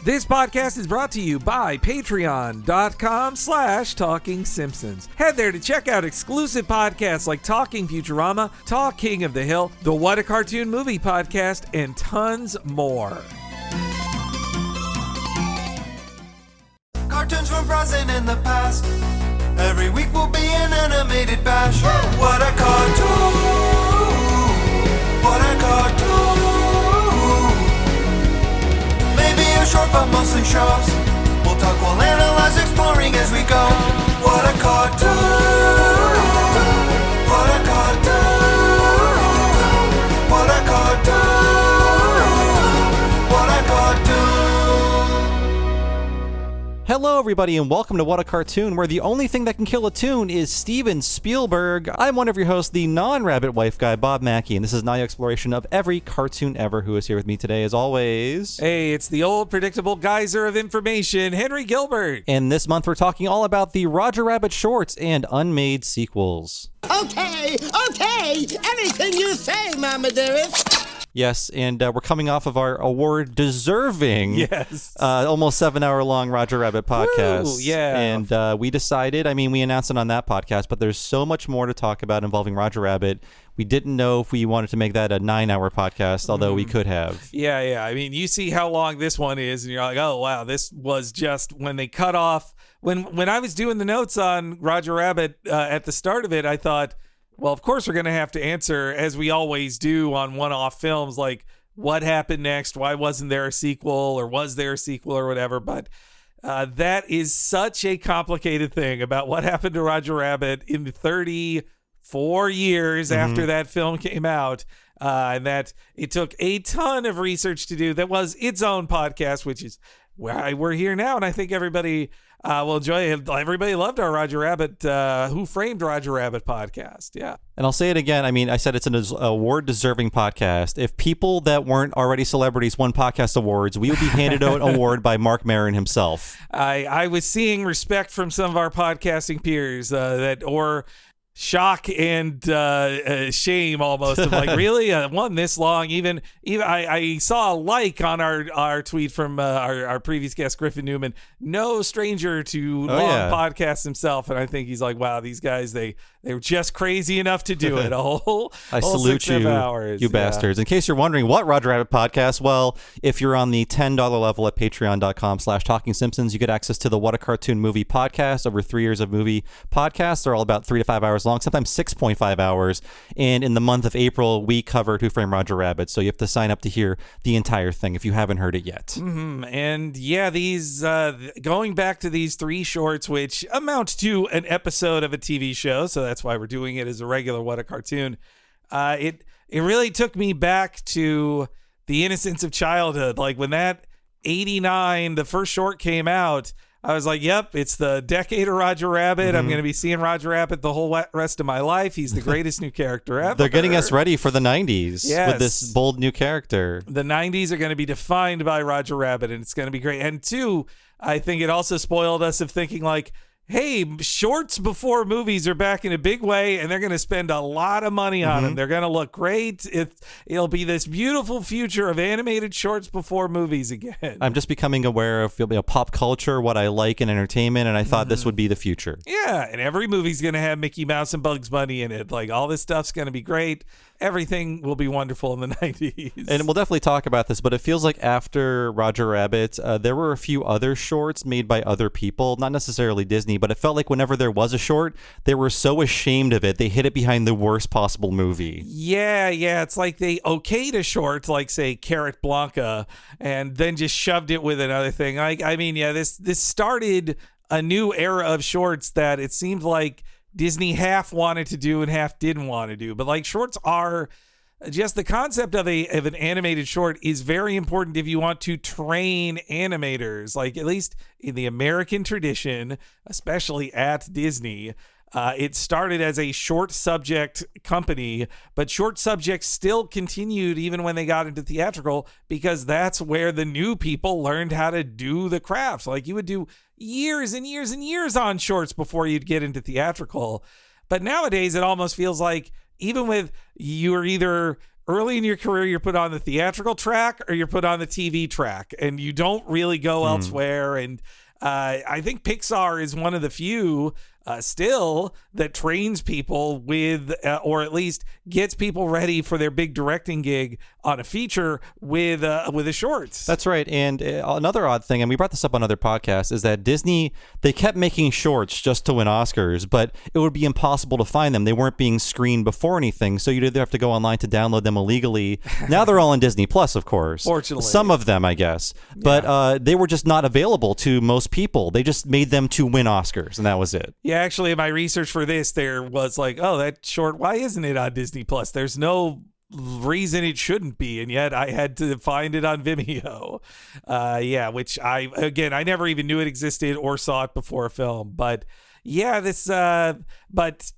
This podcast is brought to you by patreon.com/Talking Simpsons. Head there to check out exclusive podcasts like Talking Futurama, Talk King of the Hill, the What a Cartoon Movie podcast, and tons more. Cartoons from present in the past. Every week will be an animated bash. What a cartoon! What a cartoon! Maybe a short but mostly shows. We'll talk, we'll analyze, exploring as we go. What a cartoon! What a cartoon! What a cartoon! What a cartoon! Hello, everybody, and welcome to What a Cartoon, where the only thing that can kill a tune is Steven Spielberg. I'm one of your hosts, the non-rabbit wife guy, Bob Mackey, and this is my exploration of every cartoon ever. Who is here with me today, as always? Hey, it's the old predictable geyser of information, Henry Gilbert. And this month, we're talking all about the Roger Rabbit shorts and unmade sequels. Okay, anything you say, Mama Dearest. Yes, and we're coming off of our award-deserving, almost 7-hour-long Roger Rabbit podcast. Woo, yeah. And we decided, we announced it on that podcast, but there's so much more to talk about involving Roger Rabbit. We didn't know if we wanted to make that a 9-hour podcast, although we could have. Yeah. You see how long this one is, and you're like, oh, wow, this was just when they cut off. When I was doing the notes on Roger Rabbit at the start of it, I thought, well, of course we're going to have to answer, as we always do on one-off films, like what happened next, why wasn't there a sequel, or was there a sequel, or whatever. But that is such a complicated thing about what happened to Roger Rabbit in the 34 years after that film came out, and that it took a ton of research to do. That was its own podcast, which is why we're here now, and I think everybody will enjoy it. Everybody loved our Roger Rabbit, Who Framed Roger Rabbit podcast. Yeah. And I'll say it again. I said it's an award-deserving podcast. If people that weren't already celebrities won podcast awards, we would be handed out an award by Mark Maron himself. I was seeing respect from some of our podcasting peers or shock and shame almost of like, really, one this long. Even I saw a like on our tweet from our previous guest Griffin Newman, no stranger to long podcasts himself, and I think he's like, wow, these guys they were just crazy enough to do it. I salute you, you bastards. In case you're wondering what Roger Rabbit podcast, well, if you're on the $10 level at patreon.com/Talking Simpsons, you get access to the What a Cartoon Movie podcast. Over 3 years of movie podcasts. They're all about 3 to 5 hours long, sometimes 6.5 hours. And in the month of April, we covered Who Framed Roger Rabbit. So you have to sign up to hear the entire thing if you haven't heard it yet. Mm-hmm. And yeah, these going back to these 3 shorts, which amount to an episode of a TV show. So that's why we're doing it as a regular What a Cartoon. It really took me back to the innocence of childhood. Like when that 89, the first short came out, I was like, yep, it's the decade of Roger Rabbit. I'm going to be seeing Roger Rabbit the whole rest of my life. He's the greatest new character ever. They're getting us ready for the 90s with this bold new character. The 90s are going to be defined by Roger Rabbit, and it's going to be great. And 2, I think it also spoiled us of thinking like, hey, shorts before movies are back in a big way, and they're going to spend a lot of money on them. They're going to look great. It'll be this beautiful future of animated shorts before movies again. I'm just becoming aware of pop culture, what I like in entertainment, and I thought this would be the future. Yeah, and every movie's going to have Mickey Mouse and Bugs Bunny in it. Like, all this stuff's going to be great. Everything will be wonderful in the 90s. And we'll definitely talk about this, but it feels like after Roger Rabbit, there were a few other shorts made by other people, not necessarily Disney, but it felt like whenever there was a short, they were so ashamed of it, they hid it behind the worst possible movie. Yeah. It's like they okayed a short, like, say, Carrot Blanca, and then just shoved it with another thing. This started a new era of shorts that it seemed like Disney half wanted to do and half didn't want to do. But like, shorts are just the concept of an animated short is very important if you want to train animators. Like, at least in the American tradition, especially at Disney, it started as a short subject company, but short subjects still continued even when they got into theatrical, because that's where the new people learned how to do the crafts. Like, you would do years and years and years on shorts before you'd get into theatrical. But nowadays it almost feels like, even with, you're either early in your career, you're put on the theatrical track or you're put on the TV track, and you don't really go elsewhere. And I think Pixar is one of the few still that trains people with, or at least gets people ready for their big directing gig on a feature with a shorts. That's right. And another odd thing, and we brought this up on other podcasts, is that Disney, they kept making shorts just to win Oscars, but it would be impossible to find them. They weren't being screened before anything, so you'd either have to go online to download them illegally. Now they're all on Disney Plus, of course. Fortunately. Some of them, I guess. But they were just not available to most people. They just made them to win Oscars, and that was it. Yeah, actually, in my research for this, there was like, oh, that short, why isn't it on Disney Plus? There's no reason it shouldn't be, and yet I had to find it on Vimeo. Which I never even knew it existed or saw it before a film. But yeah, but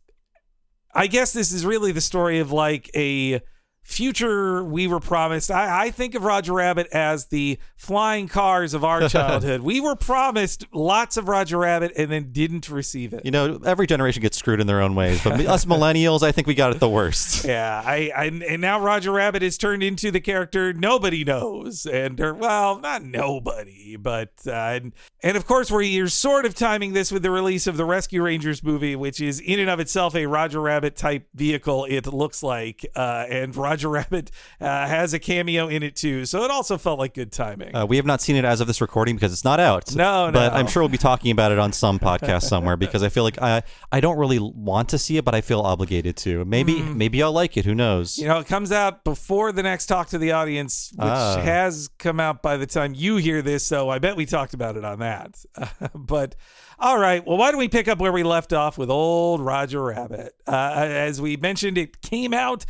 I guess this is really the story of like a future we were promised. I think of Roger Rabbit as the flying cars of our childhood. We were promised lots of Roger Rabbit and then didn't receive it. You know, every generation gets screwed in their own ways, but us millennials, I think we got it the worst. Yeah, and now Roger Rabbit is turned into the character nobody knows, well, not nobody, but and of course you're sort of timing this with the release of the Rescue Rangers movie, which is in and of itself a Roger Rabbit type vehicle. It looks like, and Roger Rabbit has a cameo in it too, so it also felt like good timing. We have not seen it as of this recording because it's not out. No. But I'm sure we'll be talking about it on some podcast somewhere because I feel like I don't really want to see it, but I feel obligated to. Maybe I'll like it. Who knows? You know, it comes out before the next Talk to the Audience, which has come out by the time you hear this, so I bet we talked about it on that. But all right, well, why don't we pick up where we left off with old Roger Rabbit? As we mentioned, it came out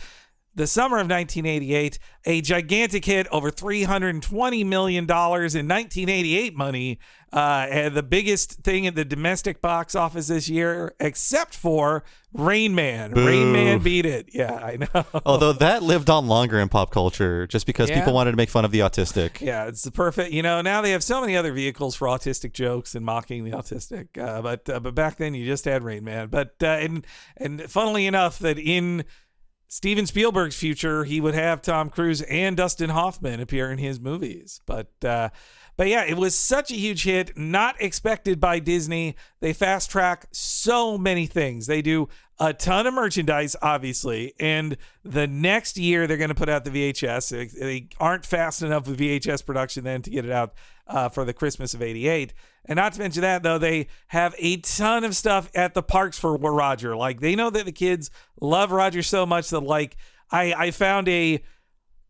the summer of 1988, a gigantic hit, over $320 million in 1988 money, and the biggest thing at the domestic box office this year, except for Rain Man. Boo. Rain Man beat it. Yeah, I know. Although that lived on longer in pop culture, just because people wanted to make fun of the autistic. Yeah, it's the perfect. Now they have so many other vehicles for autistic jokes and mocking the autistic. But back then you just had Rain Man. But and funnily enough, that in Steven Spielberg's future, he would have Tom Cruise and Dustin Hoffman appear in his movies. But yeah, it was such a huge hit, not expected by Disney. They fast track so many things. They do a ton of merchandise, obviously, and the next year they're going to put out the VHS. They aren't fast enough with VHS production then to get it out for the Christmas of '88. And not to mention that, though, they have a ton of stuff at the parks for Roger. Like, they know that the kids love Roger so much that, like, I found a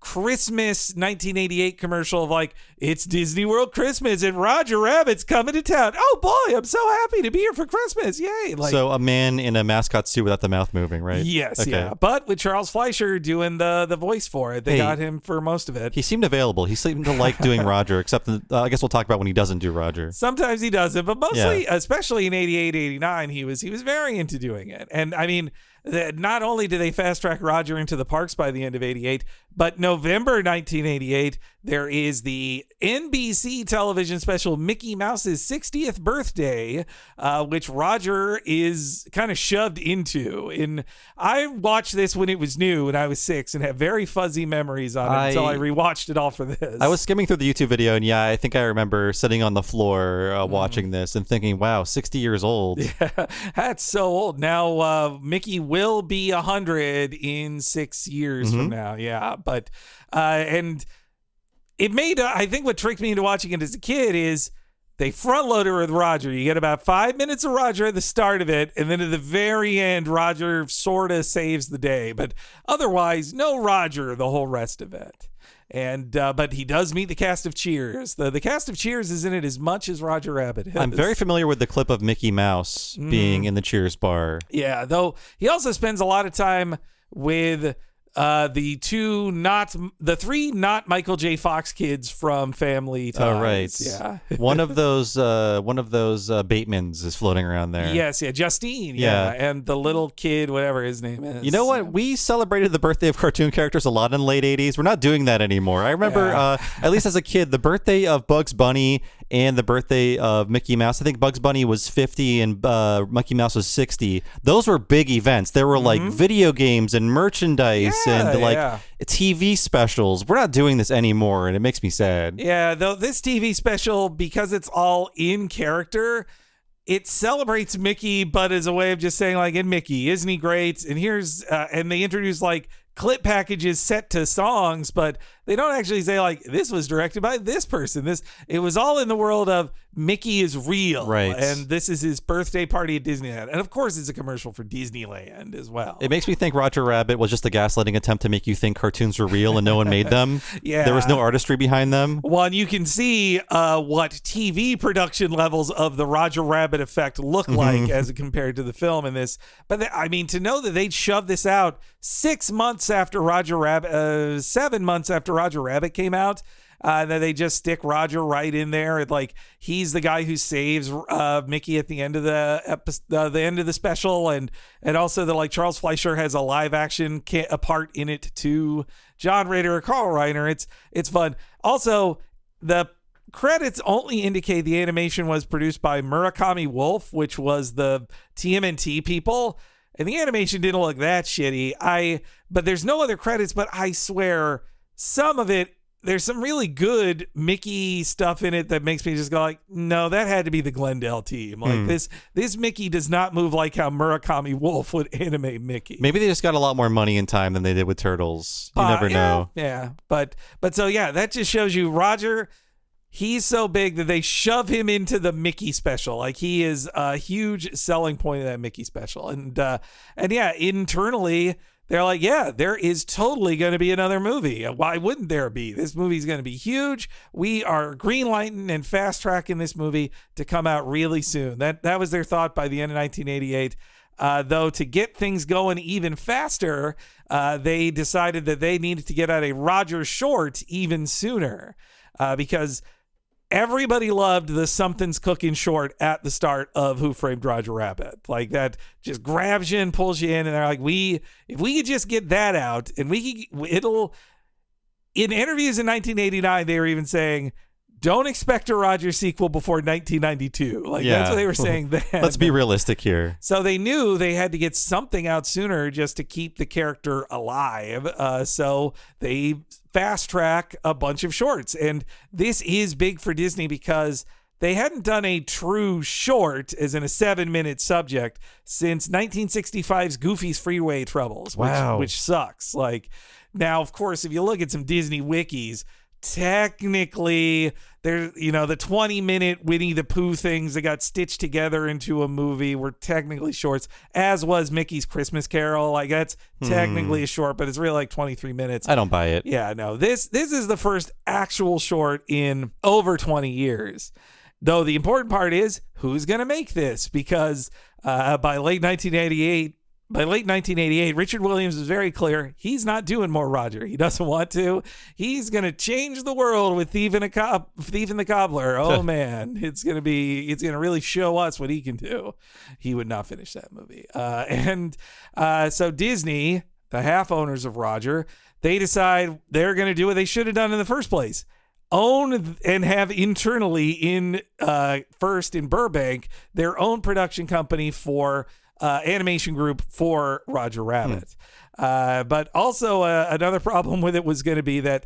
Christmas 1988 commercial of like, it's Disney World Christmas and Roger Rabbit's coming to town. Oh boy, I'm so happy to be here for Christmas. Yay. Like, so a man in a mascot suit without the mouth moving, right? Yes, okay. Yeah. But with Charles Fleischer doing the voice for it, they got him for most of it. He seemed available. He seemed to like doing Roger, except I guess we'll talk about when he doesn't do Roger. Sometimes he does it, but mostly, especially in 88, 89, he was very into doing it. And I mean, not only did they fast track Roger into the parks by the end of '88, but November 1988, there is the NBC television special Mickey Mouse's 60th birthday, which Roger is kind of shoved into. And I watched this when it was new and I was 6 and have very fuzzy memories on it until I rewatched it all for this. I was skimming through the YouTube video, and I think I remember sitting on the floor watching this and thinking, wow, 60 years old. Yeah, that's so old. Now, Mickey will be 100 in 6 years from now. Yeah, but and it made I think what tricked me into watching it as a kid is they front load her with Roger. You get about 5 minutes of Roger at the start of it, and then at the very end, Roger sort of saves the day. But otherwise, no Roger the whole rest of it. And but he does meet the cast of Cheers. The cast of Cheers is in it as much as Roger Rabbit is. I'm very familiar with the clip of Mickey Mouse being in the Cheers bar. Yeah, though he also spends a lot of time with the three not Michael J. Fox kids from Family Ties. Oh, right. Yeah. one of those Batemans is floating around there. Yes, yeah. Justine. Yeah. And the little kid, whatever his name is. You know what? We celebrated the birthday of cartoon characters a lot in the late 80s. We're not doing that anymore. I remember, at least as a kid, the birthday of Bugs Bunny and the birthday of Mickey Mouse. I think Bugs Bunny was 50 and Mickey Mouse was 60. Those were big events. There were like video games and merchandise and like TV specials. We're not doing this anymore, and it makes me sad. Yeah, though this TV special, because it's all in character, it celebrates Mickey, but as a way of just saying, like, and Mickey, isn't he great? And here's, and they introduce like clip packages set to songs, but they don't actually say like, this was directed by this person. It was all in the world of Mickey is real. Right. And this is his birthday party at Disneyland. And of course it's a commercial for Disneyland as well. It makes me think Roger Rabbit was just a gaslighting attempt to make you think cartoons were real and no one made them. Yeah. There was no artistry behind them. Well, and you can see what TV production levels of the Roger Rabbit effect look like as compared to the film in this. But I mean, to know that they'd shove this out 6 months after 7 months after Roger Rabbit came out, that they just stick Roger right in there. Like, he's the guy who saves Mickey at the end of the end of the special, and also that like Charles Fleischer has a live action part in it too. John Ritter, Carl Reiner. It's fun. Also, the credits only indicate the animation was produced by Murakami Wolf, which was the TMNT people. And the animation didn't look that shitty. But there's no other credits, but I swear some of it, there's some really good Mickey stuff in it that makes me just go like, no, that had to be the Glendale team. Like this Mickey does not move like how Murakami Wolf would animate Mickey. Maybe they just got a lot more money and time than they did with Turtles. You never know. Yeah. But so yeah, that just shows you Roger, he's so big that they shove him into the Mickey special. Like, he is a huge selling point of that Mickey special. And yeah, internally, they're like, yeah, there is totally going to be another movie. Why wouldn't there be? This movie's going to be huge. We are greenlighting and fast tracking this movie to come out really soon. That was their thought by the end of 1988. Though to get things going even faster, they decided that they needed to get out a Roger short even sooner, because everybody loved the Something's Cooking short at the start of Who Framed Roger Rabbit. Like, that just grabs you and pulls you in, and they're like, if we could just get that out, and in interviews in 1989, they were even saying, don't expect a Roger sequel before 1992. Like, that's what they were saying then. Let's be realistic here. So they knew they had to get something out sooner just to keep the character alive. So they fast track a bunch of shorts. And this is big for Disney because they hadn't done a true short, as in a 7-minute subject, since 1965's Goofy's Freeway Troubles, which sucks. Like, now, of course, if you look at some Disney wikis, technically there's, the 20-minute Winnie the Pooh things that got stitched together into a movie were technically shorts, as was Mickey's Christmas Carol. Like, that's technically a short, but it's really like 23 minutes. I don't buy it. Yeah, no, this is the first actual short in over 20 years. Though the important part is, who's going to make this? Because by late 1988, Richard Williams is very clear he's not doing more Roger. He doesn't want to. He's going to change the world with Thief and the Cobbler. Oh man, it's going to really show us what he can do. He would not finish that movie. So Disney, the half owners of Roger, they decide they're going to do what they should have done in the first place. Own and have internally first in Burbank, their own production company for animation group for Roger Rabbit. But also another problem with it was going to be that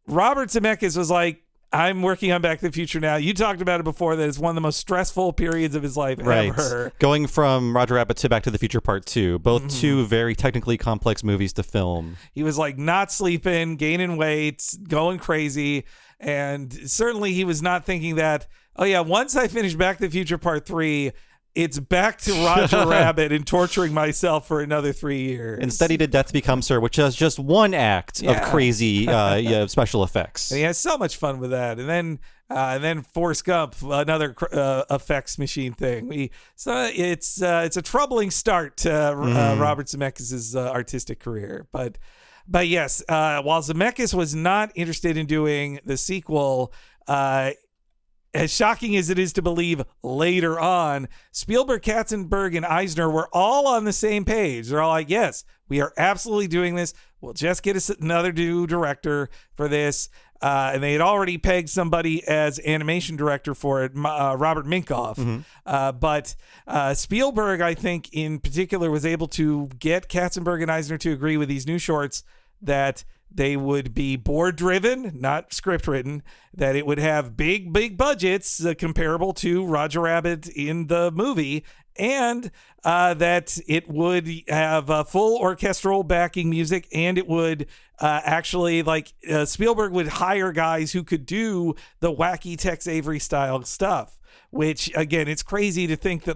Robert Zemeckis was like, I'm working on Back to the Future now. You talked about it before, that it's one of the most stressful periods of his life ever. Going from Roger Rabbit to Back to the Future Part 2, both two very technically complex movies to film. He was like not sleeping, gaining weight, going crazy. And certainly he was not thinking that, oh yeah, once I finish Back to the Future Part 3, it's back to Roger Rabbit and torturing myself for another 3 years. Instead, he did Death Becomes Her, which has just one act of crazy special effects. And he has so much fun with that. And then Forrest Gump, another effects machine thing. It's a troubling start to Robert Zemeckis' artistic career. But yes, while Zemeckis was not interested in doing the sequel, as shocking as it is to believe later on, Spielberg, Katzenberg, and Eisner were all on the same page. They're all like, yes, we are absolutely doing this. We'll just get us another new director for this. and they had already pegged somebody as animation director for it, Robert Minkoff. But Spielberg, I think, in particular, was able to get Katzenberg and Eisner to agree with these new shorts that they would be board-driven, not script-written, that it would have big budgets comparable to Roger Rabbit in the movie, and that it would have full orchestral backing music, and it would actually, Spielberg would hire guys who could do the wacky Tex Avery style stuff. Which, again, it's crazy to think that,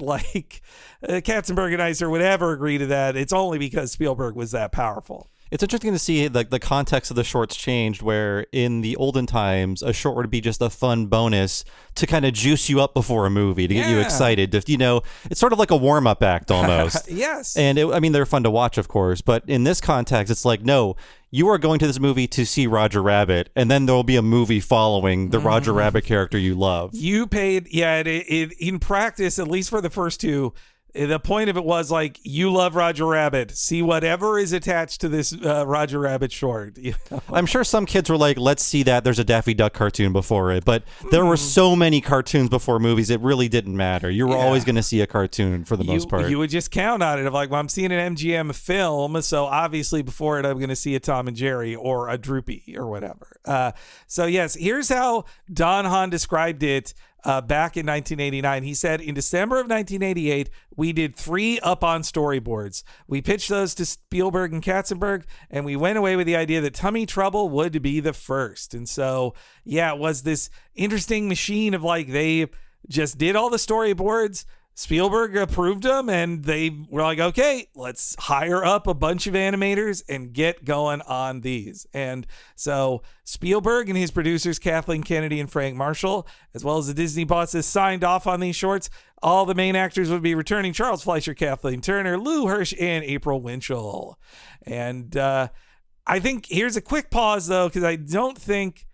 Katzenberg and Eisner would ever agree to that. It's only because Spielberg was that powerful. It's interesting to see the context of the shorts changed, where in the olden times, a short would be just a fun bonus to kind of juice you up before a movie, to get you excited. It's sort of like a warm-up act almost. Yes. And they're fun to watch, of course. But in this context, it's like, no, you are going to this movie to see Roger Rabbit, and then there will be a movie following the Roger Rabbit character you love. You paid, in practice, at least for the first two, the point of it was you love Roger Rabbit. See whatever is attached to this Roger Rabbit short. You know? I'm sure some kids were like, let's see that. There's a Daffy Duck cartoon before it. But there were so many cartoons before movies, it really didn't matter. You were always going to see a cartoon for the most part. You would just count on it of I'm seeing an MGM film, so obviously before it I'm going to see a Tom and Jerry or a Droopy or whatever. So yes, here's how Don Hahn described it. Back in 1989, he said, in December of 1988, we did 3 up-on storyboards. We pitched those to Spielberg and Katzenberg, and we went away with the idea that Tummy Trouble would be the first. And so, it was this interesting machine of they just did all the storyboards. Spielberg approved them, and they were like, okay, let's hire up a bunch of animators and get going on these. And so Spielberg and his producers, Kathleen Kennedy and Frank Marshall, as well as the Disney bosses, signed off on these shorts. All the main actors would be returning: Charles Fleischer, Kathleen Turner, Lou Hirsch, and April Winchell. And I think here's a quick pause, though, because I don't think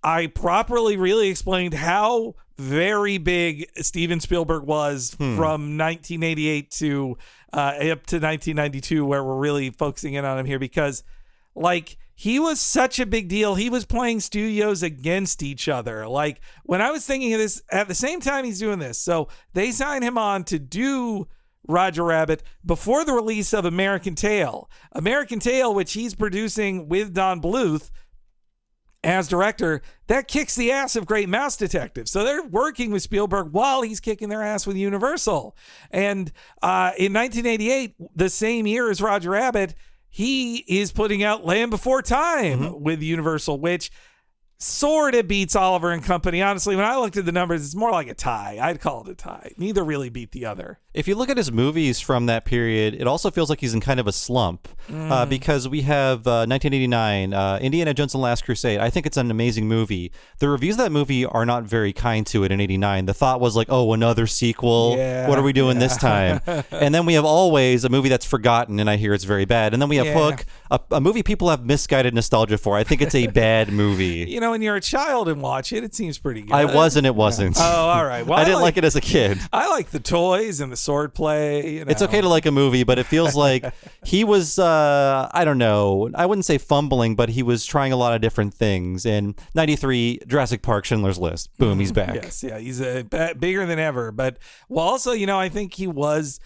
I properly really explained how very big Steven Spielberg was from 1988 to up to 1992, where we're really focusing in on him here, because he was such a big deal. He was playing studios against each other. When I was thinking of this, at the same time he's doing this, so they signed him on to do Roger Rabbit before the release of American Tail, which he's producing with Don Bluth as director, that kicks the ass of Great Mouse Detective. So they're working with Spielberg while he's kicking their ass with Universal. And in 1988, the same year as Roger Rabbit, he is putting out Land Before Time with Universal, which sort of beats Oliver and Company. Honestly, when I looked at the numbers, it's more like a tie. I'd call it a tie. Neither really beat the other. If you look at his movies from that period, it also feels like he's in kind of a slump because we have 1989, Indiana Jones and the Last Crusade. I think it's an amazing movie. The reviews of that movie are not very kind to it in 89. The thought was oh, another sequel. Yeah, what are we doing this time? And then we have Always, a movie that's forgotten, and I hear it's very bad. And then we have Hook, a movie people have misguided nostalgia for. I think it's a bad movie. When you're a child and watch it, it seems pretty good. I was and it wasn't. Oh, all right. Well, I didn't like it as a kid. I like the toys and the swordplay. It's okay to like a movie, but it feels like he was, I don't know, I wouldn't say fumbling, but he was trying a lot of different things. In 93, Jurassic Park, Schindler's List. Boom, he's back. Yes, he's bigger than ever. But also, I think he was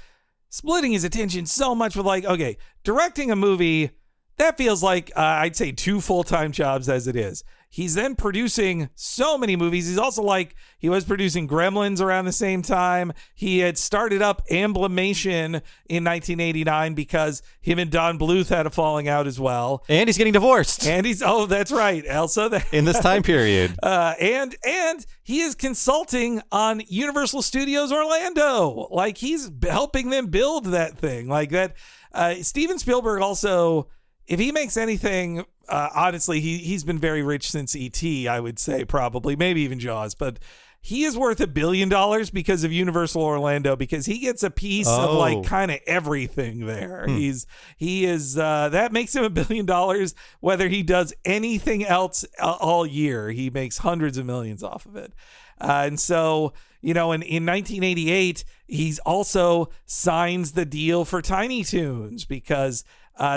splitting his attention so much with okay, directing a movie, that feels like, I'd say 2 full-time jobs as it is. He's then producing so many movies. He's also he was producing Gremlins around the same time. He had started up Amblimation in 1989 because him and Don Bluth had a falling out as well. And he's getting divorced. And that's right, Elsa. In this time period. And he is consulting on Universal Studios Orlando. He's helping them build that thing. Steven Spielberg also, if he makes anything, honestly, he's been very rich since E.T., I would say, probably, maybe even Jaws, but he is worth $1 billion because of Universal Orlando, because he gets a piece of kind of everything there. He is that makes him $1 billion whether he does anything else all year. He makes hundreds of millions off of it. And so, in 1988, he's also signs the deal for Tiny Toons because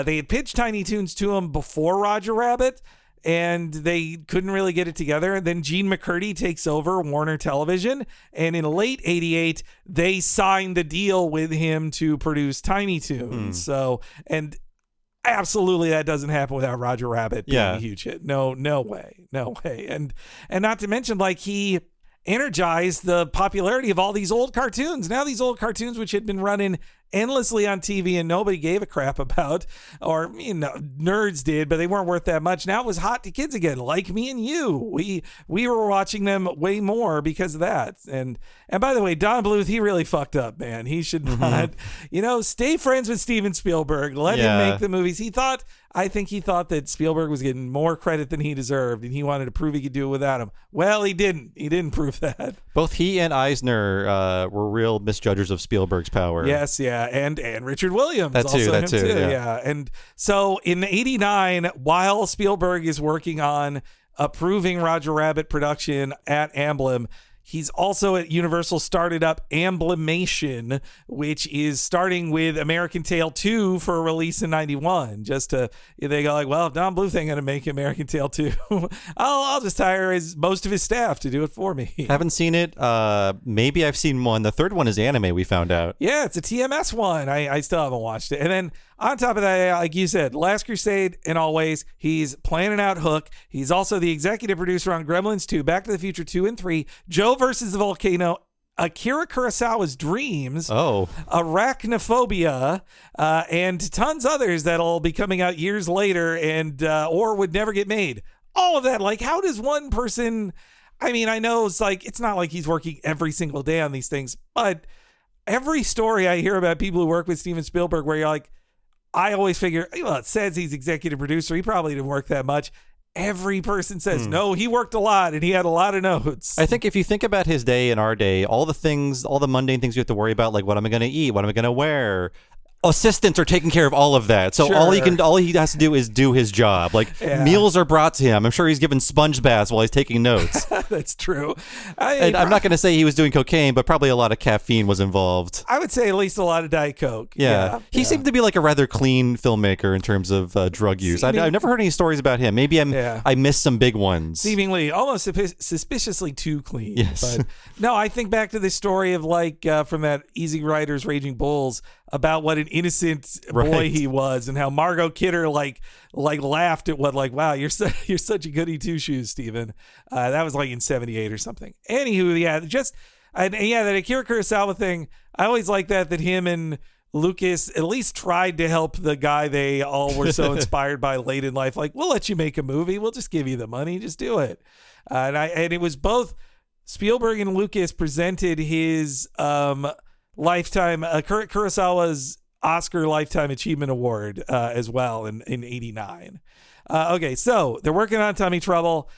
they had pitched Tiny Toons to him before Roger Rabbit, and they couldn't really get it together. And then Gene McCurdy takes over Warner Television, and in late 88, they signed the deal with him to produce Tiny Toons. So, and absolutely that doesn't happen without Roger Rabbit being a huge hit. No way. And not to mention, like, he energized the popularity of all these old cartoons. Now these old cartoons, which had been running endlessly on TV and nobody gave a crap about, or nerds did, but they weren't worth that much. Now it was hot to kids again, like me and you. We were watching them way more because of that. And by the way, Don Bluth, he really fucked up, man. He should not, stay friends with Steven Spielberg. Let him make the movies. I think he thought that Spielberg was getting more credit than he deserved, and he wanted to prove he could do it without him. Well, he didn't. He didn't prove that. Both he and Eisner were real misjudgers of Spielberg's power. Yes, yeah, and Richard Williams. That too. Yeah. And so in '89, while Spielberg is working on approving Roger Rabbit production at Amblin, he's also at Universal started up Amblimation, which is starting with American Tail 2 for a release in 91. They go like, well, if Don Bluth ain't going to make American Tail 2, I'll just hire most of his staff to do it for me. Haven't seen it. Maybe I've seen one. The third one is anime, we found out. Yeah, it's a TMS one. I still haven't watched it. And then on top of that, like you said, Last Crusade and Always, he's planning out Hook. He's also the executive producer on Gremlins 2, Back to the Future 2 and 3, Joe versus the Volcano, Akira Kurosawa's Dreams, Arachnophobia, and tons others that'll be coming out years later and or would never get made. All of that, like, how does one person... I mean, I know it's not like he's working every single day on these things, but every story I hear about people who work with Steven Spielberg where you're like, I always figure, well, it says he's executive producer. He probably didn't work that much. Every person says, no, he worked a lot and he had a lot of notes. I think if you think about his day and our day, all the mundane things you have to worry about, like what am I going to eat? What am I going to wear? Assistants are taking care of all of that. So all he has to do is do his job. Like meals are brought to him. I'm sure he's given sponge baths while he's taking notes. That's true. I'm not going to say he was doing cocaine, but probably a lot of caffeine was involved. I would say at least a lot of Diet Coke. He seemed to be like a rather clean filmmaker in terms of drug use. I've never heard any stories about him. Maybe I missed some big ones. Seemingly almost suspiciously too clean. Yes. But no, I think back to the story of from that Easy Riders Raging Bulls about what an innocent boy he was, and how Margot Kidder like laughed at wow, you're such a goody two shoes, Steven. That was like in '78 or something. Anywho, that Akira Kurosawa thing. I always like that him and Lucas at least tried to help the guy they all were so inspired by late in life. Like, we'll let you make a movie. We'll just give you the money. Just do it. And it was both Spielberg and Lucas presented his lifetime Kurosawa's Oscar Lifetime Achievement Award as well in '89. Okay, so they're working on Tummy Trouble.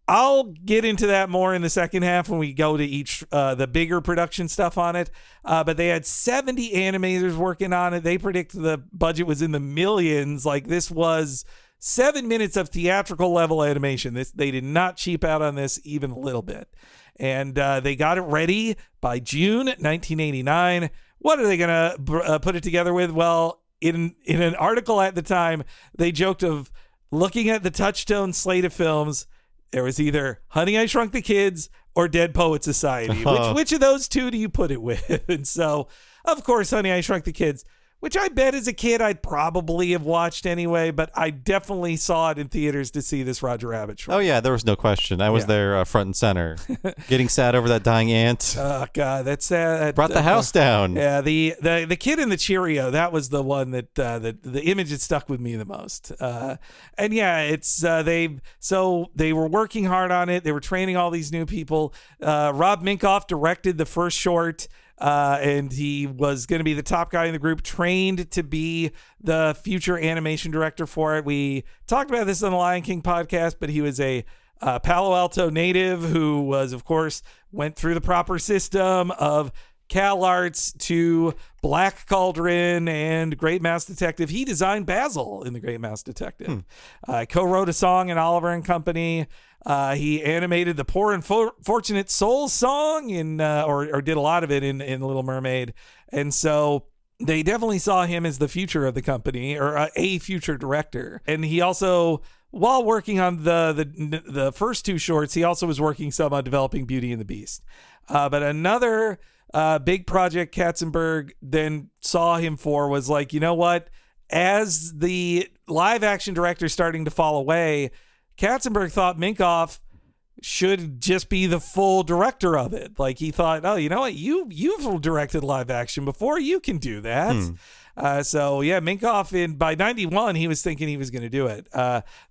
I'll get into that more in the second half when we go to each the bigger production stuff on it. But they had 70 animators working on it. They predict the budget was in the millions. Like, this was 7 minutes of theatrical level animation. They did not cheap out on this even a little bit. And they got it ready by June 1989. What are they going to put it together with? Well, in an article at the time, they joked of looking at the Touchstone slate of films. There was either Honey, I Shrunk the Kids or Dead Poet Society. Which of those two do you put it with? And so, of course, Honey, I Shrunk the Kids, which I bet as a kid I'd probably have watched anyway, but I definitely saw it in theaters to see this Roger Rabbit short. Oh, yeah, there was no question. I was there front and center, getting sad over that dying ant. Oh, God, that's sad. Brought the house down. Yeah, the kid in the Cheerio, that was the one that the image that stuck with me the most. And yeah, it's they were working hard on it. They were training all these new people. Rob Minkoff directed the first short. And he was going to be the top guy in the group, trained to be the future animation director for it. We talked about this on the Lion King podcast, but he was a Palo Alto native who was, of course, went through the proper system of CalArts to Black Cauldron and Great Mouse Detective. He designed Basil in The Great Mouse Detective. Co-wrote a song in Oliver and Company. He animated the Poor and Fortunate Souls song or did a lot of it in Little Mermaid. And so they definitely saw him as the future of the company, or a future director. And he also while working on the first 2 shorts, he also was working some on developing Beauty and the Beast. But another big project Katzenberg then saw him for was like, you know what? As the live action director starting to fall away, Katzenberg thought Minkoff should just be the full director of it. Like he thought, oh, you know what? You've directed live action before. You can do that. So yeah, Minkoff by 91, he was thinking he was going to do it.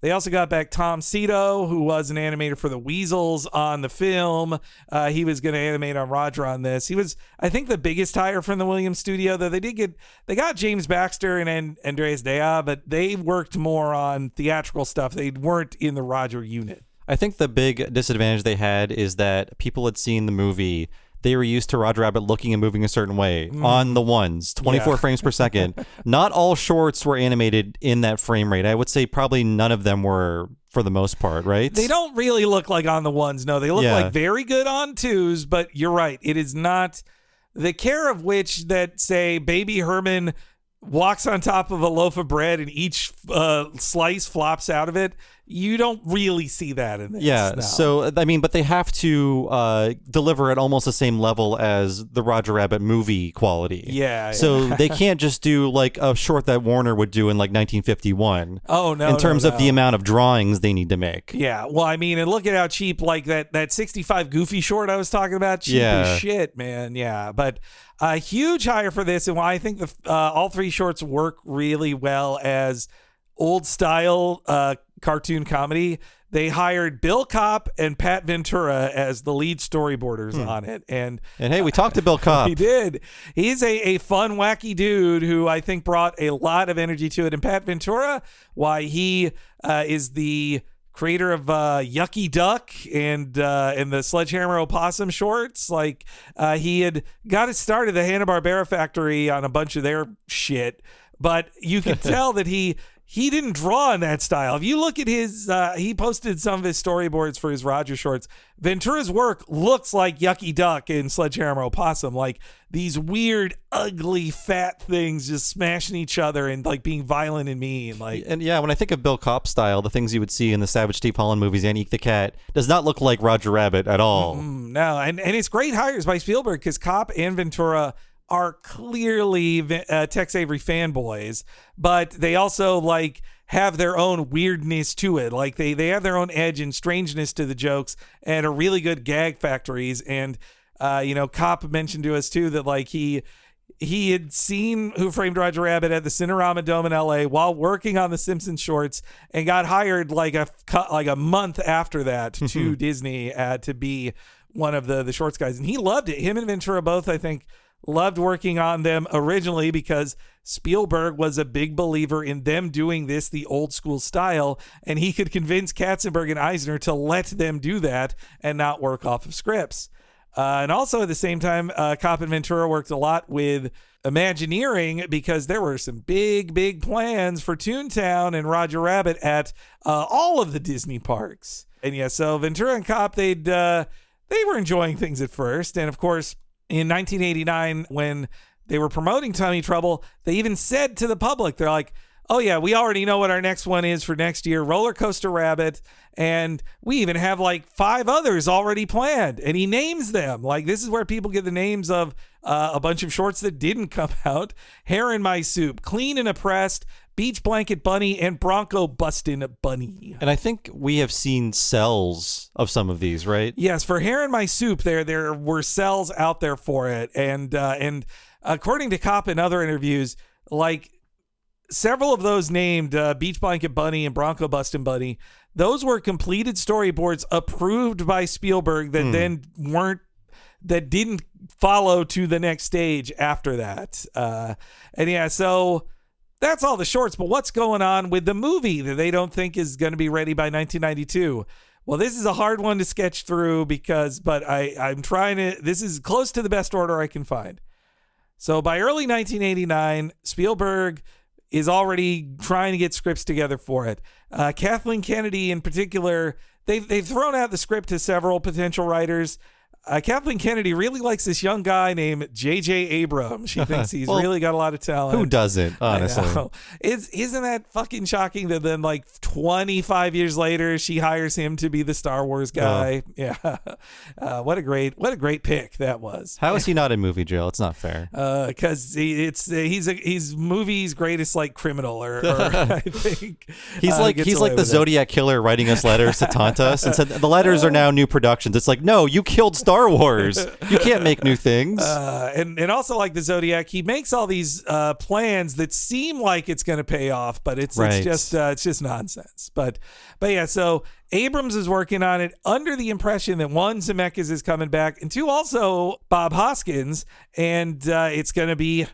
They also got back Tom Cito, who was an animator for the Weasels on the film. He was going to animate on Roger on this. He was, I think, the biggest hire from the Williams studio, though they got James Baxter and Andreas Dea, but they worked more on theatrical stuff. They weren't in the Roger unit. I think the big disadvantage they had is that people had seen the movie. They were used to Roger Rabbit looking and moving a certain way on the ones, 24 frames per second. Not all shorts were animated in that frame rate. I would say probably none of them were, for the most part, right? They don't really look like on the ones. No, they look like very good on 2s, but you're right. It is not the care of which that, say, Baby Herman walks on top of a loaf of bread and each slice flops out of it. You don't really see that in this. Yeah, no. So, I mean, but they have to deliver at almost the same level as the Roger Rabbit movie quality. Yeah. So they can't just do like a short that Warner would do in like 1951. Oh, no. In terms of the amount of drawings they need to make. Yeah, well, I mean, and look at how cheap, like that 65 Goofy short I was talking about. Cheap as shit, man. Yeah, but a huge hire for this, and why I think all 3 shorts work really well as old style cartoon comedy. They hired Bill Kopp and Pat Ventura as the lead storyboarders on it. And hey, we talked to Bill Kopp. We did. He's a fun, wacky dude who I think brought a lot of energy to it. And Pat Ventura, why he is the creator of Yucky Duck and the Sledgehammer Opossum shorts. Like he had got it started at the Hanna-Barbera factory on a bunch of their shit, but you could tell that he didn't draw in that style. If you look at his, he posted some of his storyboards for his Roger shorts. Ventura's work looks like Yucky Duck and Sledgehammer Opossum, like these weird, ugly, fat things just smashing each other and like being violent and mean. Like, and yeah, when I think of Bill Kopp's style, the things you would see in the Savage Steve Holland movies and Eek the Cat does not look like Roger Rabbit at all. No, and it's great hires by Spielberg because Kopp and Ventura are clearly Tex Avery fanboys, but they also like have their own weirdness to it. Like they have their own edge and strangeness to the jokes and are really good gag factories. And Kopp mentioned to us too that like he had seen Who Framed Roger Rabbit at the Cinerama Dome in LA while working on the Simpsons shorts and got hired like a month after that to Disney to be one of the shorts guys. And he loved it. Him and Ventura both, I think, loved working on them originally because Spielberg was a big believer in them doing this the old school style, and he could convince Katzenberg and Eisner to let them do that and not work off of scripts. And also at the same time, Kopp and Ventura worked a lot with Imagineering because there were some big plans for Toontown and Roger Rabbit at all of the Disney parks. And yeah, so Ventura and Kopp, they were enjoying things at first, and of course, in 1989, when they were promoting Tommy Trouble, they even said to the public, they're like, oh yeah, we already know what our next one is for next year, Roller Coaster Rabbit, and we even have like 5 others already planned. And he names them. Like, this is where people get the names of a bunch of shorts that didn't come out. Hair in My Soup, Clean and Oppressed, Beach Blanket Bunny, and Bronco Bustin' Bunny. And I think we have seen cells of some of these, right? Yes, for Hair in My Soup, there were cells out there for it. And according to Kopp in other interviews, like several of those named Beach Blanket Bunny and Bronco Bustin' Bunny, those were completed storyboards approved by Spielberg that didn't follow to the next stage after that. And yeah, so that's all the shorts, but what's going on with the movie that they don't think is going to be ready by 1992? Well, this is a hard one to sketch through but I'm trying to, this is close to the best order I can find. So by early 1989, Spielberg is already trying to get scripts together for it. Kathleen Kennedy in particular, they've thrown out the script to several potential writers. Kathleen Kennedy really likes this young guy named J.J. Abrams. She thinks he's really got a lot of talent. Who doesn't, honestly? Isn't that fucking shocking that then, like, 25 years later, she hires him to be the Star Wars guy? Yeah. What a great pick that was. How is he not in movie jail? It's not fair. Because he's movie's greatest, like, criminal, or I think. He's like the Zodiac killer writing us letters to taunt us and said the letters are now new productions. It's like, no, you killed Star Wars. You can't make new things. And also, like the Zodiac, he makes all these plans that seem like it's going to pay off, but it's just nonsense. But yeah, so Abrams is working on it under the impression that one, Zemeckis is coming back, and two, also Bob Hoskins, and it's going to be,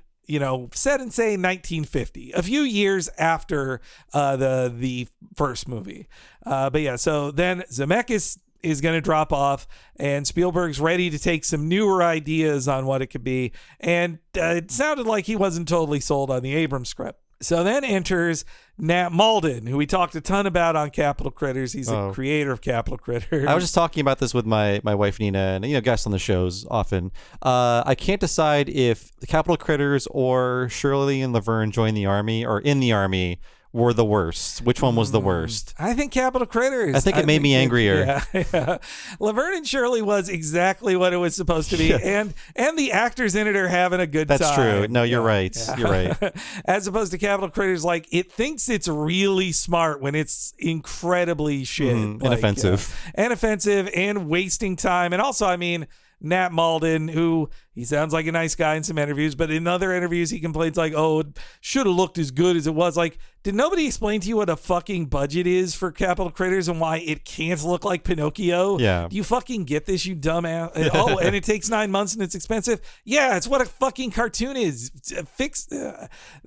set in, say, 1950, a few years after the first movie. But yeah, so then Zemeckis is going to drop off, and Spielberg's ready to take some newer ideas on what it could be. And it sounded like he wasn't totally sold on the Abrams script. So then enters Nat Malden, who we talked a ton about on Capital Critters. He's the creator of Capital Critters. I was just talking about this with my wife Nina, and guests on the shows often. I can't decide if the Capital Critters or Shirley and Laverne joined the army or in the army were the worst. Which one was the worst? I think Capital Critters. I think it made me angrier. Yeah. Laverne and Shirley was exactly what it was supposed to be, and the actors in it are having a good time. That's true. No, you're right. Yeah. You're right. As opposed to Capital Critters, like, it thinks it's really smart when it's incredibly shit. Inoffensive. And offensive and wasting time. And also, I mean, Nat Malden, who he sounds like a nice guy in some interviews, but in other interviews he complains like, oh, it should have looked as good as it was. Like, did nobody explain to you what a fucking budget is for Capital Critters and why it can't look like Pinocchio? Yeah. Do you fucking get this, you dumbass? Oh, and it takes 9 months and it's expensive? Yeah, it's what a fucking cartoon is. Fix.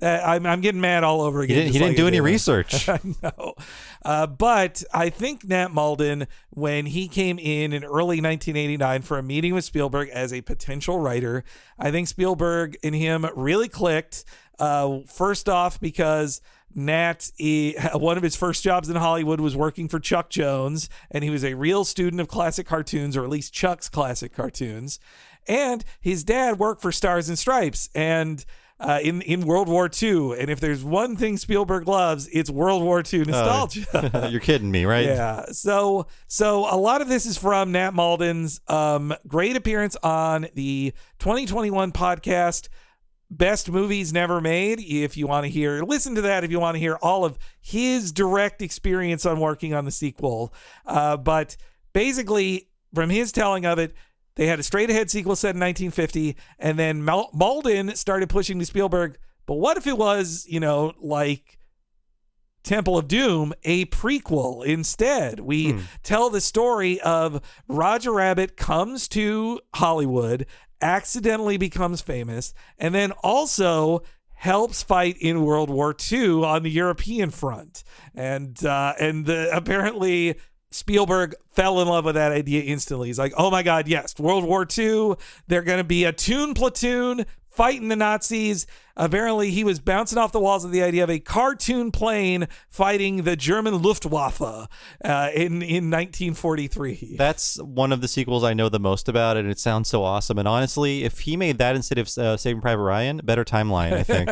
I'm getting mad all over again. He didn't do any research. I know. But I think Nat Malden, when he came in early 1989 for a meeting with Spielberg as a potential writer, I think Spielberg and him really clicked. First off, because Nat, one of his first jobs in Hollywood was working for Chuck Jones, and he was a real student of classic cartoons, or at least Chuck's classic cartoons. And his dad worked for Stars and Stripes and in World War II. And if there's one thing Spielberg loves, it's World War II nostalgia. You're kidding me, right? Yeah. So a lot of this is from Nat Malden's great appearance on the 2021 podcast Best Movies Never Made. If you want to listen to that if you want to hear all of his direct experience on working on the sequel. But basically, from his telling of it, they had a straight-ahead sequel set in 1950, and then Malden started pushing to Spielberg, but what if it was, like Temple of Doom, a prequel instead? We tell the story of Roger Rabbit comes to Hollywood, accidentally becomes famous, and then also helps fight in World War II on the European front. And apparently Spielberg fell in love with that idea instantly. He's like, oh my God, yes, World War II, they're going to be a toon platoon fighting the Nazis. Apparently, he was bouncing off the walls of the idea of a cartoon plane fighting the German Luftwaffe in 1943. That's one of the sequels I know the most about, and it sounds so awesome. And honestly, if he made that instead of Saving Private Ryan, better timeline, I think.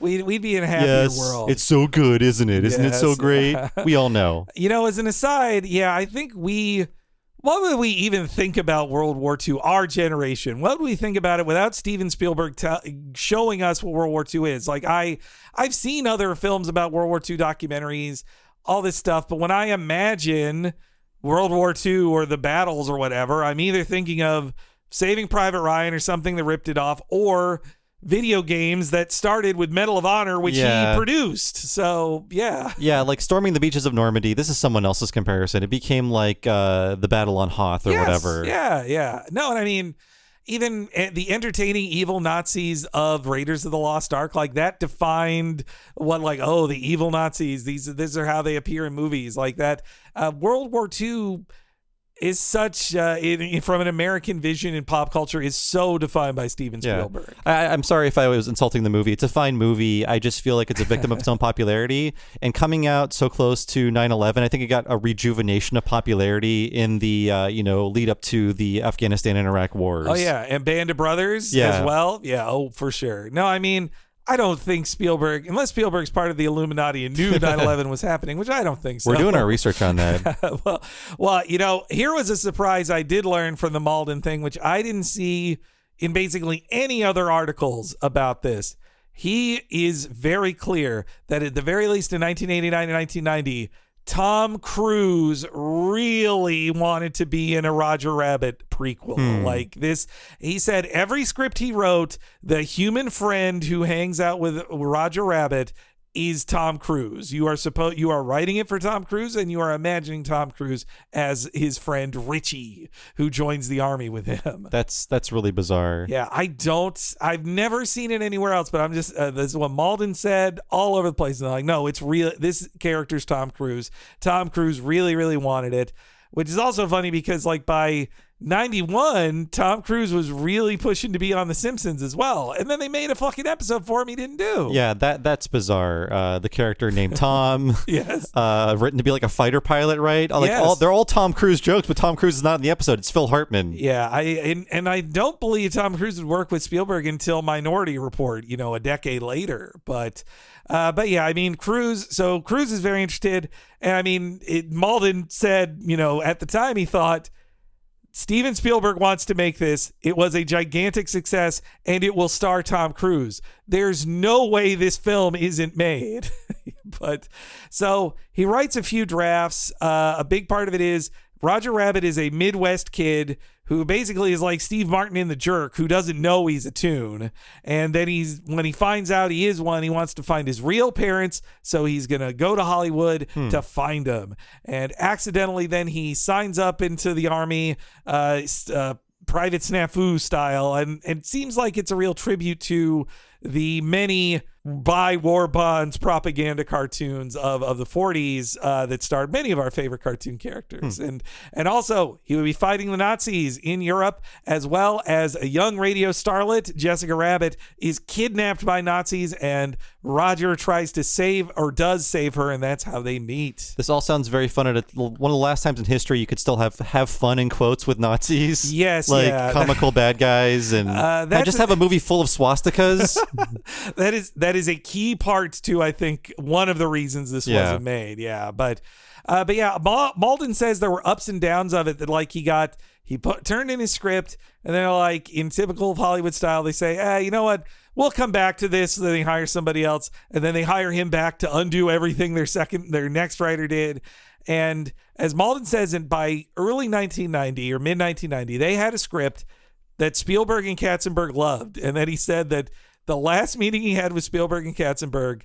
We'd be in a happier world. It's so good, isn't it? Isn't it so great? We all know. As an aside, yeah, I think what would we even think about World War II, our generation? What would we think about it without Steven Spielberg showing us what World War II is? Like, I've seen other films about World War II, documentaries, all this stuff, but when I imagine World War II or the battles or whatever, I'm either thinking of Saving Private Ryan or something that ripped it off, or video games that started with Medal of Honor, which he produced. So, yeah. Yeah, like storming the beaches of Normandy. This is someone else's comparison. It became like the battle on Hoth or whatever. Yeah. No, and I mean, even the entertaining evil Nazis of Raiders of the Lost Ark, like that defined what, like, oh, the evil Nazis, these are how they appear in movies like that. World War II, is such from an American vision in pop culture is so defined by Steven Spielberg. I'm sorry if I was insulting the movie. It's a fine movie. I just feel like it's a victim of its own popularity, and coming out so close to 9/11, I think it got a rejuvenation of popularity in the lead up to the Afghanistan and Iraq wars. Oh yeah, and Band of Brothers as well. Yeah, oh for sure. No, I mean, I don't think Spielberg, unless Spielberg's part of the Illuminati and knew 9/11 was happening, which I don't think so. We're doing our research on that. well, here was a surprise I did learn from the Malden thing, which I didn't see in basically any other articles about this. He is very clear that at the very least in 1989 and 1990, Tom Cruise really wanted to be in a Roger Rabbit prequel. Like this, he said every script he wrote, the human friend who hangs out with Roger Rabbit is Tom Cruise. You are writing it for Tom Cruise, and you are imagining Tom Cruise as his friend Richie, who joins the army with him. That's really bizarre. Yeah, I've never seen it anywhere else, but I'm just this is what Malden said all over the place. And they're like, no, it's real. This character's Tom Cruise. Tom Cruise really, really wanted it, which is also funny because like by 91, Tom Cruise was really pushing to be on The Simpsons as well, and then they made a fucking episode for him he didn't do. Yeah, that's bizarre. The character named Tom, yes, written to be like a fighter pilot, right? They're all Tom Cruise jokes, but Tom Cruise is not in the episode. It's Phil Hartman. Yeah, I don't believe Tom Cruise would work with Spielberg until Minority Report, a decade later. But yeah, I mean, Cruise is very interested, and I mean, Malden said, at the time he thought, Steven Spielberg wants to make this. It was a gigantic success, and it will star Tom Cruise. There's no way this film isn't made. But so he writes a few drafts. A big part of it is Roger Rabbit is a Midwest kid who basically is like Steve Martin in The Jerk, who doesn't know he's a toon. And then when he finds out he is one, he wants to find his real parents. So he's going to go to Hollywood to find them. And accidentally, then he signs up into the army, Private Snafu style. And it seems like it's a real tribute to the many buy war bonds propaganda cartoons of the 40s that starred many of our favorite cartoon characters. And also he would be fighting the Nazis in Europe, as well as a young radio starlet, Jessica Rabbit, is kidnapped by Nazis, and Roger tries to save her, and that's how they meet. This all sounds very fun. At one of the last times in history you could still have fun in quotes with Nazis. Yes, comical bad guys, and I just have a movie full of swastikas. That is a key part to, I think, one of the reasons this wasn't made. Yeah, but yeah, Malden says there were ups and downs of it. That like he turned in his script, and then like in typical Hollywood style, they say, you know what, we'll come back to this. So then they hire somebody else, and then they hire him back to undo everything their next writer did. And as Malden says, by early 1990 or mid 1990, they had a script that Spielberg and Katzenberg loved, and then he said that the last meeting he had with Spielberg and Katzenberg,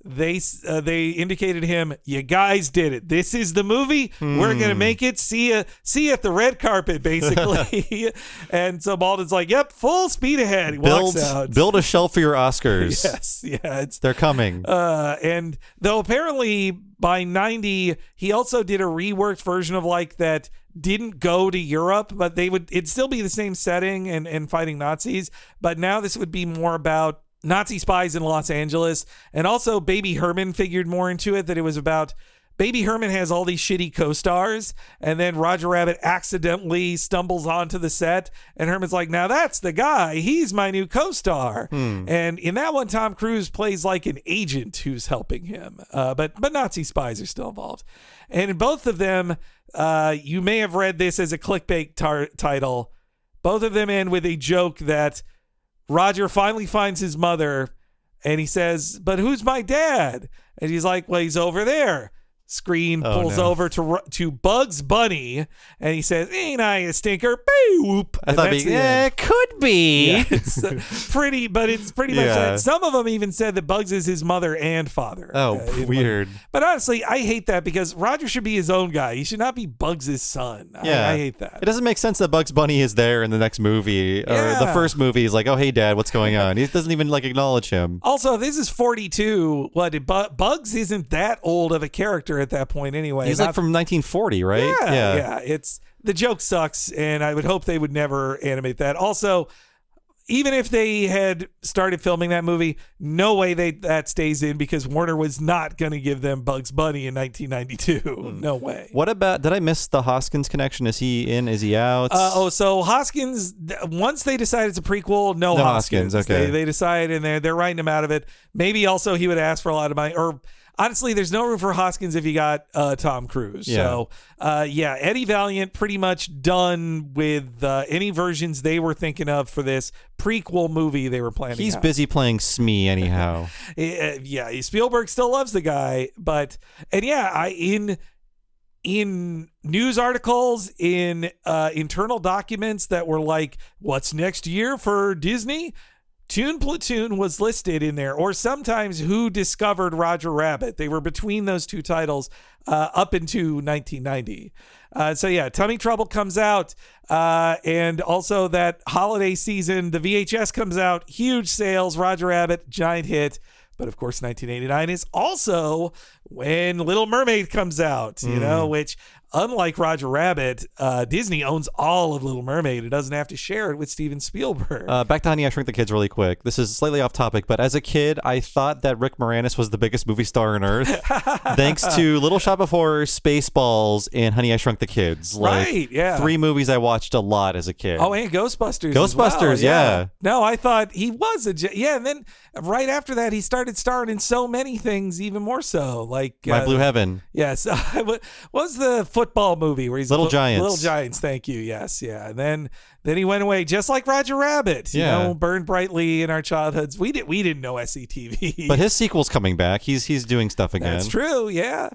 they indicated to him, you guys did it. This is the movie. We're going to make it. See you at the red carpet, basically. And so Malden's like, yep, full speed ahead. He walks out. Build a shelf for your Oscars. Yes. Yeah. They're coming. And though apparently by 90, he also did a reworked version of like that didn't go to Europe, but it'd still be the same setting and fighting Nazis. But now this would be more about Nazi spies in Los Angeles. And also Baby Herman figured more into it, that it was about Baby Herman has all these shitty co-stars, and then Roger Rabbit accidentally stumbles onto the set, and Herman's like, now that's the guy. He's my new co-star. And in that one, Tom Cruise plays like an agent who's helping him. But Nazi spies are still involved. And in both of them, you may have read this as a clickbait title. Both of them end with a joke that Roger finally finds his mother, and he says, but who's my dad? And he's like, well, he's over there. Screen pulls over to Bugs Bunny, and he says, ain't I a stinker? Whoop. I thought it could be. Yeah, it's pretty much that. Some of them even said that Bugs is his mother and father. Weird. But honestly, I hate that, because Roger should be his own guy. He should not be Bugs' son. I hate that. It doesn't make sense that Bugs Bunny is there in the next movie. Or the first movie is like, oh, hey, Dad, what's going on? He doesn't even acknowledge him. Also, this is 42. Bugs isn't that old of a character at that point anyway. He's like from 1940, right? Yeah. The joke sucks, and I would hope they would never animate that. Also, even if they had started filming that movie, no way that stays in, because Warner was not going to give them Bugs Bunny in 1992. No way. What about, did I miss the Hoskins connection? Is he in? Is he out? So Hoskins, once they decide it's a prequel, no Hoskins. Okay. They decide, and they're writing him out of it. Maybe also he would ask for a lot of money, or honestly, there's no room for Hoskins if you got Tom Cruise. Yeah. So, Eddie Valiant pretty much done with any versions they were thinking of for this prequel movie they were planning. He's busy playing Smee anyhow. Spielberg still loves the guy, but in news articles, in internal documents that were like, what's next year for Disney? Toon Platoon was listed in there, or sometimes Who Discovered Roger Rabbit. They were between those two titles up into 1990. Tummy Trouble comes out, and also that holiday season, the VHS comes out, huge sales, Roger Rabbit, giant hit. But of course, 1989 is also when Little Mermaid comes out, which, unlike Roger Rabbit, Disney owns all of Little Mermaid. It doesn't have to share it with Steven Spielberg. Back to Honey, I Shrunk the Kids really quick. This is slightly off topic, but as a kid, I thought that Rick Moranis was the biggest movie star on earth, thanks to Little Shop of Horrors, Spaceballs, and Honey, I Shrunk the Kids. Right, yeah. 3 movies I watched a lot as a kid. Oh, and Ghostbusters. Ghostbusters, yeah. No, I thought he was and then right after that, he started starring in so many things, even more so, like My Blue Heaven. Yes. What was the football movie where he's Little Giants? Little Giants. Thank you. Yes. Yeah. And then he went away, just like Roger Rabbit. Burned brightly in our childhoods. We didn't know SCTV, but his sequel's coming back. He's doing stuff again. That's true. Yeah.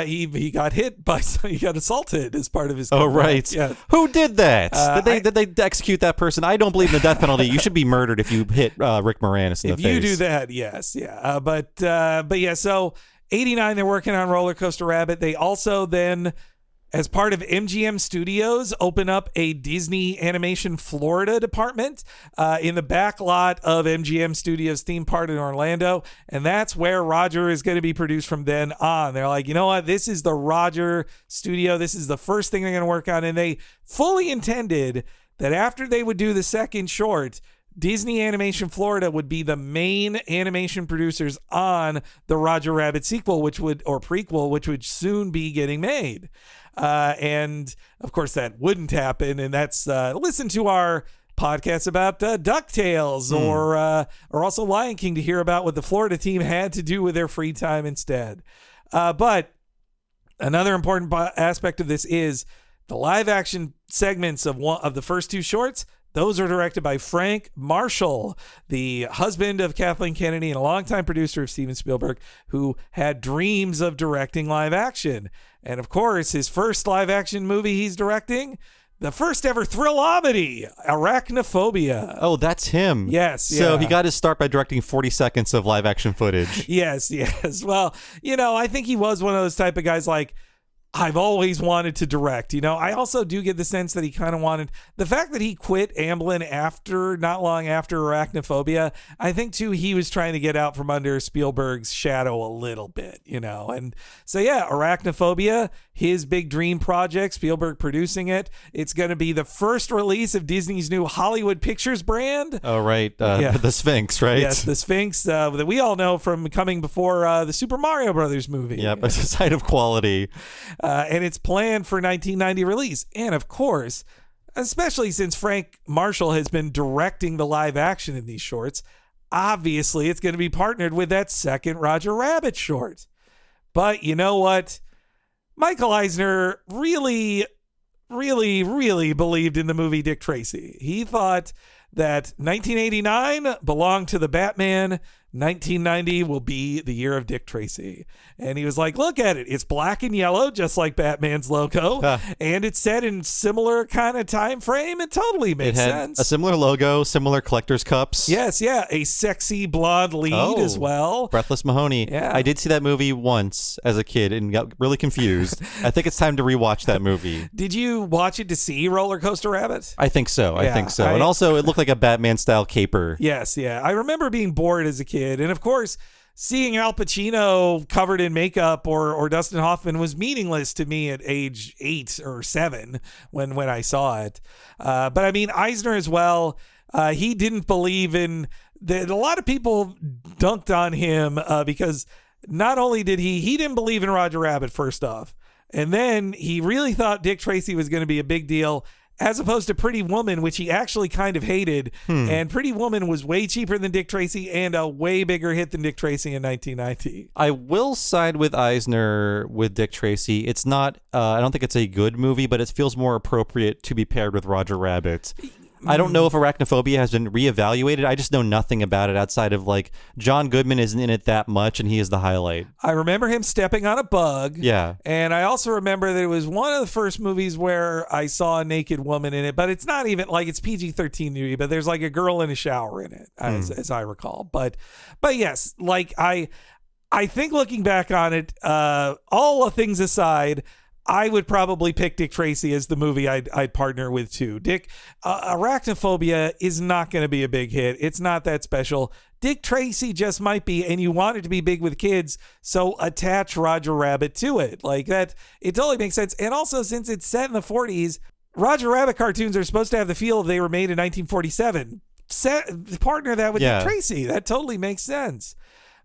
He got hit by he got assaulted as part of his. Oh right. Yeah. Who did that? Did they execute that person? I don't believe in the death penalty. You should be murdered if you hit Rick Moranis in the face. If you do that, yes. Yeah. But yeah. So 89, they're working on Roller Coaster Rabbit. They also then, as part of MGM Studios, open up a Disney Animation Florida department in the back lot of MGM Studios theme park in Orlando. And that's where Roger is going to be produced from then on. They're like, you know what? This is the Roger studio. This is the first thing they're going to work on. And they fully intended that after they would do the second short, Disney Animation Florida would be the main animation producers on the Roger Rabbit sequel, prequel, which would soon be getting made. And of course that wouldn't happen. And that's, listen to our podcast about DuckTales or also Lion King to hear about what the Florida team had to do with their free time instead. But another important aspect of this is the live action segments of the first 2 shorts. Those are directed by Frank Marshall, the husband of Kathleen Kennedy and a longtime producer of Steven Spielberg, who had dreams of directing live action. And of course, his first live action movie he's directing, the first ever thrill-omedy, Arachnophobia. Oh, that's him. Yes. So he got his start by directing 40 seconds of live action footage. Yes. Well, I think he was one of those type of guys like, I've always wanted to direct. I also do get the sense that he kind of wanted the fact that he quit Amblin not long after Arachnophobia. I think too, he was trying to get out from under Spielberg's shadow a little bit, and so yeah, Arachnophobia, his big dream project, Spielberg producing it. It's going to be the first release of Disney's new Hollywood Pictures brand. Oh, right. The Sphinx, right? Yes, the Sphinx that we all know from coming before the Super Mario Brothers movie. Yep, it's a sign of quality. And it's planned for 1990 release. And of course, especially since Frank Marshall has been directing the live action in these shorts, obviously it's going to be partnered with that second Roger Rabbit short. But you know what? Michael Eisner really, really, really believed in the movie Dick Tracy. He thought that 1989 belonged to the Batman. 1990 will be the year of Dick Tracy. And he was like, look at it. It's black and yellow, just like Batman's logo. And it's set in similar kind of time frame. It totally makes sense. A similar logo, similar collector's cups. Yes, yeah. A sexy blonde lead as well. Breathless Mahoney. Yeah. I did see that movie once as a kid and got really confused. I think it's time to rewatch that movie. Did you watch it to see Roller Coaster Rabbit? I think so. And also, it looked like a Batman-style caper. Yes, yeah. I remember being bored as a kid. And of course, seeing Al Pacino covered in makeup or Dustin Hoffman was meaningless to me at age 8 or 7 when I saw it. But I mean, Eisner as well, he didn't believe in that. A lot of people dunked on him because not only did he didn't believe in Roger Rabbit, first off, and then he really thought Dick Tracy was going to be a big deal, as opposed to Pretty Woman, which he actually kind of hated. And Pretty Woman was way cheaper than Dick Tracy and a way bigger hit than Dick Tracy in 1990. I will side with Eisner with Dick Tracy. It's not, I don't think it's a good movie, but it feels more appropriate to be paired with Roger Rabbit. I don't know if Arachnophobia has been reevaluated. I just know nothing about it outside of, like, John Goodman isn't in it that much, and he is the highlight. I remember him stepping on a bug. Yeah. And I also remember that it was one of the first movies where I saw a naked woman in it, but it's not even, like, it's PG-13 movie, but there's, like, a girl in a shower in it, as I recall. But yes, like, I think looking back on it, all things aside, I would probably pick Dick Tracy as the movie I'd partner with too. Arachnophobia is not going to be a big hit. It's not that special. Dick Tracy just might be, and you want it to be big with kids, so attach Roger Rabbit to it. Like that, it totally makes sense. And also, since it's set in the 40s, Roger Rabbit cartoons are supposed to have the feel they were made in 1947. Partner that with Dick Tracy. That totally makes sense.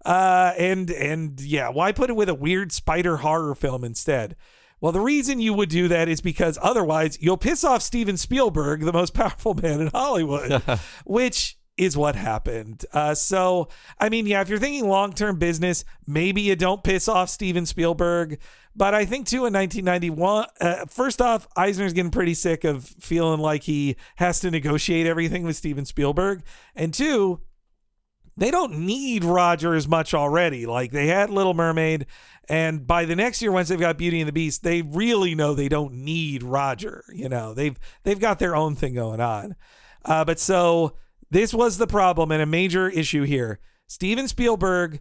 And yeah, why put it with a weird spider horror film instead? Well, the reason you would do that is because otherwise you'll piss off Steven Spielberg, the most powerful man in Hollywood, which is what happened. So, I mean, yeah, if you're thinking long-term business, maybe you don't piss off Steven Spielberg. But I think, too, in 1991, first off, Eisner's getting pretty sick of feeling like he has to negotiate everything with Steven Spielberg. And two, they don't need Roger as much already. Like, they had Little Mermaid, and by the next year, once they've got Beauty and the Beast, they really know they don't need Roger. You know, they've got their own thing going on. But so this was the problem and a major issue here. Steven Spielberg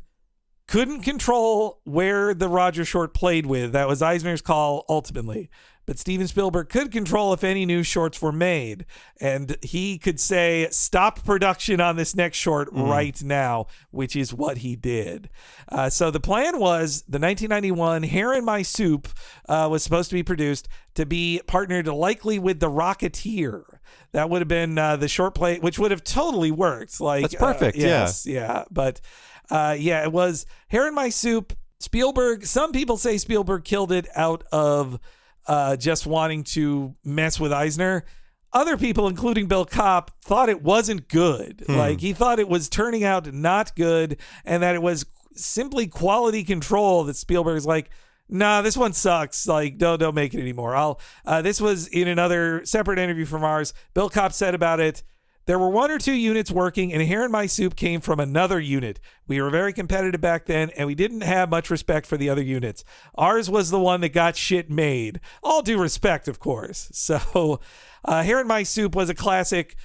couldn't control where the Roger short played with. That was Eisner's call ultimately. But Steven Spielberg could control if any new shorts were made. And he could say, stop production on this next short right now, which is what he did. So the plan was the 1991 Hair in My Soup was supposed to be produced to be partnered likely with The Rocketeer. That would have been the short play, which would have totally worked. Like that's perfect. Yes, yeah. But yeah, it was Hair in My Soup. Spielberg, some people say Spielberg killed it out of just wanting to mess with Eisner. Other people, including Bill Kopp, thought it wasn't good. Like, he thought it was turning out not good and that it was simply quality control that Spielberg's like, nah, this one sucks. Like, don't make it anymore. This was in another separate interview from ours. Bill Kopp said about it, there were 1 or 2 units working, and Hair in My Soup came from another unit. We were very competitive back then, and we didn't have much respect for the other units. Ours was the one that got shit made. All due respect, of course. So, Hair in My Soup was a classic.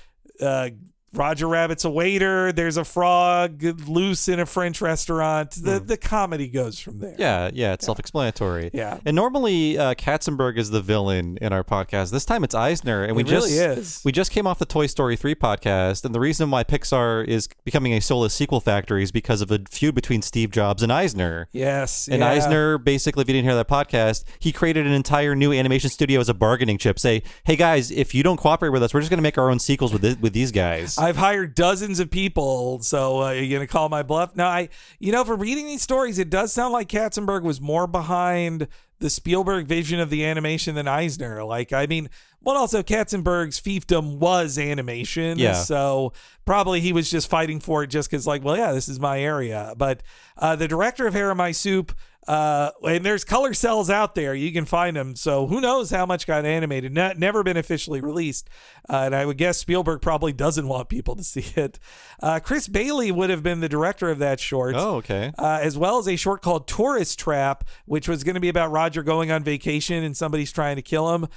Roger Rabbit's a waiter. There's a frog loose in a French restaurant. The comedy goes from there. Yeah, it's self-explanatory. Yeah. And normally Katzenberg is the villain in our podcast. This time it's Eisner, and we just came off the Toy Story 3 podcast, and the reason why Pixar is becoming a soulless sequel factory is because of a feud between Steve Jobs and Eisner. Yes. And Eisner, basically, if you didn't hear that podcast, he created an entire new animation studio as a bargaining chip. Say, hey guys, if you don't cooperate with us, we're just going to make our own sequels with these guys. I've hired dozens of people, so you're going to call my bluff? No, from reading these stories, it does sound like Katzenberg was more behind the Spielberg vision of the animation than Eisner. Like, I mean, well, also Katzenberg's fiefdom was animation, so probably he was just fighting for it just because, like, well, yeah, this is my area. But the director of Hair in My Soup, and there's color cells out there, you can find them, so who knows how much got animated. Never been officially released, and I would guess Spielberg probably doesn't want people to see it. Chris Bailey would have been the director of that short, as well as a short called Tourist Trap, which was going to be about Roger going on vacation and somebody's trying to kill him.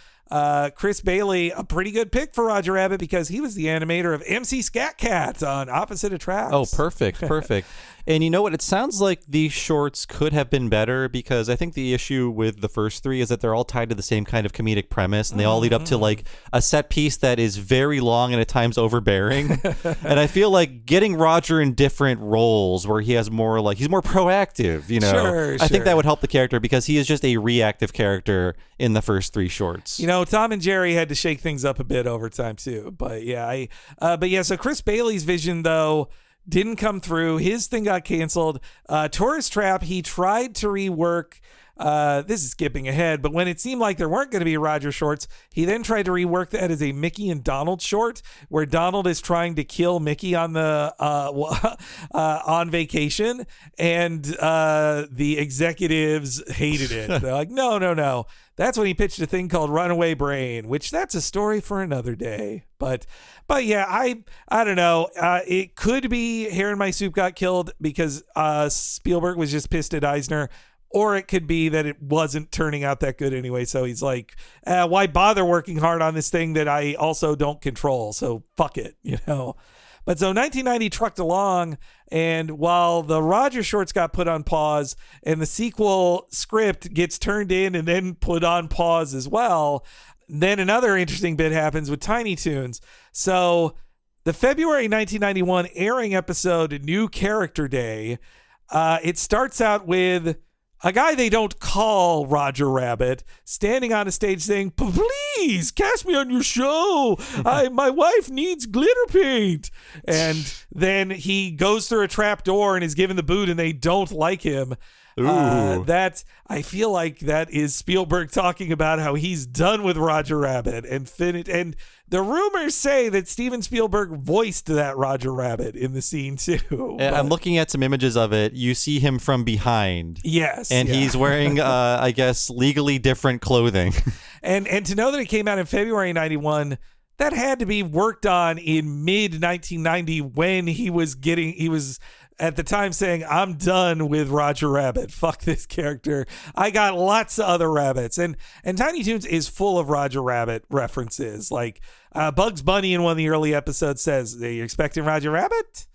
Chris Bailey, a pretty good pick for Roger Rabbit because he was the animator of MC Scat Cat on Opposite Attracts. Oh, perfect. And you know what? It sounds like these shorts could have been better because I think the issue with the first three is that they're all tied to the same kind of comedic premise and they all lead up to like a set piece that is very long and at times overbearing. And I feel like getting Roger in different roles where he has more like, he's more proactive, you know? Sure. I think that would help the character because he is just a reactive character in the first three shorts. You know, Tom and Jerry had to shake things up a bit over time too. But yeah, so Chris Bailey's vision though didn't come through. His thing got canceled. Tourist Trap, he tried to rework. This is skipping ahead, but when it seemed like there weren't going to be Roger shorts, he then tried to rework that as a Mickey and Donald short, where Donald is trying to kill Mickey on the on vacation, and the executives hated it. They're like, no. That's when he pitched a thing called Runaway Brain, which that's a story for another day. But yeah, I don't know. It could be Hair in My Soup got killed because Spielberg was just pissed at Eisner. Or it could be that it wasn't turning out that good anyway. So he's like, why bother working hard on this thing that I also don't control? So fuck it, you know. But so 1990 trucked along, and while the Roger shorts got put on pause and the sequel script gets turned in and then put on pause as well, then another interesting bit happens with Tiny Toons. So the February 1991 airing episode, New Character Day, it starts out with a guy they don't call Roger Rabbit standing on a stage saying, "Please cast me on your show. My wife needs glitter paint." And then he goes through a trap door and is given the boot and they don't like him. That I feel like that is Spielberg talking about how he's done with Roger Rabbit and and the rumors say that Steven Spielberg voiced that Roger Rabbit in the scene too. I'm looking at some images of it. You see him from behind. Yes. And he's wearing, I guess, legally different clothing. And to know that it came out in February 91, that had to be worked on in mid 1990 when he was at the time saying, "I'm done with Roger Rabbit. Fuck this character. I got lots of other rabbits." And Tiny Toons is full of Roger Rabbit references. Like Bugs Bunny in one of the early episodes says, "Are you expecting Roger Rabbit?"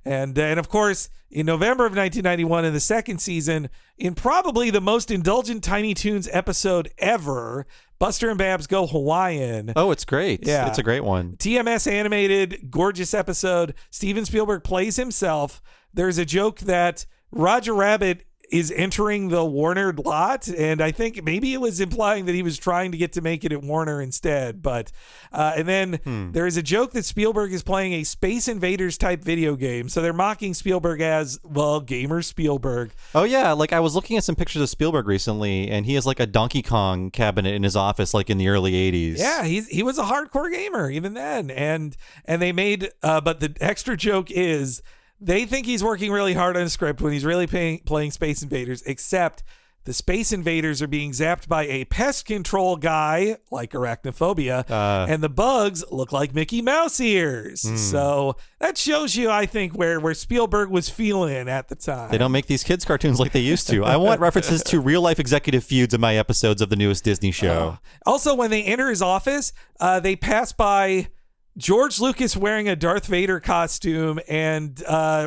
And of course, in November of 1991, in the second season, in probably the most indulgent Tiny Toons episode ever, Buster and Babs Go Hawaiian. Oh, it's great. Yeah. It's a great one. TMS animated, gorgeous episode. Steven Spielberg plays himself. There's a joke that Roger Rabbit is entering the Warner lot, and I think maybe it was implying that he was trying to get to make it at Warner instead. But and then there is a joke that Spielberg is playing a Space Invaders type video game, so they're mocking Spielberg as, well, gamer Spielberg. Oh yeah, like I was looking at some pictures of Spielberg recently, and he has like a Donkey Kong cabinet in his office, like in the early '80s. Yeah, he was a hardcore gamer even then, and they made but the extra joke is, they think he's working really hard on a script when he's really playing Space Invaders, except the Space Invaders are being zapped by a pest control guy, like Arachnophobia, and the bugs look like Mickey Mouse ears. So that shows you, I think, where Spielberg was feeling at the time. They don't make these kids' cartoons like they used to. I want references to real-life executive feuds in my episodes of the newest Disney show. Also, when they enter his office, they pass by George Lucas wearing a Darth Vader costume and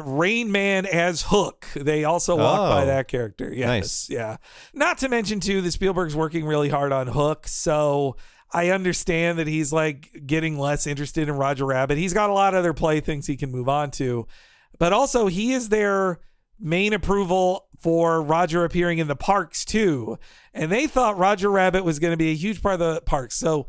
Rain Man as Hook. They also walk by that character. Yes. Nice. Yeah. Not to mention, too, that Spielberg's working really hard on Hook. So I understand that he's like getting less interested in Roger Rabbit. He's got a lot of other playthings he can move on to. But also, he is their main approval for Roger appearing in the parks, too. And they thought Roger Rabbit was going to be a huge part of the parks. So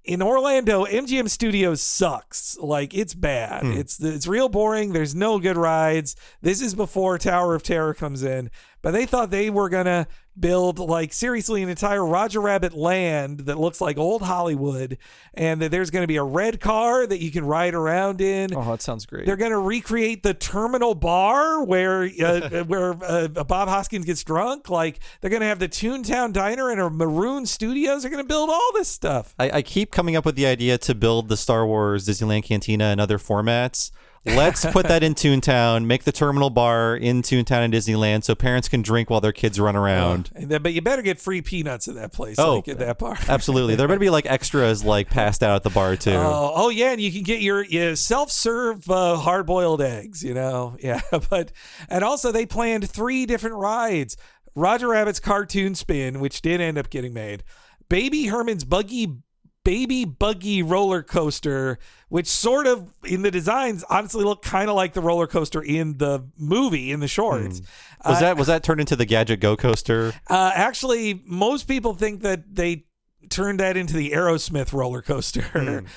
in Orlando, MGM Studios sucks. Like, it's bad. It's real boring. There's no good rides. This is before Tower of Terror comes in. But they thought they were going to build, like, seriously, an entire Roger Rabbit land that looks like old Hollywood, and that there's going to be a red car that you can ride around in. Oh, that sounds great. They're going to recreate the Terminal Bar where Bob Hoskins gets drunk. Like, they're going to have the Toontown Diner and a Maroon Studios. They're going to build all this stuff. I keep coming up with the idea to build the Star Wars Disneyland Cantina in other formats. Let's put that in Toontown, make the terminal bar in Toontown and Disneyland so parents can drink while their kids run around. But you better get free peanuts at that place. At that bar. Absolutely. There better be like extras like passed out at the bar too. Oh yeah, and you can get your self-serve hard-boiled eggs, Yeah, and also they planned 3 different rides. Roger Rabbit's Cartoon Spin, which did end up getting made. Baby Herman's Baby Buggy roller coaster, which sort of in the designs honestly look kind of like the roller coaster in the movie, in the shorts. Was that turned into the Gadget Go coaster? Actually, most people think that they turned that into the Aerosmith roller coaster.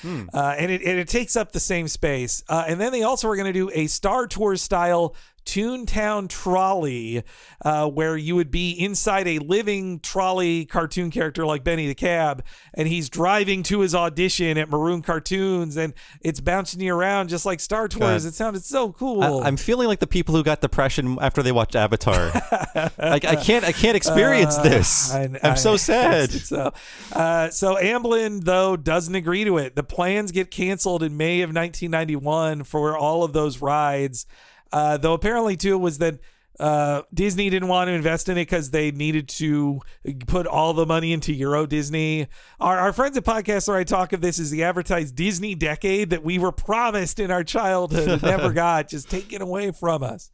And it takes up the same space. And then they also were going to do a Star Tours style Toontown trolley, where you would be inside a living trolley cartoon character like Benny the Cab, and he's driving to his audition at Maroon Cartoons, and it's bouncing you around just like Star Tours. It sounded so cool. I'm feeling like the people who got depression after they watched Avatar. I can't experience this. I'm so sad. So Amblin, though, doesn't agree to it. The plans get canceled in May of 1991 for all of those rides. Though apparently too was that Disney didn't want to invest in it because they needed to put all the money into Euro Disney. Our friends at Podcast Where I talk of this as the advertised Disney decade that we were promised in our childhood and never got, just taken away from us.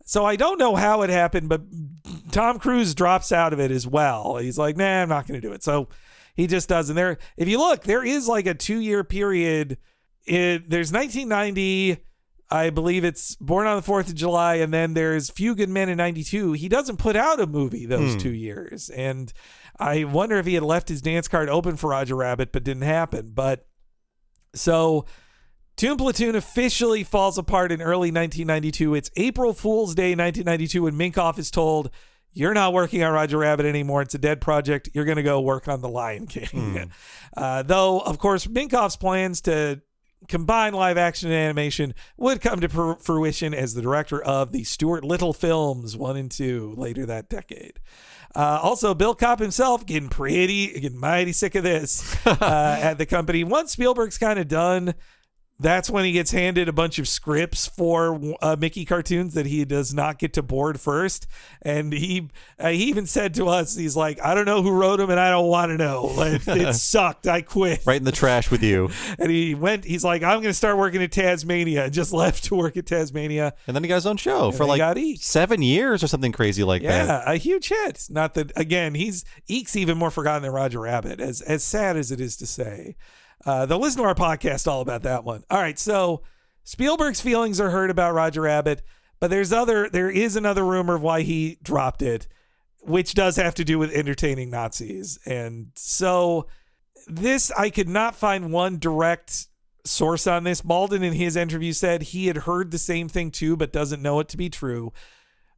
So I don't know how it happened, but Tom Cruise drops out of it as well. He's like, nah, I'm not going to do it. So he just doesn't. If you look, there is like a 2-year period. There's 1990. I believe it's Born on the 4th of July, and then there's Few Good Men in 92. He doesn't put out a movie those 2 years, and I wonder if he had left his dance card open for Roger Rabbit, but didn't happen. But so Toon Platoon officially falls apart in early 1992. It's April Fool's Day 1992 when Minkoff is told, you're not working on Roger Rabbit anymore. It's a dead project. You're going to go work on The Lion King. Though, of course, Minkoff's plans to combine live action and animation would come to fruition as the director of the Stuart Little films 1 and 2 later that decade. Also, Bill Kopp himself getting mighty sick of this at the company. Once Spielberg's kind of done, that's when he gets handed a bunch of scripts for Mickey cartoons that he does not get to board first. And he even said to us, he's like, I don't know who wrote them and I don't want to know. It sucked. I quit. Right in the trash with you. And he's like, I'm going to start working at Tasmania. And just left to work at Tasmania. And then he got his own show for like 7 years or something crazy like that. Yeah, a huge hit. Not that, again, Eek's even more forgotten than Roger Rabbit, as sad as it is to say. They'll listen to our podcast all about that one. All right, so Spielberg's feelings are hurt about Roger Rabbit, but there is another rumor of why he dropped it, which does have to do with entertaining Nazis. And so I could not find one direct source on this. Malden in his interview said he had heard the same thing too, but doesn't know it to be true.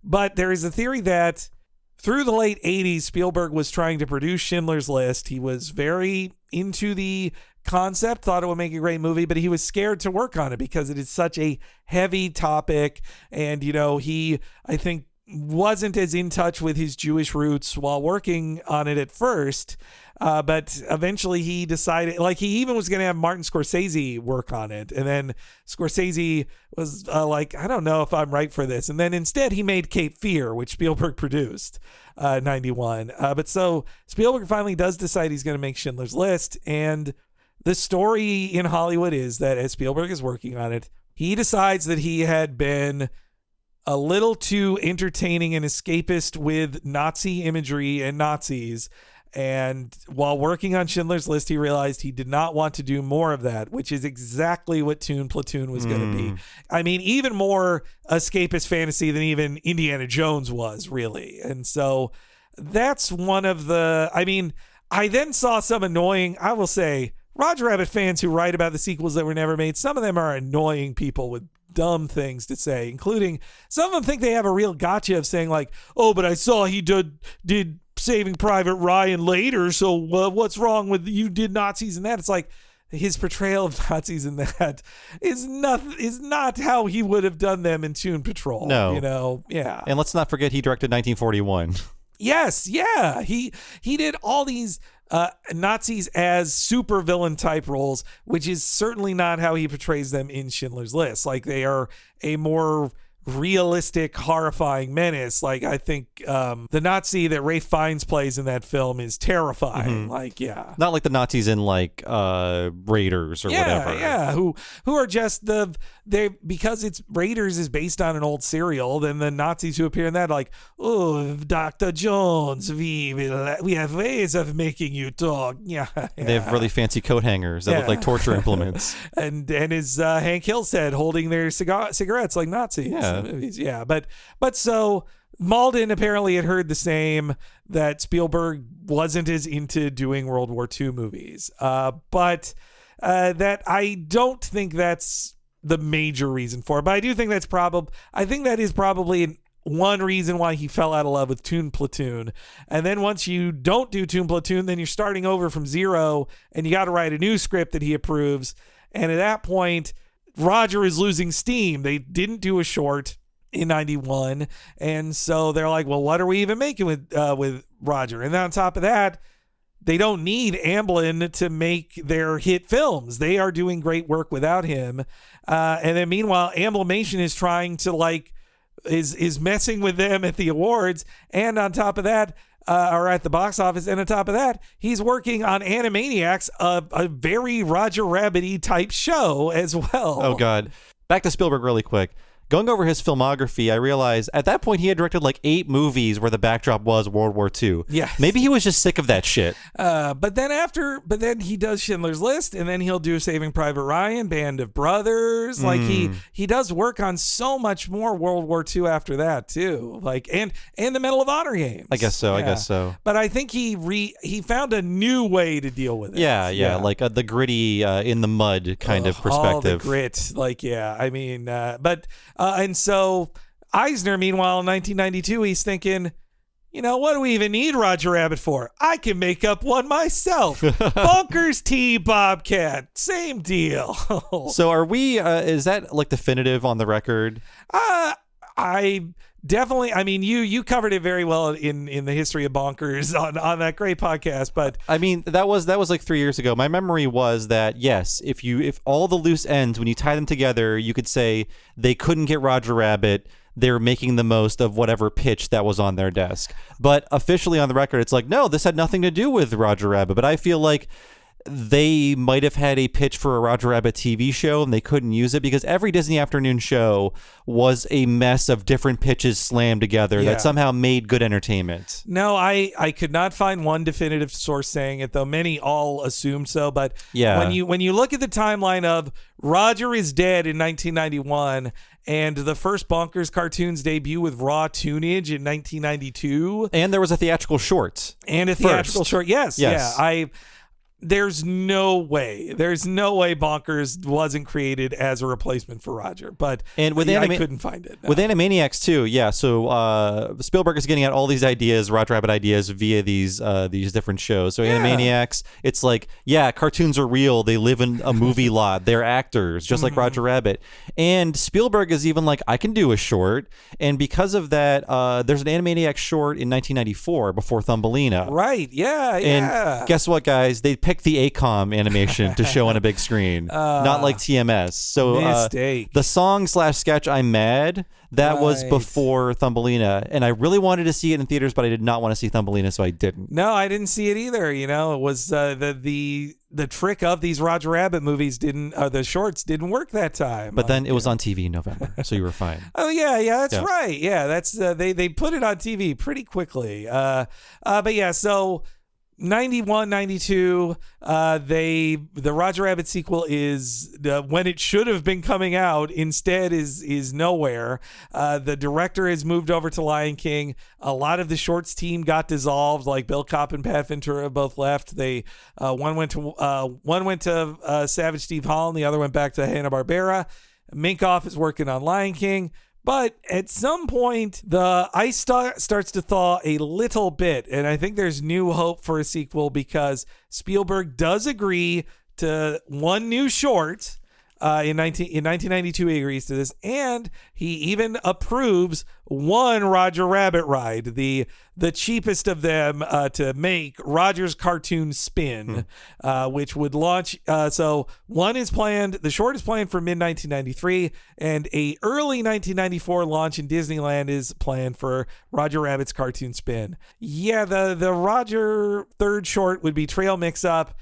But there is a theory that through the late 80s, Spielberg was trying to produce Schindler's List. He was very into the concept, thought it would make a great movie, but he was scared to work on it because it is such a heavy topic. And, he, I think, wasn't as in touch with his Jewish roots while working on it at first. But eventually he decided, he even was going to have Martin Scorsese work on it. And then Scorsese was like, I don't know if I'm right for this. And then instead he made Cape Fear, which Spielberg produced 91. But so Spielberg finally does decide he's going to make Schindler's List. And the story in Hollywood is that as Spielberg is working on it, he decides that he had been a little too entertaining and escapist with Nazi imagery and Nazis. And while working on Schindler's List, he realized he did not want to do more of that, which is exactly what Toon Platoon was going to be. I mean, even more escapist fantasy than even Indiana Jones was, really. And so that's one of the... I then saw some annoying, I will say, Roger Rabbit fans who write about the sequels that were never made. Some of them are annoying people with dumb things to say, including some of them think they have a real gotcha of saying like, oh, but I saw he did Saving Private Ryan later, so what's wrong with you did Nazis in that? It's like his portrayal of Nazis in that is not how he would have done them in Toon Patrol. No. Yeah. And let's not forget he directed 1941. Yes, yeah. He did all these Nazis as super villain type roles, which is certainly not how he portrays them in Schindler's List. Like, they are a more realistic, horrifying menace. Like, I think the Nazi that Ralph Fiennes plays in that film is terrifying. Like, yeah, not like the Nazis in like Raiders or whatever. Yeah, who are just because it's Raiders is based on an old serial. Then the Nazis who appear in that, like, oh, Dr. Jones, we have ways of making you talk. Yeah, they have really fancy coat hangers that look like torture implements. And is Hank Hill said holding their cigarettes like Nazis. Yeah, but so Malden apparently had heard the same, that Spielberg wasn't as into doing World War II movies, but that I don't think that's the major reason for it. But I do think I think that is probably one reason why he fell out of love with Toon Platoon. And then once you don't do Toon Platoon, then you're starting over from zero, and you got to write a new script that he approves. And at that point, Roger is losing steam. They didn't do a short in 91, and so they're like, well, what are we even making with Roger? And then on top of that, they don't need Amblin to make their hit films. They are doing great work without him. And then meanwhile, Amblimation is trying to is messing with them at the awards, and on top of that, or at the box office, and on top of that, he's working on Animaniacs, a very Roger Rabbit-y type show as well. Oh, God. Back to Spielberg really quick. Going over his filmography, I realized at that point he had directed like 8 movies where the backdrop was World War II. Yes. Maybe he was just sick of that shit. But then he does Schindler's List, and then he'll do Saving Private Ryan, Band of Brothers. Like he does work on so much more World War II after that too. Like and the Medal of Honor games. I guess so. But I think he found a new way to deal with it. Yeah. Like the gritty in the mud kind of perspective. All the grit. Like, yeah. I mean, and so Eisner, meanwhile, in 1992, he's thinking, what do we even need Roger Rabbit for? I can make up one myself. Bonkers T. Bobcat. Same deal. So are we, is that like definitive on the record? I definitely, I mean, you covered it very well in the history of Bonkers on that great podcast, but I mean, that was like 3 years ago. My memory was that, yes, if all the loose ends, when you tie them together, you could say they couldn't get Roger Rabbit. They're making the most of whatever pitch that was on their desk. But officially on the record, it's like, no, this had nothing to do with Roger Rabbit. But I feel like they might have had a pitch for a Roger Rabbit TV show and they couldn't use it because every Disney afternoon show was a mess of different pitches slammed together that somehow made good entertainment. No, I could not find one definitive source saying it, though many all assumed so. But when you look at the timeline of Roger is dead in 1991 and the first Bonkers cartoons debut with raw tunage in 1992. And there was a theatrical short. Yes. Yeah. There's no way Bonkers wasn't created as a replacement for Roger, but I couldn't find it. No. With Animaniacs too, yeah. So Spielberg is getting out all these ideas, Roger Rabbit ideas, via these different shows. So Animaniacs, it's like, cartoons are real. They live in a movie lot. They're actors, just like Roger Rabbit. And Spielberg is even like, I can do a short. And because of that, there's an Animaniacs short in 1994 before Thumbelina. Right? Yeah. And guess what, guys? They picked the ACOM animation to show on a big screen, not like TMS. So mistake. The song/sketch I'm Mad, that was before Thumbelina, and I really wanted to see it in theaters, but I did not want to see Thumbelina, so I didn't. No, I didn't see it either. It was the trick of these Roger Rabbit movies the shorts didn't work that time. But then it was on TV in November, so you were fine. Oh yeah, that's right. Yeah, that's they put it on TV pretty quickly. But yeah, so 91, 92, the Roger Rabbit sequel is when it should have been coming out, instead is nowhere. The director has moved over to Lion King. A lot of the shorts team got dissolved, like Bill Kopp and Pat Ventura both left. They one went to Savage Steve Holland, the other went back to Hanna-Barbera. Minkoff is working on Lion King. But at some point, the ice starts to thaw a little bit, and I think there's new hope for a sequel because Spielberg does agree to one new short, In 1992, he agrees to this, and he even approves one Roger Rabbit ride, the cheapest of them to make, Roger's Cartoon Spin, which would launch. So one is planned. The short is planned for mid-1993, and a early 1994 launch in Disneyland is planned for Roger Rabbit's Cartoon Spin. Yeah, the Roger third short would be Trail Mix-Up,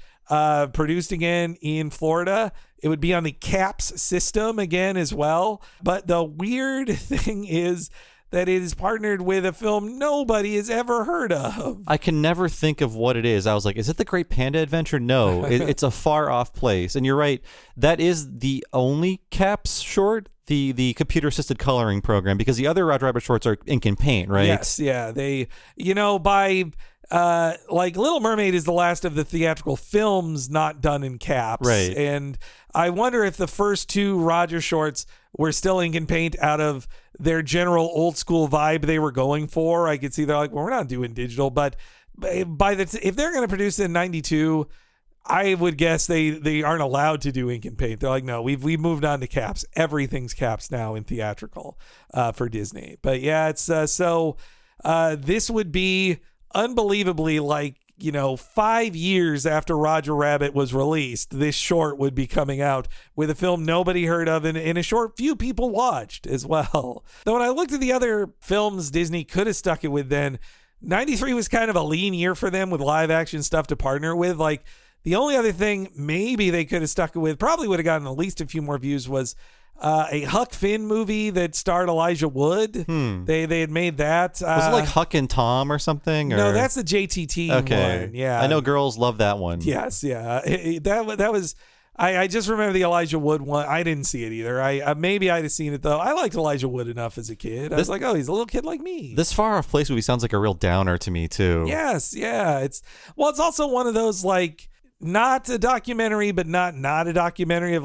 produced again in Florida. It would be on the CAPS system again as well. But the weird thing is that it is partnered with a film nobody has ever heard of. I can never think of what it is. I was like, is it the Great Panda Adventure? No, it's a far off place. And you're right. That is the only CAPS short, the computer assisted coloring program, because the other Roger Rabbit shorts are ink and paint, right? Yes. Yeah. They, by... like Little Mermaid is the last of the theatrical films not done in caps. Right. And I wonder if the first two Roger shorts were still ink and paint out of their general old school vibe they were going for. I could see they're like, well, we're not doing digital, but if they're going to produce it in 92, I would guess they aren't allowed to do ink and paint. They're like, no, we've moved on to caps. Everything's caps now in theatrical for Disney. But yeah, it's this would be unbelievably, 5 years after Roger Rabbit was released, this short would be coming out with a film nobody heard of and in a short few people watched as well. Though when I looked at the other films Disney could have stuck it with then, 93 was kind of a lean year for them with live action stuff to partner with. Like, the only other thing maybe they could have stuck it with, probably would have gotten at least a few more views, was a Huck Finn movie that starred Elijah Wood. They had made that. Was it like Huck and Tom or something? Or? No, that's the JTT one. Yeah, I know girls love that one. Yes, yeah. That was. I just remember the Elijah Wood one. I didn't see it either. Maybe I'd have seen it though. I liked Elijah Wood enough as a kid. I was like, oh, he's a little kid like me. This Far Off Place movie sounds like a real downer to me too. Yes, yeah. It's also one of those not a documentary, but not a documentary of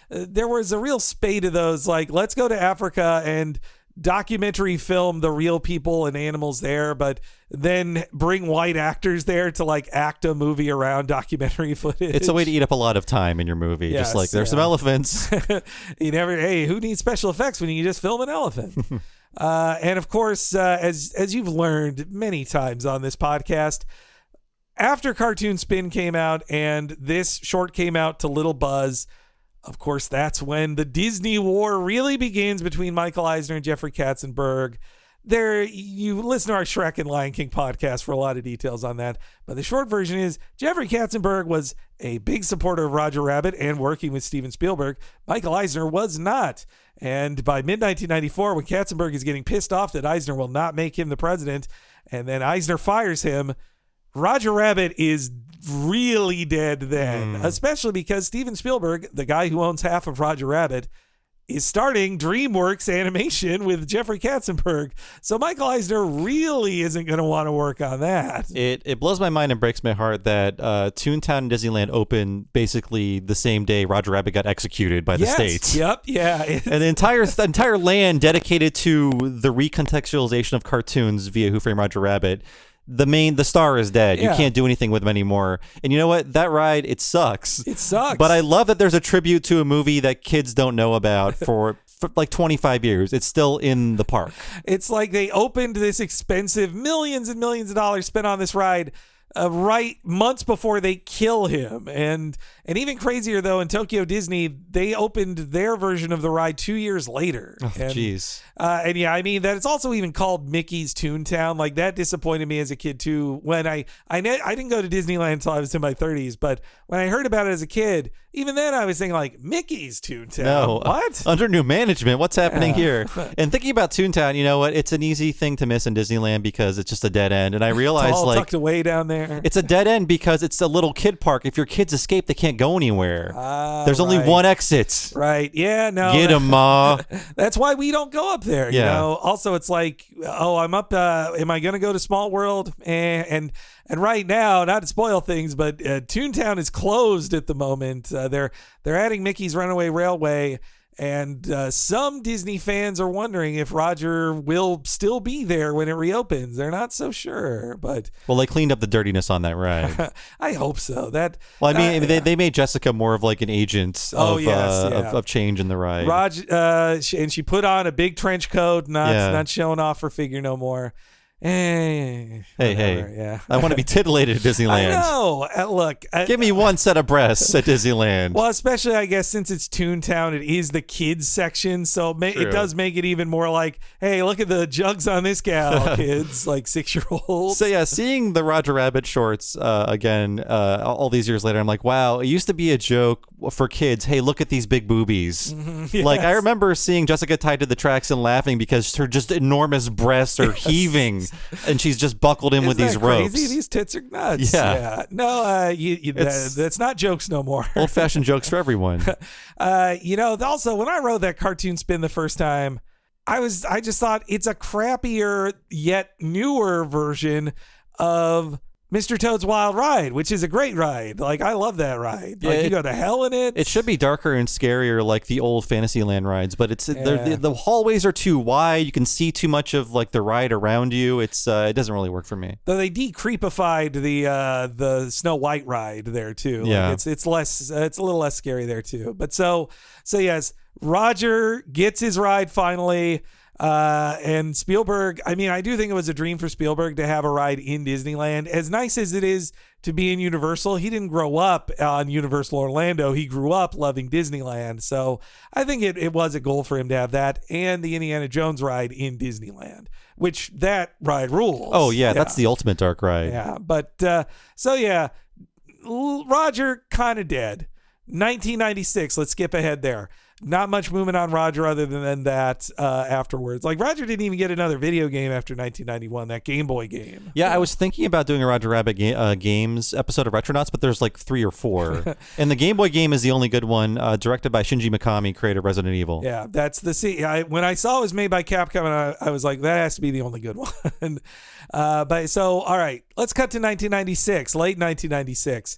there was a real spate of those, let's go to Africa and documentary film the real people and animals there, but then bring white actors there to act a movie around documentary footage. It's a way to eat up a lot of time in your movie. Yes, just there's some elephants. Who needs special effects when you can just film an elephant? And of course, as you've learned many times on this podcast, after Cartoon Spin came out and this short came out to little buzz, of course, that's when the Disney war really begins between Michael Eisner and Jeffrey Katzenberg. You listen to our Shrek and Lion King podcast for a lot of details on that. But the short version is Jeffrey Katzenberg was a big supporter of Roger Rabbit and working with Steven Spielberg. Michael Eisner was not. And by mid-1994, when Katzenberg is getting pissed off that Eisner will not make him the president, and then Eisner fires him, Roger Rabbit is really dead then, especially because Steven Spielberg, the guy who owns half of Roger Rabbit, is starting DreamWorks Animation with Jeffrey Katzenberg. So Michael Eisner really isn't going to want to work on that. It blows my mind and breaks my heart that Toontown and Disneyland opened basically the same day Roger Rabbit got executed by the states. Yep, yeah. And the entire land dedicated to the recontextualization of cartoons via Who Framed Roger Rabbit. The star is dead. Yeah. You can't do anything with him anymore. And you know what? That ride, it sucks. It sucks. But I love that there's a tribute to a movie that kids don't know about for 25 years. It's still in the park. It's like they opened this expensive millions and millions of dollars spent on this ride right months before they kill him. And even crazier, though, in Tokyo Disney, they opened their version of the ride 2 years later. Oh, jeez. And yeah, I mean, that it's also even called Mickey's Toontown. That disappointed me as a kid, too. When I didn't go to Disneyland until I was in my 30s, but when I heard about it as a kid, even then I was thinking, Mickey's Toontown. No. What? Under new management, what's happening here? And thinking about Toontown, you know what? It's an easy thing to miss in Disneyland because it's just a dead end. And I realized, it's all tucked away down there. It's a dead end because it's a little kid park. If your kids escape, they can't go anywhere. There's only one exit. Right. Yeah. No. Get them, Ma. That's why we don't go up there. You know. Also, it's I'm up. Am I going to go to Small World? And right now, not to spoil things, but Toontown is closed at the moment. They're adding Mickey's Runaway Railway. And some Disney fans are wondering if Roger will still be there when it reopens. They're not so sure, but well, they cleaned up the dirtiness on that ride. I hope so. They made Jessica more of like an agent of change in the ride. Roger, and she put on a big trench coat, not showing off her figure no more. Hey, yeah. I want to be titillated at Disneyland. I know. Look, give me one set of breasts at Disneyland. Well, especially I guess since it's Toontown, it is the kids section, so it does make it even more like, hey, look at the jugs on this gal, kids, like 6-year-olds. So yeah, seeing the Roger Rabbit shorts again all these years later, I'm like, wow, it used to be a joke for kids. Hey, look at these big boobies. Yes. Like I remember seeing Jessica tied to the tracks and laughing because her just enormous breasts are heaving. And she's just buckled in with these ropes. Crazy? These tits are nuts. Yeah. No, that's not jokes no more. Old-fashioned jokes for everyone. Also, when I rode that cartoon spin the first time, I just thought it's a crappier yet newer version of Mr. Toad's Wild Ride, which is a great ride. Like, I love that ride. Yeah, you go to hell in it. It should be darker and scarier like the old Fantasyland rides, but the hallways are too wide. You can see too much of like the ride around you. It doesn't really work for me. Though they de-creepified the Snow White ride there too. Yeah. Like it's a little less scary there too. But so yes, Roger gets his ride finally. And Spielberg, I mean, I do think it was a dream for Spielberg to have a ride in Disneyland. As nice as it is to be in Universal, he didn't grow up on Universal Orlando. He grew up loving Disneyland. So I think it was a goal for him to have that and the Indiana Jones ride in Disneyland, which that ride rules. Oh, yeah. That's the ultimate dark ride. Yeah. But Roger kind of dead. 1996. Let's skip ahead there. Not much movement on Roger other than that afterwards. Like, Roger didn't even get another video game after 1991, that Game Boy game. Yeah, I was thinking about doing a Roger Rabbit games episode of Retronauts, but there's like 3 or 4. And the Game Boy game is the only good one, directed by Shinji Mikami, creator of Resident Evil. Yeah, that's when I saw it was made by Capcom, I was like, that has to be the only good one. All right, let's cut to 1996, late 1996.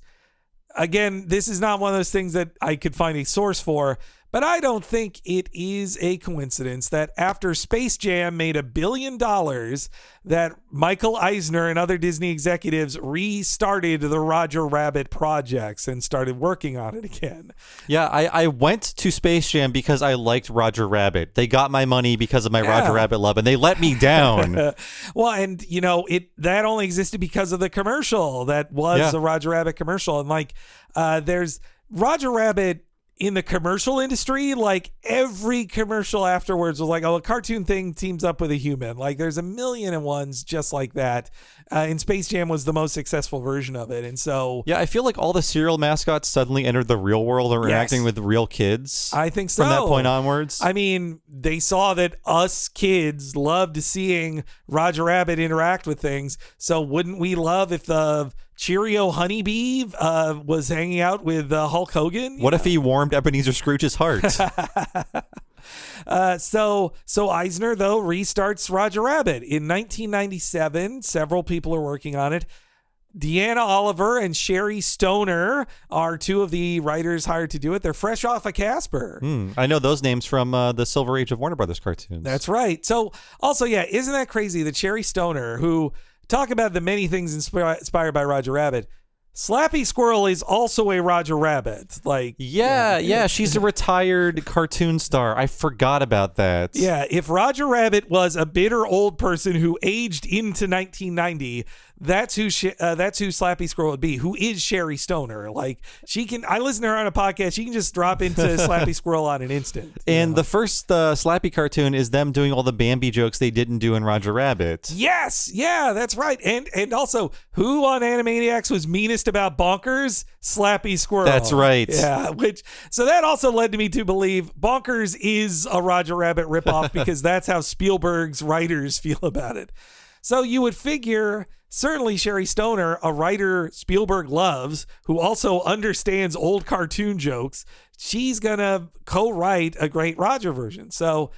Again, this is not one of those things that I could find a source for, but I don't think it is a coincidence that after Space Jam made $1 billion, that Michael Eisner and other Disney executives restarted the Roger Rabbit projects and started working on it again. Yeah, I went to Space Jam because I liked Roger Rabbit. They got my money because of my Roger Rabbit love, and they let me down. Well, and that only existed because of the commercial that was a Roger Rabbit commercial. And there's Roger Rabbit in the commercial industry, like every commercial afterwards was like, oh, a cartoon thing teams up with a human. Like there's 1,000,001 just like that. And Space Jam was the most successful version of it. And so, yeah, I feel like all the cereal mascots suddenly entered the real world and were interacting with real kids. I think so. From that point onwards. I mean, they saw that us kids loved seeing Roger Rabbit interact with things. So wouldn't we love if the Cheerio Honeybee was hanging out with Hulk Hogan? What if he warmed Ebenezer Scrooge's heart? So Eisner, though, restarts Roger Rabbit. In 1997, several people are working on it. Deanna Oliver and Sherry Stoner are two of the writers hired to do it. They're fresh off of Casper. I know those names from the Silver Age of Warner Brothers cartoons. That's right. So also, isn't that crazy that Sherry Stoner, who talk about the many things inspired by Roger Rabbit, Slappy Squirrel is also a Roger Rabbit. She's a retired cartoon star. I forgot about that. Yeah, if Roger Rabbit was a bitter old person who aged into 1990, that's who Slappy Squirrel would be. Who is Sherry Stoner? Like I listen to her on a podcast. She can just drop into Slappy Squirrel on an instant. And the first Slappy cartoon is them doing all the Bambi jokes they didn't do in Roger Rabbit. Yes, yeah, that's right. And also, who on Animaniacs was meanest about Bonkers? Slappy Squirrel. That's right. Yeah, so that also led me to believe Bonkers is a Roger Rabbit ripoff because that's how Spielberg's writers feel about it. So you would figure certainly Sherry Stoner, a writer Spielberg loves, who also understands old cartoon jokes, she's going to co-write a great Roger version. So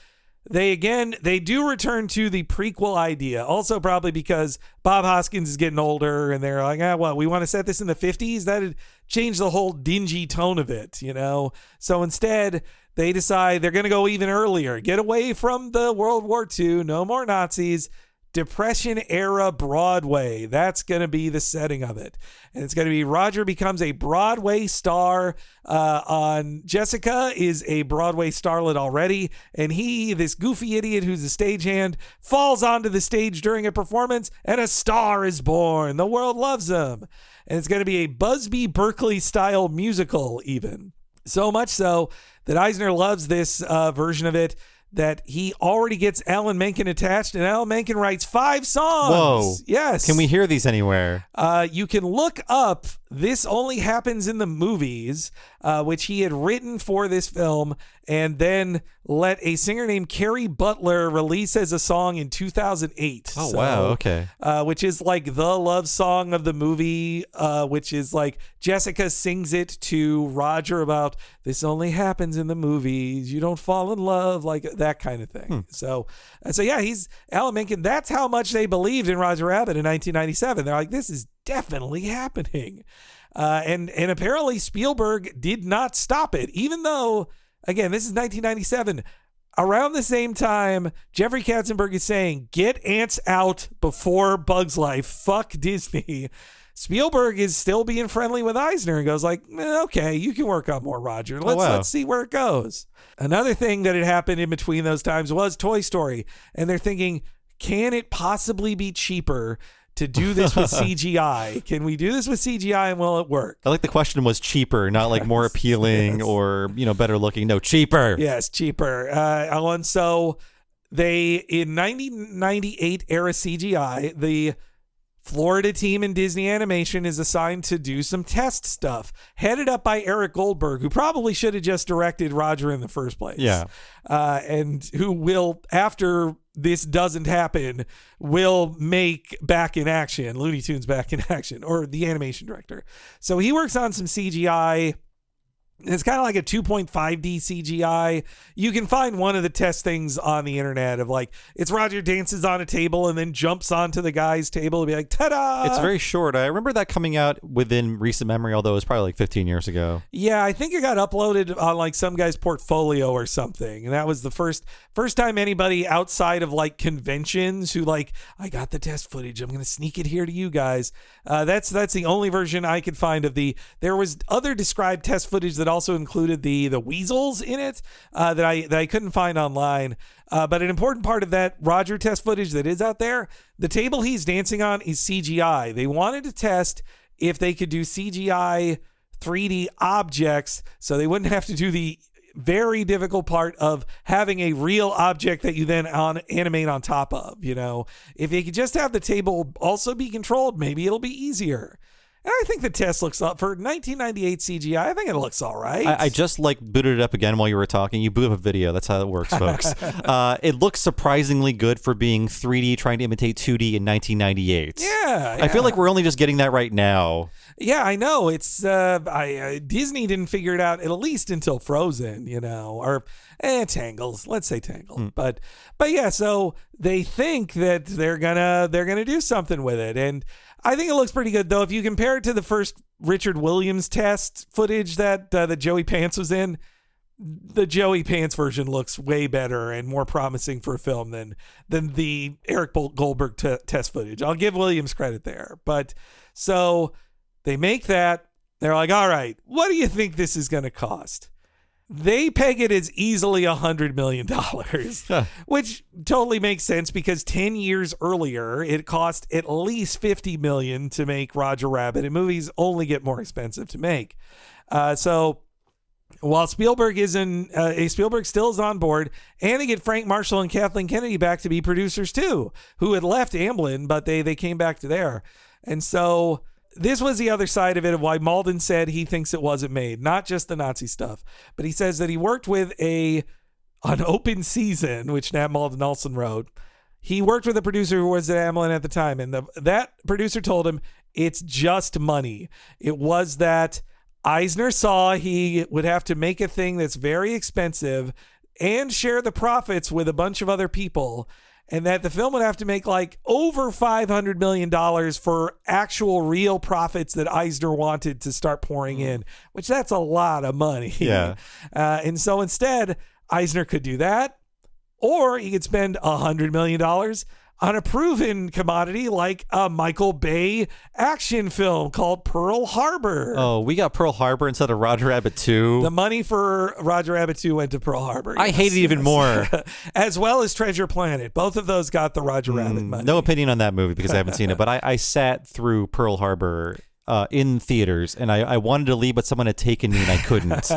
they do return to the prequel idea. Also probably because Bob Hoskins is getting older and they're like, we want to set this in the 50s? That'd change the whole dingy tone of it, you know? So instead, they decide they're going to go even earlier. Get away from the World War II. No more Nazis. Depression era Broadway. That's going to be the setting of it. And it's going to be Roger becomes a Broadway star on Jessica, is a Broadway starlet already. And he, this goofy idiot who's a stagehand, falls onto the stage during a performance and a star is born. The world loves him. And it's going to be a Busby Berkeley style musical even. So much so that Eisner loves this version of it, that he already gets Alan Menken attached, and Alan Menken writes 5 songs. Whoa. Yes. Can we hear these anywhere? You can look up This Only Happens in the Movies, which he had written for this film, and then let a singer named Carrie Butler release as a song in 2008. Oh, wow. Okay. Which is like the love song of the movie, which is like Jessica sings it to Roger about this only happens in the movies. You don't fall in love, like that kind of thing. So yeah, he's Alan Menken. That's how much they believed in Roger Rabbit in 1997. They're like, this is definitely happening. And apparently Spielberg did not stop it, even though, again, this is 1997. Around the same time, Jeffrey Katzenberg is saying, get Ants out before Bug's Life. Fuck Disney. Spielberg is still being friendly with Eisner and goes like, okay, you can work on more, Roger. Let's see where it goes. Another thing that had happened in between those times was Toy Story. And they're thinking, can it possibly be cheaper to do this with CGI? Can we do this with CGI and will it work? I like the question was cheaper, not like more appealing or, better looking. No, cheaper. Yes, cheaper. And so they, in 1998 era CGI, the Florida team in Disney Animation is assigned to do some test stuff, headed up by Eric Goldberg, who probably should have just directed Roger in the first place. Yeah. And who will, after this doesn't happen, will make Back in Action, Looney Tunes Back in Action, or the animation director. So he works on some CGI. It's kind of like a 2.5D CGI. You can find one of the test things on the internet of like, it's Roger dances on a table and then jumps onto the guy's table and be like, ta-da! It's very short. I remember that coming out within recent memory, although it was probably like 15 years ago. Yeah, I think it got uploaded on like some guy's portfolio or something. And that was the first time anybody outside of like conventions who like, I got the test footage, I'm going to sneak it here to you guys. That's the only version I could find of there was other described test footage that also included the weasels in it that I couldn't find online. But an important part of that Roger test footage that is out there, the table he's dancing on is CGI. They wanted to test if they could do CGI 3D objects so they wouldn't have to do the very difficult part of having a real object that you then animate on top of. If you could just have the table also be controlled, maybe it'll be easier. And I think the test looks up for 1998 CGI. I think it looks all right. I just booted it up again while you were talking. You boot up a video. That's how it works, folks. It looks surprisingly good for being 3D, trying to imitate 2D in 1998. Yeah. I feel like we're only just getting that right now. Yeah, I know. It's Disney didn't figure it out at least until Frozen, or Tangled. Let's say Tangled. But yeah, so they think that they're gonna do something with it, and I think it looks pretty good, though. If you compare it to the first Richard Williams test footage that Joey Pants was in, the Joey Pants version looks way better and more promising for a film than the Eric Goldberg test footage. I'll give Williams credit there. But so they make that. They're like, all right, what do you think this is going to cost? They peg it as easily $100 million, which totally makes sense because 10 years earlier, it cost at least $50 million to make Roger Rabbit, and movies only get more expensive to make. So while Spielberg Spielberg still is on board, and they get Frank Marshall and Kathleen Kennedy back to be producers too, who had left Amblin, but they came back to there. And so this was the other side of it, of why Malden said he thinks it wasn't made, not just the Nazi stuff, but he says that he worked with an Open Season, which Nat Malden Olson wrote. He worked with a producer who was at Amblin at the time, and that producer told him it's just money. It was that Eisner saw he would have to make a thing that's very expensive and share the profits with a bunch of other people, and that the film would have to make like over $500 million for actual real profits that Eisner wanted to start pouring in, which that's a lot of money. Yeah. And so instead, Eisner could do that, or he could spend $100 million on a proven commodity like a Michael Bay action film called Pearl Harbor. Oh, we got Pearl Harbor instead of Roger Rabbit 2. The money for Roger Rabbit 2 went to Pearl Harbor. I hate it even more. As well as Treasure Planet. Both of those got the Roger Rabbit money. No opinion on that movie because I haven't seen it, but I sat through Pearl Harbor in theaters, and I wanted to leave, but someone had taken me and I couldn't.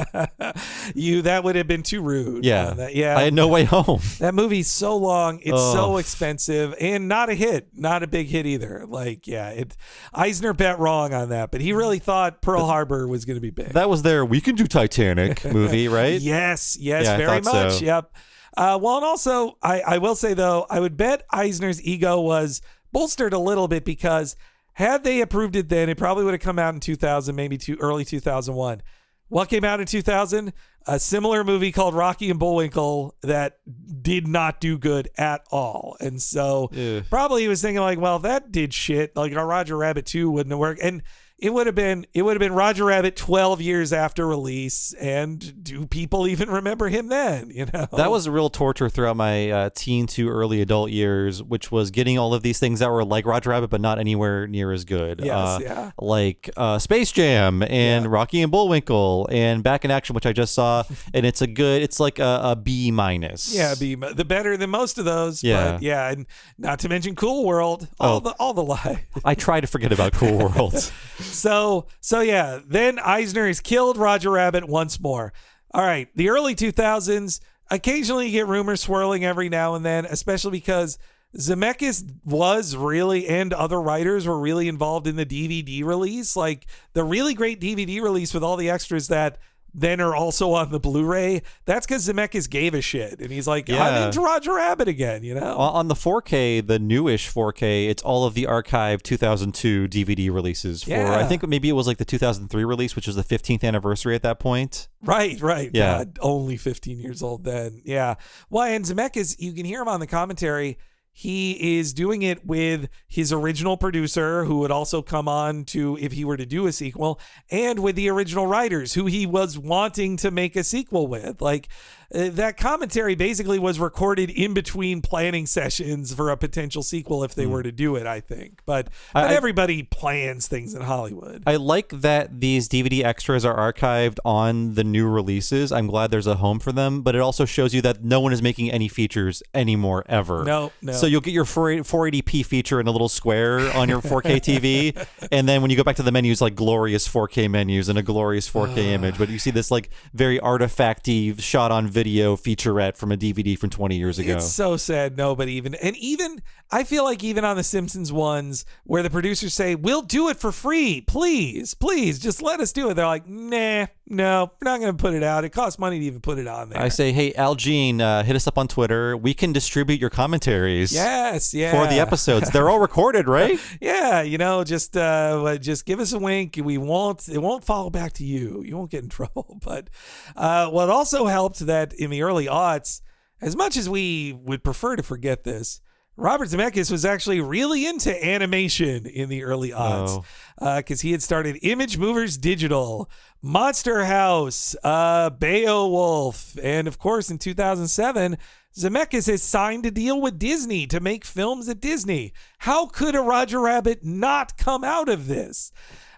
That would have been too rude. Yeah. Yeah. I had no way home. That movie's so long, it's so expensive, and not a hit, not a big hit either. Like, yeah, Eisner bet wrong on that, but he really thought Pearl Harbor was going to be big. That was their We Can Do Titanic movie, right? Yes, Yeah, very I thought much. so. Yep. Well, and also, I will say, though, I would bet Eisner's ego was bolstered a little bit because had they approved it then, it probably would have come out in 2000, maybe early 2001. What came out in 2000? A similar movie called Rocky and Bullwinkle that did not do good at all. And so probably he was thinking like, well, that did shit. Like our Roger Rabbit 2 wouldn't have worked. And it would have been Roger Rabbit 12 years after release. And do people even remember him then? You know, that was a real torture throughout my teen to early adult years, which was getting all of these things that were like Roger Rabbit, but not anywhere near as good. Yes, like Space Jam and Rocky and Bullwinkle and Back in Action, which I just saw, and it's like a B minus. Yeah, the better than most of those. Yeah, but yeah, and not to mention Cool World, all the lie. I try to forget about Cool World. So yeah, then Eisner has killed Roger Rabbit once more. All right, the early 2000s, occasionally you get rumors swirling every now and then, especially because Zemeckis was really, and other writers were really involved in the DVD release, like the really great DVD release with all the extras that then are also on the Blu-ray. That's because Zemeckis gave a shit, and he's like, I'm into Roger Rabbit again, you know? On the 4K, the newish 4K, it's all of the archived 2002 DVD releases for, I think maybe it was like the 2003 release, which was the 15th anniversary at that point. Right. Yeah. God, only 15 years old then. Yeah. Well, and Zemeckis, you can hear him on the commentary. He is doing it with his original producer, who would also come on to, if he were to do a sequel, and with the original writers, who he was wanting to make a sequel with. Like, that commentary basically was recorded in between planning sessions for a potential sequel if they were to do it, I think. But everybody plans things in Hollywood. I like that these DVD extras are archived on the new releases. I'm glad there's a home for them, but it also shows you that no one is making any features anymore, ever. No. So you'll get your 480p feature in a little square on your 4K TV, and then when you go back to the menus, like glorious 4K menus and a glorious 4K image, but you see this like very artifacty shot on video featurette from a DVD from 20 years ago. It's so sad nobody even I feel like even on the Simpsons ones where the producers say, we'll do it for free, please just let us do it, they're like, nah, no, we're not going to put it out. It costs money to even put it on there. I say, hey, Al Jean, hit us up on Twitter. We can distribute your commentaries. Yes, yeah. For the episodes. They're all recorded, right? Yeah, just give us a wink. It won't fall back to you. You won't get in trouble. But what also helped that in the early aughts, as much as we would prefer to forget this, Robert Zemeckis was actually really into animation in the early aughts because he had started Image Movers Digital, Monster House, Beowulf, and of course in 2007, Zemeckis has signed a deal with Disney to make films at Disney. How could a Roger Rabbit not come out of this?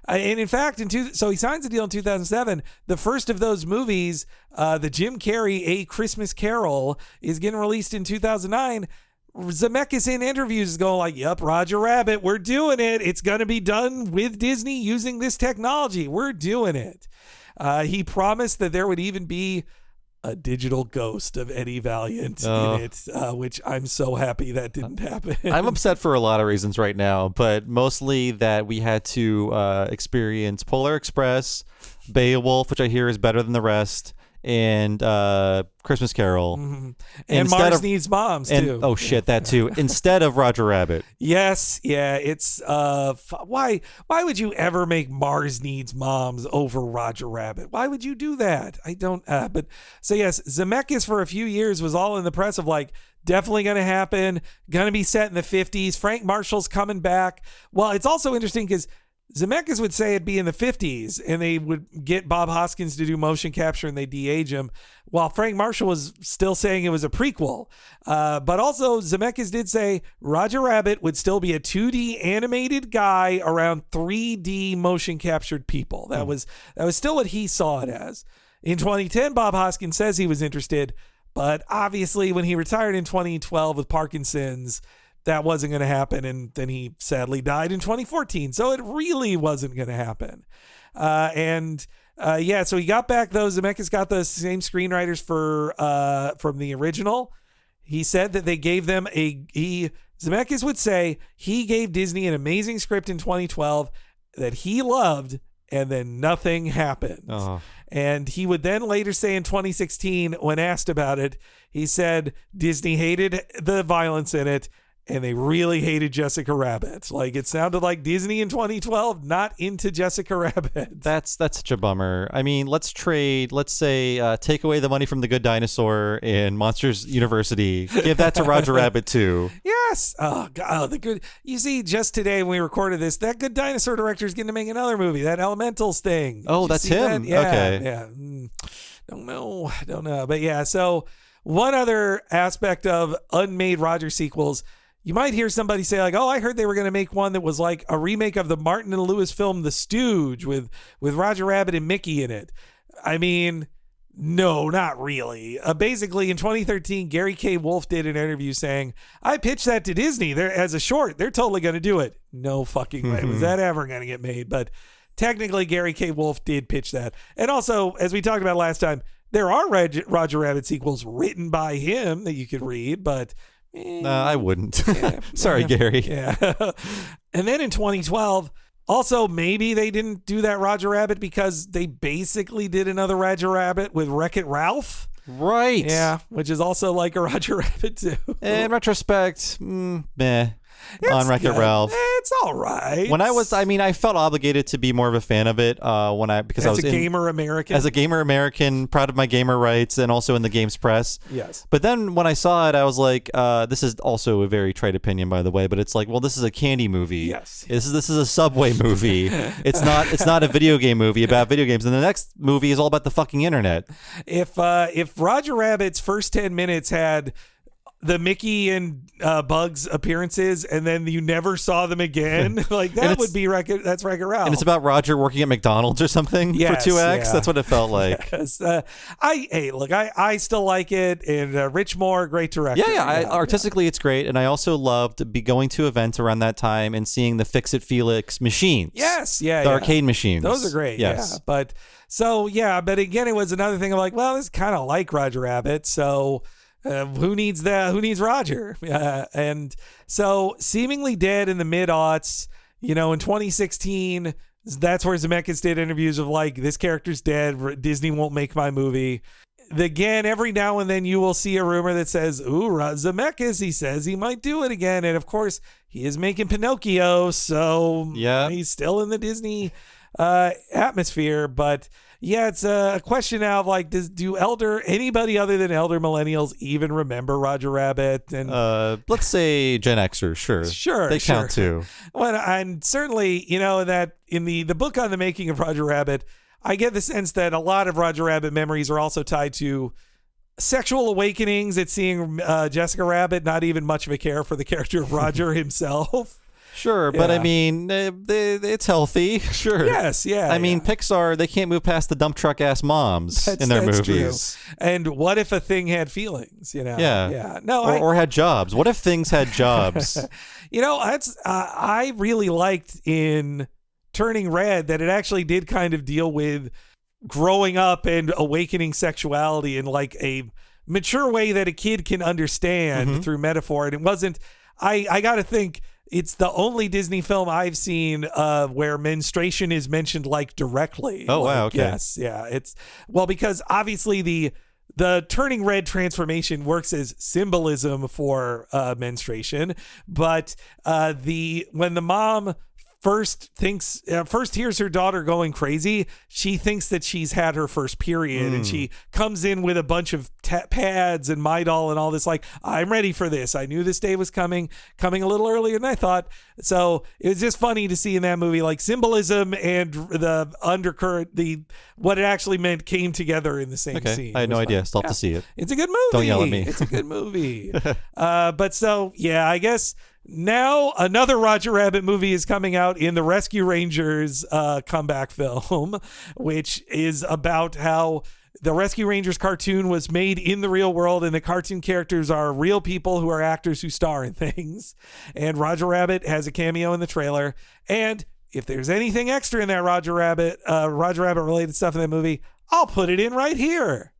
And in fact, so he signs a deal in 2007. The first of those movies, the Jim Carrey A Christmas Carol, is getting released in 2009. Zemeckis in interviews is going like, yep, Roger Rabbit, we're doing it. It's going to be done with Disney using this technology. We're doing it. He promised that there would even be a digital ghost of Eddie Valiant in it, which I'm so happy that didn't happen. I'm upset for a lot of reasons right now, but mostly that we had to experience Polar Express, Beowulf, which I hear is better than the rest, and Christmas Carol. Mm-hmm. And Mars Needs Moms, too. Oh, shit, that too. Instead of Roger Rabbit. Yes, yeah, it's why would you ever make Mars Needs Moms over Roger Rabbit? Why would you do that? I don't but so yes, Zemeckis for a few years was all in the press of like definitely going to happen, going to be set in the 50s. Frank Marshall's coming back. Well, it's also interesting because Zemeckis would say it'd be in the 50s, and they would get Bob Hoskins to do motion capture, and they de-age him, while Frank Marshall was still saying it was a prequel. But also, Zemeckis did say Roger Rabbit would still be a 2D animated guy around 3D motion captured people. That was still what he saw it as. In 2010, Bob Hoskins says he was interested, but obviously when he retired in 2012 with Parkinson's, that wasn't going to happen, and then he sadly died in 2014. So it really wasn't going to happen. So he got back those. Zemeckis got the same screenwriters from the original. He said that they gave them Zemeckis would say he gave Disney an amazing script in 2012 that he loved, and then nothing happened. Oh. And he would then later say in 2016, when asked about it, he said Disney hated the violence in it, and they really hated Jessica Rabbit. Like, it sounded like Disney in 2012 not into Jessica Rabbit. That's such a bummer. I mean, let's say take away the money from The Good Dinosaur in Monsters University. Give that to Roger Rabbit too. Yes. Oh God, you see, just today when we recorded this, that Good Dinosaur director is going to make another movie, that Elementals thing. Oh, that's him. That? Yeah, okay. Yeah. Don't know. But yeah. So one other aspect of unmade Roger sequels. You might hear somebody say like, oh, I heard they were going to make one that was like a remake of the Martin and Lewis film, The Stooge, with Roger Rabbit and Mickey in it. I mean, no, not really. Basically, in 2013, Gary K. Wolf did an interview saying, I pitched that to Disney as a short. They're totally going to do it. No fucking way. Was that ever going to get made? But technically, Gary K. Wolf did pitch that. And also, as we talked about last time, there are Roger Rabbit sequels written by him that you could read, but... I wouldn't. Yeah, Sorry, Gary. Yeah. And then in 2012, also maybe they didn't do that Roger Rabbit because they basically did another Roger Rabbit with Wreck-It Ralph. Right. Yeah, which is also like a Roger Rabbit too. In retrospect, meh. On Wreck-It Ralph. It's all right. I felt obligated to be more of a fan of it because I was a gamer American. As a gamer American, proud of my gamer rights, and also in the games press. Yes. But then when I saw it, I was like, this is also a very trite opinion, by the way, but it's like, well, this is a candy movie. Yes. This is a Subway movie. It's not a video game movie about video games. And the next movie is all about the fucking internet. If Roger Rabbit's first 10 minutes had the Mickey and Bugs appearances, and then you never saw them again, like that would be that's Wreck-It Ralph. And it's about Roger working at McDonald's or something for 2X. Yeah. That's what it felt like. Yes. I still like it, and Rich Moore, great director. Artistically, it's great, and I also loved going to events around that time and seeing the Fix-It Felix machines. Yes, the arcade machines. Those are great. Yes, but again, it was another thing of like, well, this is kind of like Roger Rabbit, so. Who needs that? Who needs Roger? And so seemingly dead in the mid-aughts, in 2016, that's where Zemeckis did interviews of like, this character's dead. Disney won't make my movie. Again, every now and then you will see a rumor that says, ooh, Zemeckis, he says he might do it again. And of course, he is making Pinocchio. So he's still in the Disney atmosphere. But yeah, it's a question now of like, do anybody other than elder millennials even remember Roger Rabbit? And let's say Gen Xers, sure, they count too. Well, and certainly, that in the book on the making of Roger Rabbit, I get the sense that a lot of Roger Rabbit memories are also tied to sexual awakenings at seeing Jessica Rabbit, not even much of a care for the character of Roger himself. Sure, but I mean, it's healthy. Sure. Yes, yeah. I mean, Pixar, they can't move past the dump truck ass moms in their movies. True. And what if a thing had feelings? Yeah. No, or had jobs. What if things had jobs? I really liked in Turning Red that it actually did kind of deal with growing up and awakening sexuality in like a mature way that a kid can understand through metaphor. And it wasn't. I got to think. it's the only Disney film I've seen where menstruation is mentioned like directly. Oh, wow. Okay. Yes. Yeah. It's because obviously the turning red transformation works as symbolism for menstruation, but when the mom first hears her daughter going crazy, she thinks that she's had her first period, and she comes in with a bunch of pads and Midol and all this, like, I'm ready for this. I knew this day was coming a little earlier than I thought. So it was just funny to see in that movie, like, symbolism and the undercurrent, what it actually meant came together in the same scene. I had no idea. Still have to see it. It's a good movie. Don't yell at me. It's a good movie. But so, yeah, I guess now another Roger Rabbit movie is coming out in the Rescue Rangers comeback film, which is about how the Rescue Rangers cartoon was made in the real world, and the cartoon characters are real people who are actors who star in things. And Roger Rabbit has a cameo in the trailer. And if there's anything extra in that Roger Rabbit related stuff in that movie, I'll put it in right here.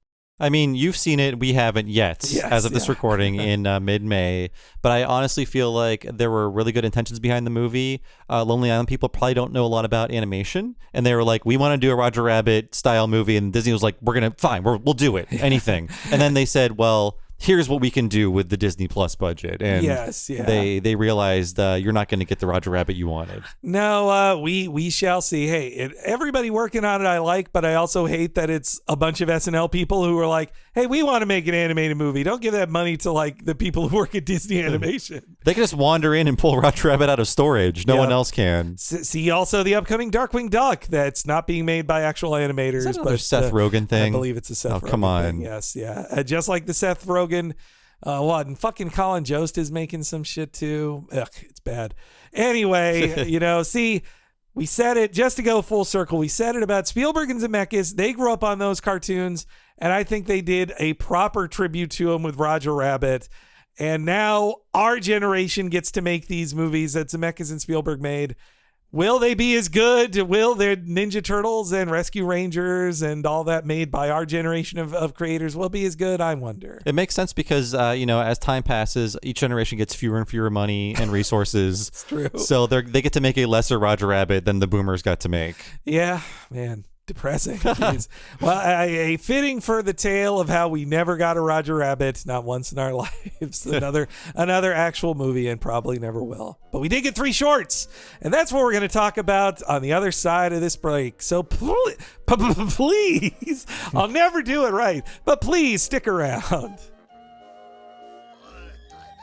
I mean, you've seen it. We haven't yet, as of this recording in mid-May. But I honestly feel like there were really good intentions behind the movie. Lonely Island people probably don't know a lot about animation. And they were like, we want to do a Roger Rabbit style movie. And Disney was like, we'll do it. Anything. And then they said, well, here's what we can do with the Disney Plus budget. And they realized you're not going to get the Roger Rabbit you wanted. No, we shall see. Hey, everybody working on it I like, but I also hate that it's a bunch of SNL people who are like, hey, we want to make an animated movie. Don't give that money to like the people who work at Disney Animation. They can just wander in and pull Roger Rabbit out of storage. No one else can. See also the upcoming Darkwing Duck that's not being made by actual animators. Is that another Seth Rogen thing? I believe it's a Seth Rogen come on. thing. Yes, yeah. Just like the Seth Rogen. And fucking Colin Jost is making some shit too. Ugh, it's bad. Anyway, see, we said it just to go full circle. We said it about Spielberg and Zemeckis. They grew up on those cartoons, and I think they did a proper tribute to them with Roger Rabbit. And now our generation gets to make these movies that Zemeckis and Spielberg made. Will they be as good? Will their Ninja Turtles and Rescue Rangers and all that made by our generation of creators will be as good? I wonder. It makes sense because, as time passes, each generation gets fewer and fewer money and resources. It's true. So they get to make a lesser Roger Rabbit than the boomers got to make. Yeah, man. Depressing. Well, a fitting for the tale of how we never got a Roger Rabbit, not once in our lives. Another actual movie, and probably never will. But we did get 3 shorts, and that's what we're going to talk about on the other side of this break. So please, I'll never do it right, but please stick around.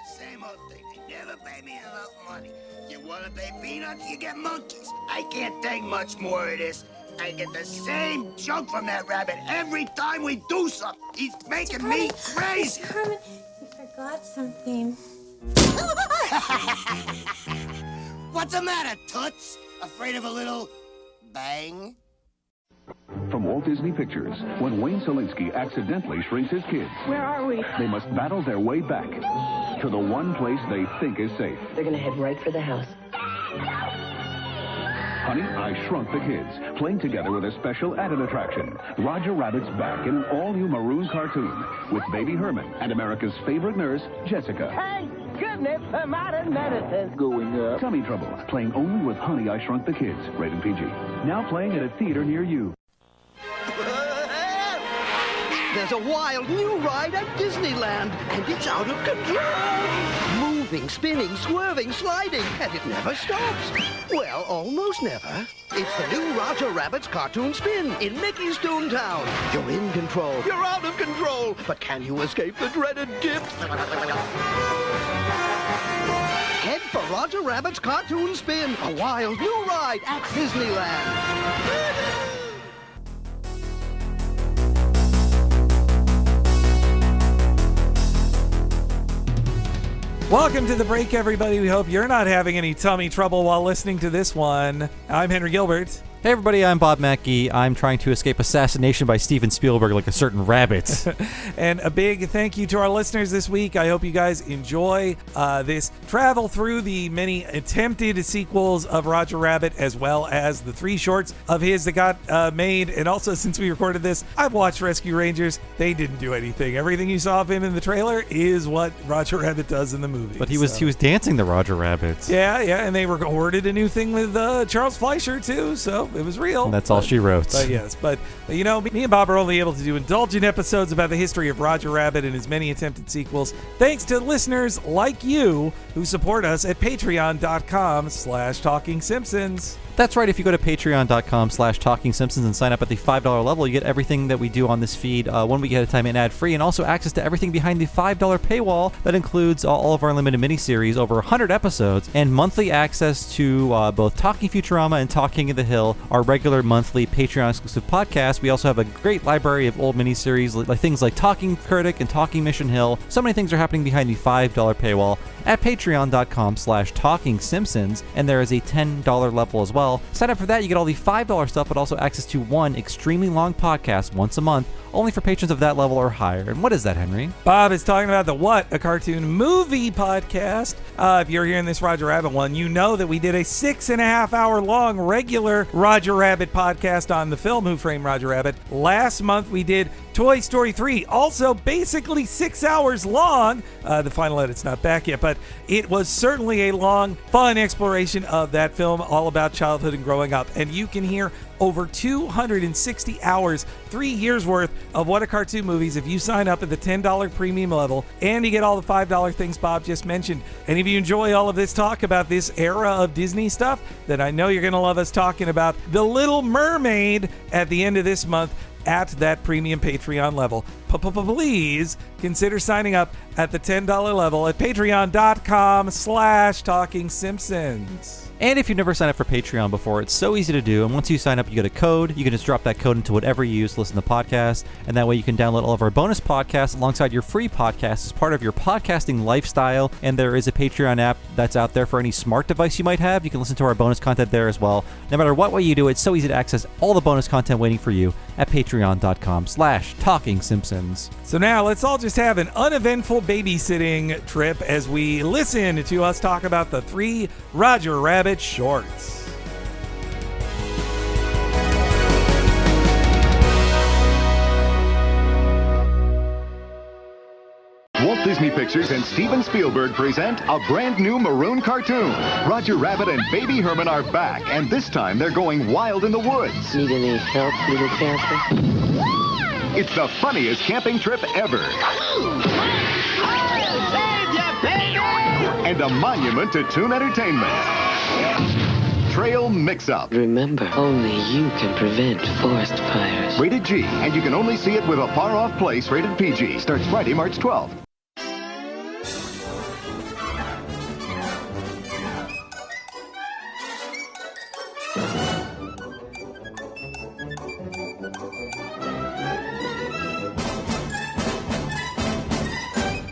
Same old thing. They never pay me enough money. You want to pay peanuts, you get monkeys. I can't take much more of this. I get the same junk from that rabbit every time we do something. He's making me crazy. Mr. Herman, you forgot something. What's the matter, Toots? Afraid of a little bang? From Walt Disney Pictures, when Wayne Selinsky accidentally shrinks his kids. Where are we? They must battle their way back to the one place they think is safe. They're gonna head right for the house. Honey, I Shrunk the Kids, playing together with a special added attraction. Roger Rabbit's back in an all-new maroon cartoon with Baby Herman and America's favorite nurse, Jessica. Thank goodness for modern medicine. Going up. Tummy Trouble, playing only with Honey, I Shrunk the Kids, rated PG. Now playing at a theater near you. There's a wild new ride at Disneyland, and it's out of control. Moving, spinning, swerving, sliding, and it never stops. Well, almost never. It's the new Roger Rabbit's Cartoon Spin in Mickey's Toontown. You're in control. You're out of control. But can you escape the dreaded dip? Head for Roger Rabbit's Cartoon Spin, a wild new ride at Disneyland. Welcome to the break, everybody. We hope you're not having any tummy trouble while listening to this one. I'm Henry Gilbert. Hey everybody, I'm Bob Mackey. I'm trying to escape assassination by Steven Spielberg like a certain rabbit. And a big thank you to our listeners this week. I hope you guys enjoy this travel through the many attempted sequels of Roger Rabbit, as well as the 3 shorts of his that got made. And also, since we recorded this, I've watched Rescue Rangers. They didn't do anything. Everything you saw of him in the trailer is what Roger Rabbit does in the movie. But he was dancing the Roger Rabbit. Yeah, and they recorded a new thing with Charles Fleischer too, so it was real. And that's all she wrote. But yes, but you know, me and Bob are only able to do indulgent episodes about the history of Roger Rabbit and his many attempted sequels, thanks to listeners like you who support us at patreon.com/Talking Simpsons. That's right. If you go to patreon.com/Talking Simpsons and sign up at the $5 level, you get everything that we do on this feed 1 week at a time and ad-free, and also access to everything behind the $5 paywall. That includes all of our limited miniseries, over 100 episodes, and monthly access to both Talking Futurama and Talking of the Hill, our regular monthly Patreon-exclusive podcast. We also have a great library of old miniseries, like things like Talking Critic and Talking Mission Hill. So many things are happening behind the $5 paywall at patreon.com/Talking Simpsons, and there is a $10 level as well. Sign up for that, you get all the $5 stuff, but also access to one extremely long podcast once a month, only for patrons of that level or higher. And what is that, Henry? Bob is talking about the What a Cartoon Movie podcast. If you're hearing this Roger Rabbit one, you know that we did a 6.5 hour long regular Roger Rabbit podcast on the film Who Framed Roger Rabbit. Last month we did Toy Story 3, also basically 6 hours long. The final edit's not back yet, but it was certainly a long, fun exploration of that film, all about childhood and growing up. And you can hear over 260 hours, 3 years worth of What a Cartoon movies if you sign up at the $10 premium level, and you get all the $5 things Bob just mentioned. And if you enjoy all of this talk about this era of Disney stuff, then I know you're going to love us talking about The Little Mermaid at the end of this month at that premium Patreon level. Please consider signing up at the $10 level at patreon.com/Talking Simpsons. And if you've never signed up for Patreon before, it's so easy to do. And once you sign up, you get a code. You can just drop that code into whatever you use to listen to podcasts. And that way you can download all of our bonus podcasts alongside your free podcasts as part of your podcasting lifestyle. And there is a Patreon app that's out there for any smart device you might have. You can listen to our bonus content there as well. No matter what way you do it, it's so easy to access all the bonus content waiting for you at patreon.com/Talking Simpsons. So now let's all just have an uneventful babysitting trip as we listen to us talk about the 3 Roger Rabbit shorts. Walt Disney Pictures and Steven Spielberg present a brand new maroon cartoon. Roger Rabbit and Baby Herman are back, and this time they're going wild in the woods. Need any help, little camper? It's the funniest camping trip ever. And a monument to Toon Entertainment. Trail Mix-Up. Remember, only you can prevent forest fires. Rated G, and you can only see it with A Far Off Place, rated PG. Starts Friday, March 12th.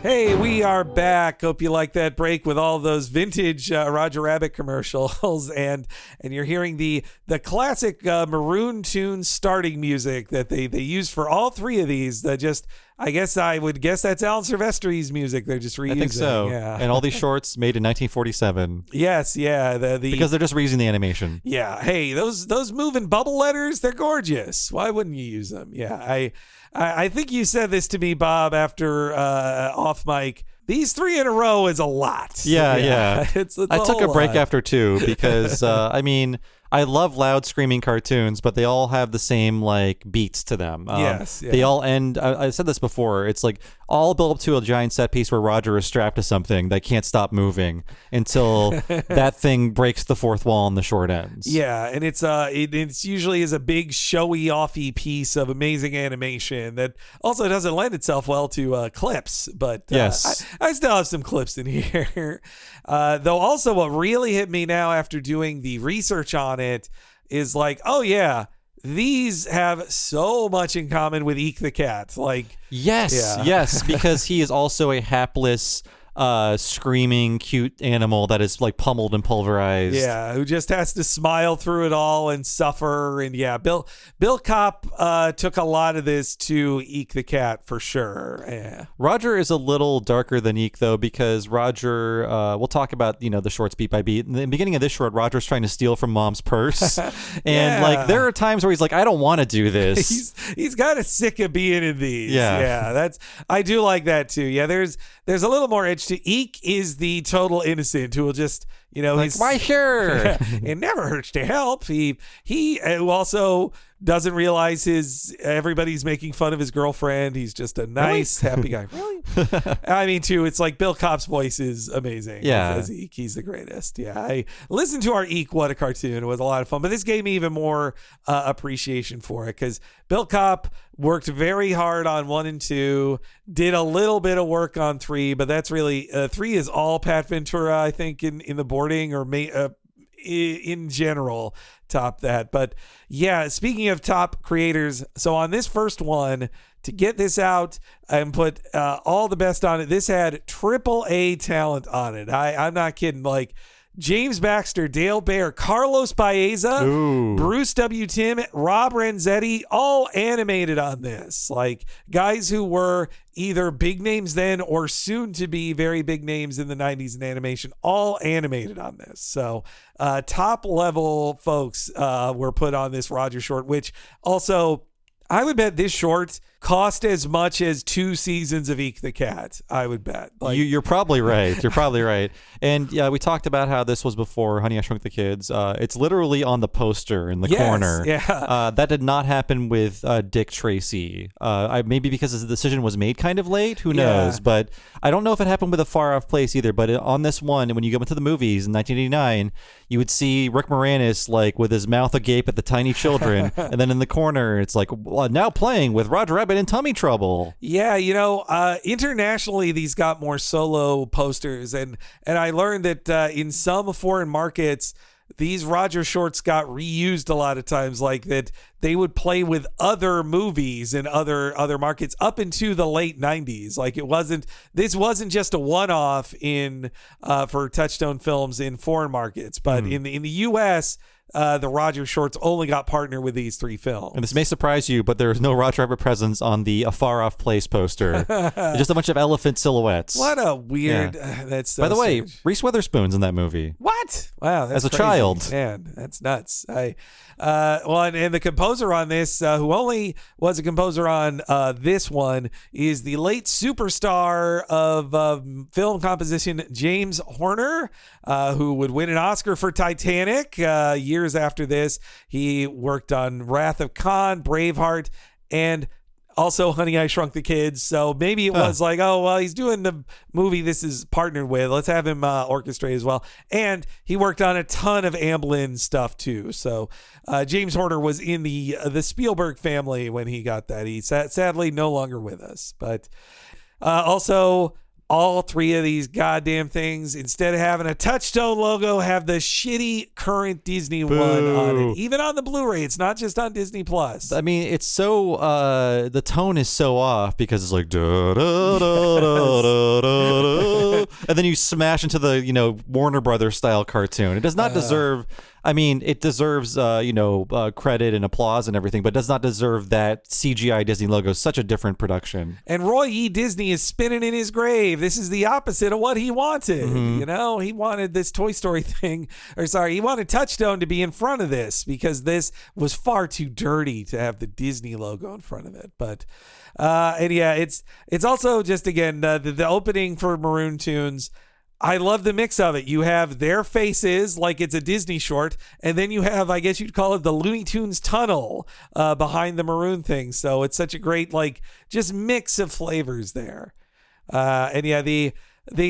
Hey, we are back. Hope you like that break with all those vintage Roger Rabbit commercials, and you're hearing the classic Maroon Tune starting music that they use for all 3 of these. I would guess that's Alan Silvestri's music. They're just reusing. I think so. Yeah. And all these shorts made in 1947. Yes, yeah. Because they're just reusing the animation. Yeah. Hey, those moving bubble letters, they're gorgeous. Why wouldn't you use them? Yeah. I think you said this to me, Bob, after off mic. These 3 in a row is a lot. Yeah. It's I took a break lot. after 2 because, I love loud screaming cartoons, but they all have the same beats to them. Yes. Yeah. They all end. I said this before. It's all build up to a giant set piece where Roger is strapped to something that can't stop moving until that thing breaks the 4th wall and the short ends. Yeah, and it's usually is a big showy offy piece of amazing animation that also doesn't lend itself well to clips. But yes, I still have some clips in here. Though also what really hit me now after doing the research on it is oh yeah, these have so much in common with Eek the Cat. Yes, because he is also a hapless screaming cute animal that is like pummeled and pulverized. Yeah, who just has to smile through it all and suffer. And yeah, Bill Kopp took a lot of this to Eek the cat for sure. Yeah. Roger is a little darker than Eek though, because Roger, we'll talk about the shorts beat by beat. In the beginning of this short, Roger's trying to steal from Mom's purse, and like there are times where he's like, I don't want to do this. he's kind of sick of being in these. Yeah, I do like that too. Yeah, there's a little more edge to Eek. Is the total innocent who will just he's why sure it never hurts to help. He also doesn't realize everybody's making fun of his girlfriend. He's just a nice, happy guy. Really? I mean, too, it's like Bill Kopp's voice is amazing. Yeah. As Eek, he's the greatest. Yeah. I listened to our Eek What a Cartoon. It was a lot of fun, but this gave me even more appreciation for it because Bill Kopp worked very hard on 1 and 2, did a little bit of work on 3, but that's really 3 is all Pat Ventura, I think, in the boarding or in general top that. But yeah, speaking of top creators, so on this first one, to get this out and put all the best on it, this had AAA talent on it. I'm not kidding. Like James Baxter, Dale Baer, Carlos Baeza, Bruce W. Timm, Rob Renzetti, all animated on this. Like guys who were either big names then or soon to be very big names in the 90s in animation, all animated on this. So top level folks were put on this Roger short, which also I would bet this short cost as much as 2 seasons of Eek the Cat. I would bet. Like, you're probably right. You're probably right. And yeah, we talked about how this was before Honey, I Shrunk the Kids. It's literally on the poster in the corner. Yeah. That did not happen with Dick Tracy. Maybe because the decision was made kind of late. Who knows? But I don't know if it happened with A Far Off Place either. But on this one, when you go into the movies in 1989, you would see Rick Moranis like with his mouth agape at the tiny children, and then in the corner, it's like now playing with Roger Rabbit in tummy trouble. Yeah, internationally these got more solo posters, and I learned that in some foreign markets these Roger shorts got reused a lot of times, like that they would play with other movies in other markets up into the late 90s. Like this wasn't just a one-off in for Touchstone Films in foreign markets, but in the US the Roger shorts only got partnered with these 3 films. And this may surprise you, but there is no Roger Rabbit presence on the A Far Off Place poster. Just a bunch of elephant silvettes. What a weird... that's so By the way, strange. Reese Witherspoon's in that movie. What? Wow, that's as a crazy. child. Man, that's nuts. And the composer on this, who only was a composer on this one, is the late superstar of film composition, James Horner, who would win an Oscar for Titanic years after this. He worked on Wrath of Khan, Braveheart, and also Honey, I Shrunk the Kids. So maybe it was like, oh, well, he's doing the movie this is partnered with. Let's have him orchestrate as well. And he worked on a ton of Amblin stuff too. So James Horner was in the Spielberg family when he got that. He's sadly no longer with us. But also... all 3 of these goddamn things, instead of having a Touchstone logo, have the shitty current Disney one on it. Even on the Blu-ray, it's not just on Disney Plus. I mean, it's so the tone is so off because it's like da, da, da, da, da, da, da. And then you smash into the Warner Brothers style cartoon. It does not deserve. I mean, it deserves, credit and applause and everything, but does not deserve that CGI Disney logo. Such a different production. And Roy E. Disney is spinning in his grave. This is the opposite of what he wanted. He wanted this Toy Story thing, he wanted Touchstone to be in front of this because this was far too dirty to have the Disney logo in front of it. But, it's also just, again, the opening for Maroon Tunes. I love the mix of it. You have their faces like it's a Disney short, and then you have, I guess you'd call it the Looney Tunes tunnel behind the maroon thing. So it's such a great, just mix of flavors there. The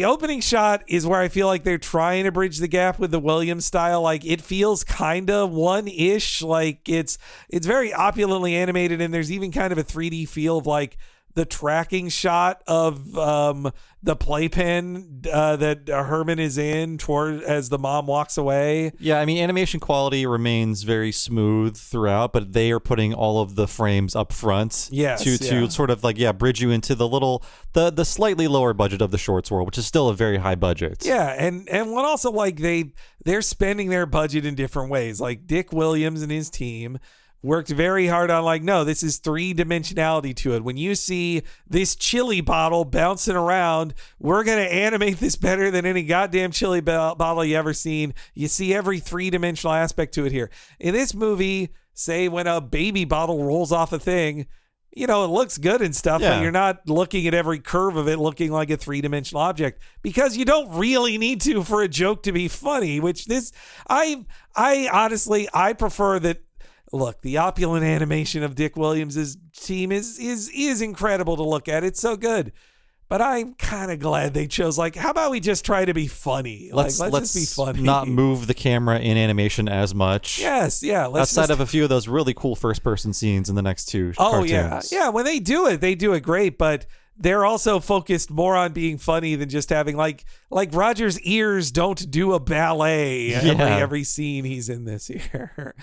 opening shot is where I feel like they're trying to bridge the gap with the Williams style. Like it feels kind of one-ish. Like it's very opulently animated, and there's even kind of a 3D feel of like the tracking shot of the playpen that Herman is in toward as the mom walks away. Yeah, I mean, animation quality remains very smooth throughout, but they are putting all of the frames up front to sort of like, bridge you into the slightly lower budget of the shorts world, which is still a very high budget. Yeah, and what also, like, they're spending their budget in different ways. Like Dick Williams and his team worked very hard on, like, no, this is 3-dimensionality to it. When you see this chili bottle bouncing around, we're going to animate this better than any goddamn chili bottle you ever seen. You see every 3-dimensional aspect to it here. In this movie, say when a baby bottle rolls off a thing, it looks good and stuff, but you're not looking at every curve of it looking like a 3-dimensional object, because you don't really need to for a joke to be funny, which I honestly, I prefer that. Look, the opulent animation of Dick Williams' team is incredible to look at. It's so good. But I'm kind of glad they chose, like, how about we just try to be funny? Let's just be funny. Not move the camera in animation as much. Yes, yeah. Outside of a few of those really cool first-person scenes in the next two cartoons. Yeah. When they do it great, but they're also focused more on being funny than just having, like Roger's ears don't do a ballet every scene he's in this year.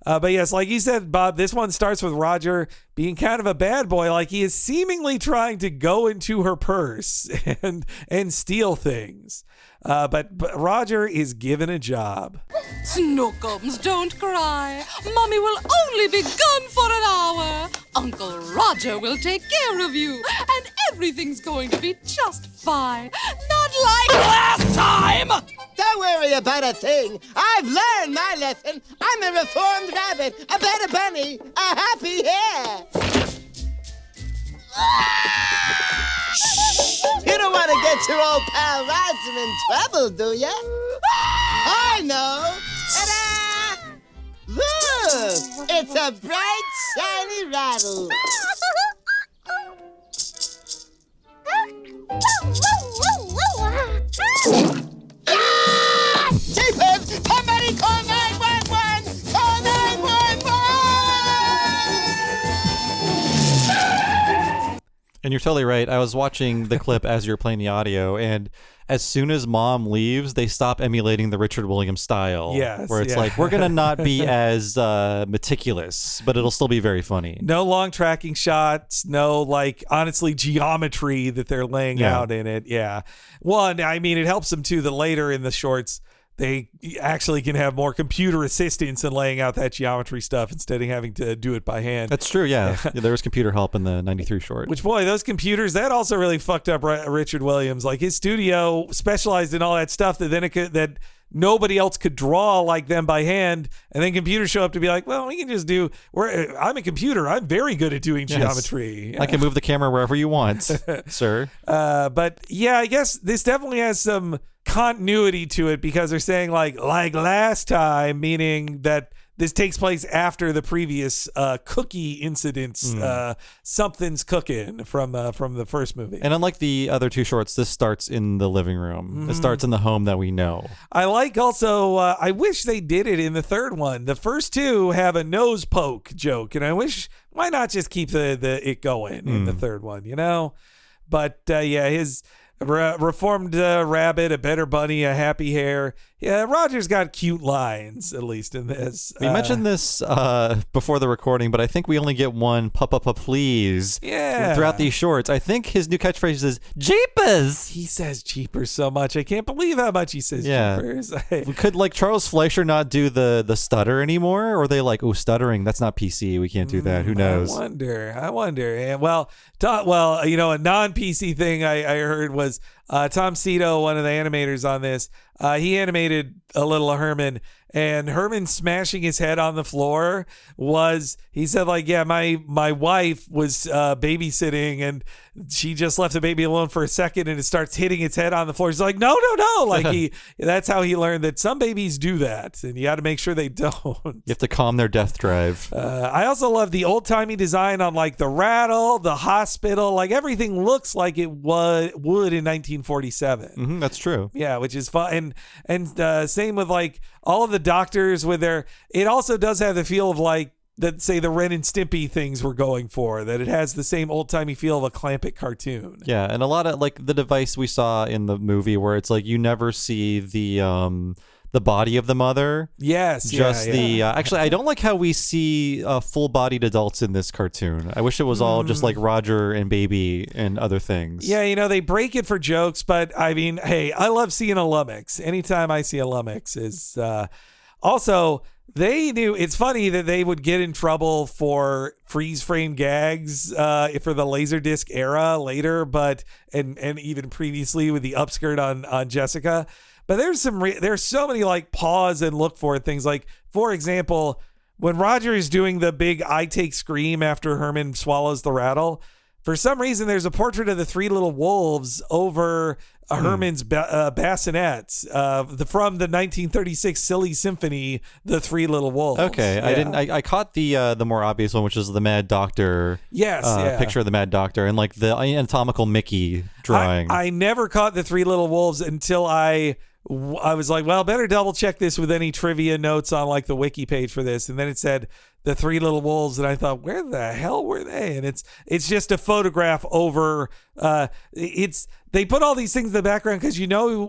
But yes, like you said, Bob, this one starts with Roger being kind of a bad boy. Like, he is seemingly trying to go into her purse and steal things. But Roger is given a job. Snookums, don't cry. Mommy will only be gone for an hour. Uncle Roger will take care of you, and everything's going to be just fine. Not like last time! Don't worry about a thing. I've learned my lesson. I'm a reformed rabbit, a better bunny, a happy hare. You don't want to get your old pal Roger in trouble, do ya? I know! Ta-da! Look! It's a bright, shiny rattle. Jeepers! Somebody call 911! Call 911! And you're totally right. I was watching the clip as you're playing the audio, and as soon as mom leaves, they stop emulating the Richard Williams style. Yes, where it's like, we're going to not be as meticulous, but it'll still be very funny. No long tracking shots, no, like, honestly, geometry that they're laying out in it. Yeah. One, I mean, it helps them too that later in the shorts, they actually can have more computer assistance in laying out that geometry stuff instead of having to do it by hand. That's true, yeah. There was computer help in the 93 short. Which, boy, those computers, that also really fucked up Richard Williams. Like, his studio specialized in all that stuff that nobody else could draw like them by hand, and then computers show up to be like, well, we can just do, I'm a computer. I'm very good at doing geometry. Yeah. I can move the camera wherever you want, sir. But, yeah, I guess this definitely has some continuity to it, because they're saying like last time, meaning that this takes place after the previous cookie incidents. Something's cooking from the first movie. And unlike the other two shorts, this starts in the living room. Mm-hmm. It starts in the home that we know. I like also, I wish they did it in the third one. The first two have a nose poke joke, and I wish, why not just keep the it going in the third one, But his reformed rabbit, a better bunny, a happy hare. Yeah, Roger's got cute lines, at least in this. We mentioned this before the recording, but I think we only get one "pa-pa-pa please" throughout these shorts. I think his new catchphrase is "Jeepers." He says "Jeepers" so much. I can't believe how much he says "Jeepers." Could like Charles Fleischer not do the stutter anymore? Or are they like, oh, stuttering, that's not PC, we can't do that. Who knows? I wonder. And a non-PC thing I heard was Tom Cito, one of the animators on this, he animated a little Herman, and Herman smashing his head on the floor was, he said, like, yeah, my wife was babysitting, and she just left the baby alone for a second, and it starts hitting its head on the floor. He's like, no. Like, that's how he learned that some babies do that, and you got to make sure they don't. You have to calm their death drive. I also love the old-timey design on, like, the rattle, the hospital, like, everything looks like it would in 1947. Mm-hmm, that's true. Yeah, which is fun. And same with, like, all of the doctors with it also does have the feel of, like, that say the Ren and Stimpy things were going for, that it has the same old-timey feel of a Clampett cartoon. Yeah, and a lot of like the device we saw in the movie where it's like you never see the body of the mother. Yes, just the actually I don't like how we see full-bodied adults in this cartoon. I wish it was all just like Roger and Baby and other things. Yeah, they break it for jokes, but I mean, hey, I love seeing a lummox. Anytime I see a lummox is also they knew. It's funny that they would get in trouble for freeze frame gags for the Laserdisc era later, but and even previously with the upskirt on Jessica. But there's so many like pause and look for things. Like, for example, when Roger is doing the big I take scream after Herman swallows the rattle, for some reason there's a portrait of the three little wolves over Herman's bassinets from the 1936 Silly Symphony, The Three Little Wolves. Okay, yeah. I caught the more obvious one, which is the Mad Doctor. Yes, picture of the Mad Doctor and like the anatomical Mickey drawing. I never caught the Three Little Wolves until I was like, well, better double check this with any trivia notes on like the wiki page for this, and then it said the Three Little Wolves, and I thought, where the hell were they? And it's just a photograph over. They put all these things in the background because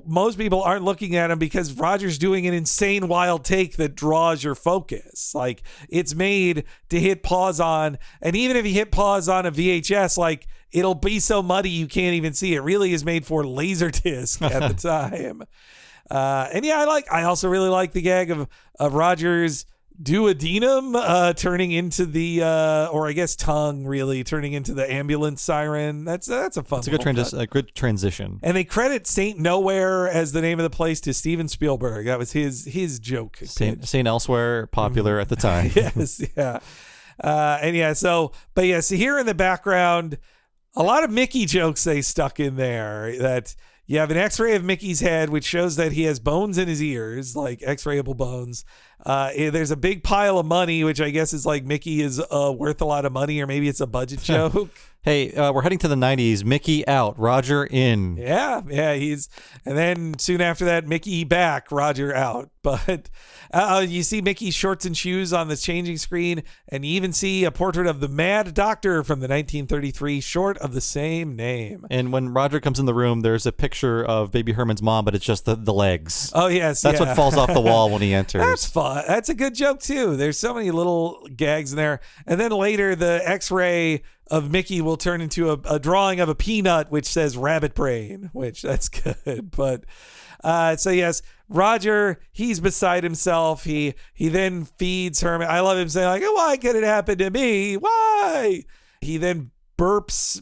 most people aren't looking at them because Roger's doing an insane wild take that draws your focus. Like, it's made to hit pause on, and even if you hit pause on a VHS, like, it'll be so muddy you can't even see. It really is made for Laserdisc at the time. And yeah, I also really like the gag of Roger's duodenum turning into the or I guess tongue really turning into the ambulance siren. That's a fun. It's a good transition. And they credit Saint Nowhere as the name of the place to Steven Spielberg. That was his joke. Saint Elsewhere, popular at the time. Yes, yeah. So here in the background, a lot of Mickey jokes they stuck in there. That you have an X-ray of Mickey's head, which shows that he has bones in his ears, like X-rayable bones. There's a big pile of money, which I guess is like Mickey is worth a lot of money, or maybe it's a budget joke. Hey, we're heading to the 90s. Mickey out, Roger in. Yeah, and then soon after that, Mickey back, Roger out. But you see Mickey's shorts and shoes on the changing screen, and you even see a portrait of the Mad Doctor from the 1933 short of the same name. And when Roger comes in the room, there's a picture of Baby Herman's mom, but it's just the legs. Oh, yes. That's what falls off the wall when he enters. That's fun. That's a good joke, too. There's so many little gags in there. And then later, the X-ray of Mickey will turn into a drawing of a peanut, which says rabbit brain, which that's good. But so yes, Roger, he's beside himself. He then feeds Herman. I love him saying like, why could it happen to me? Why? He then burps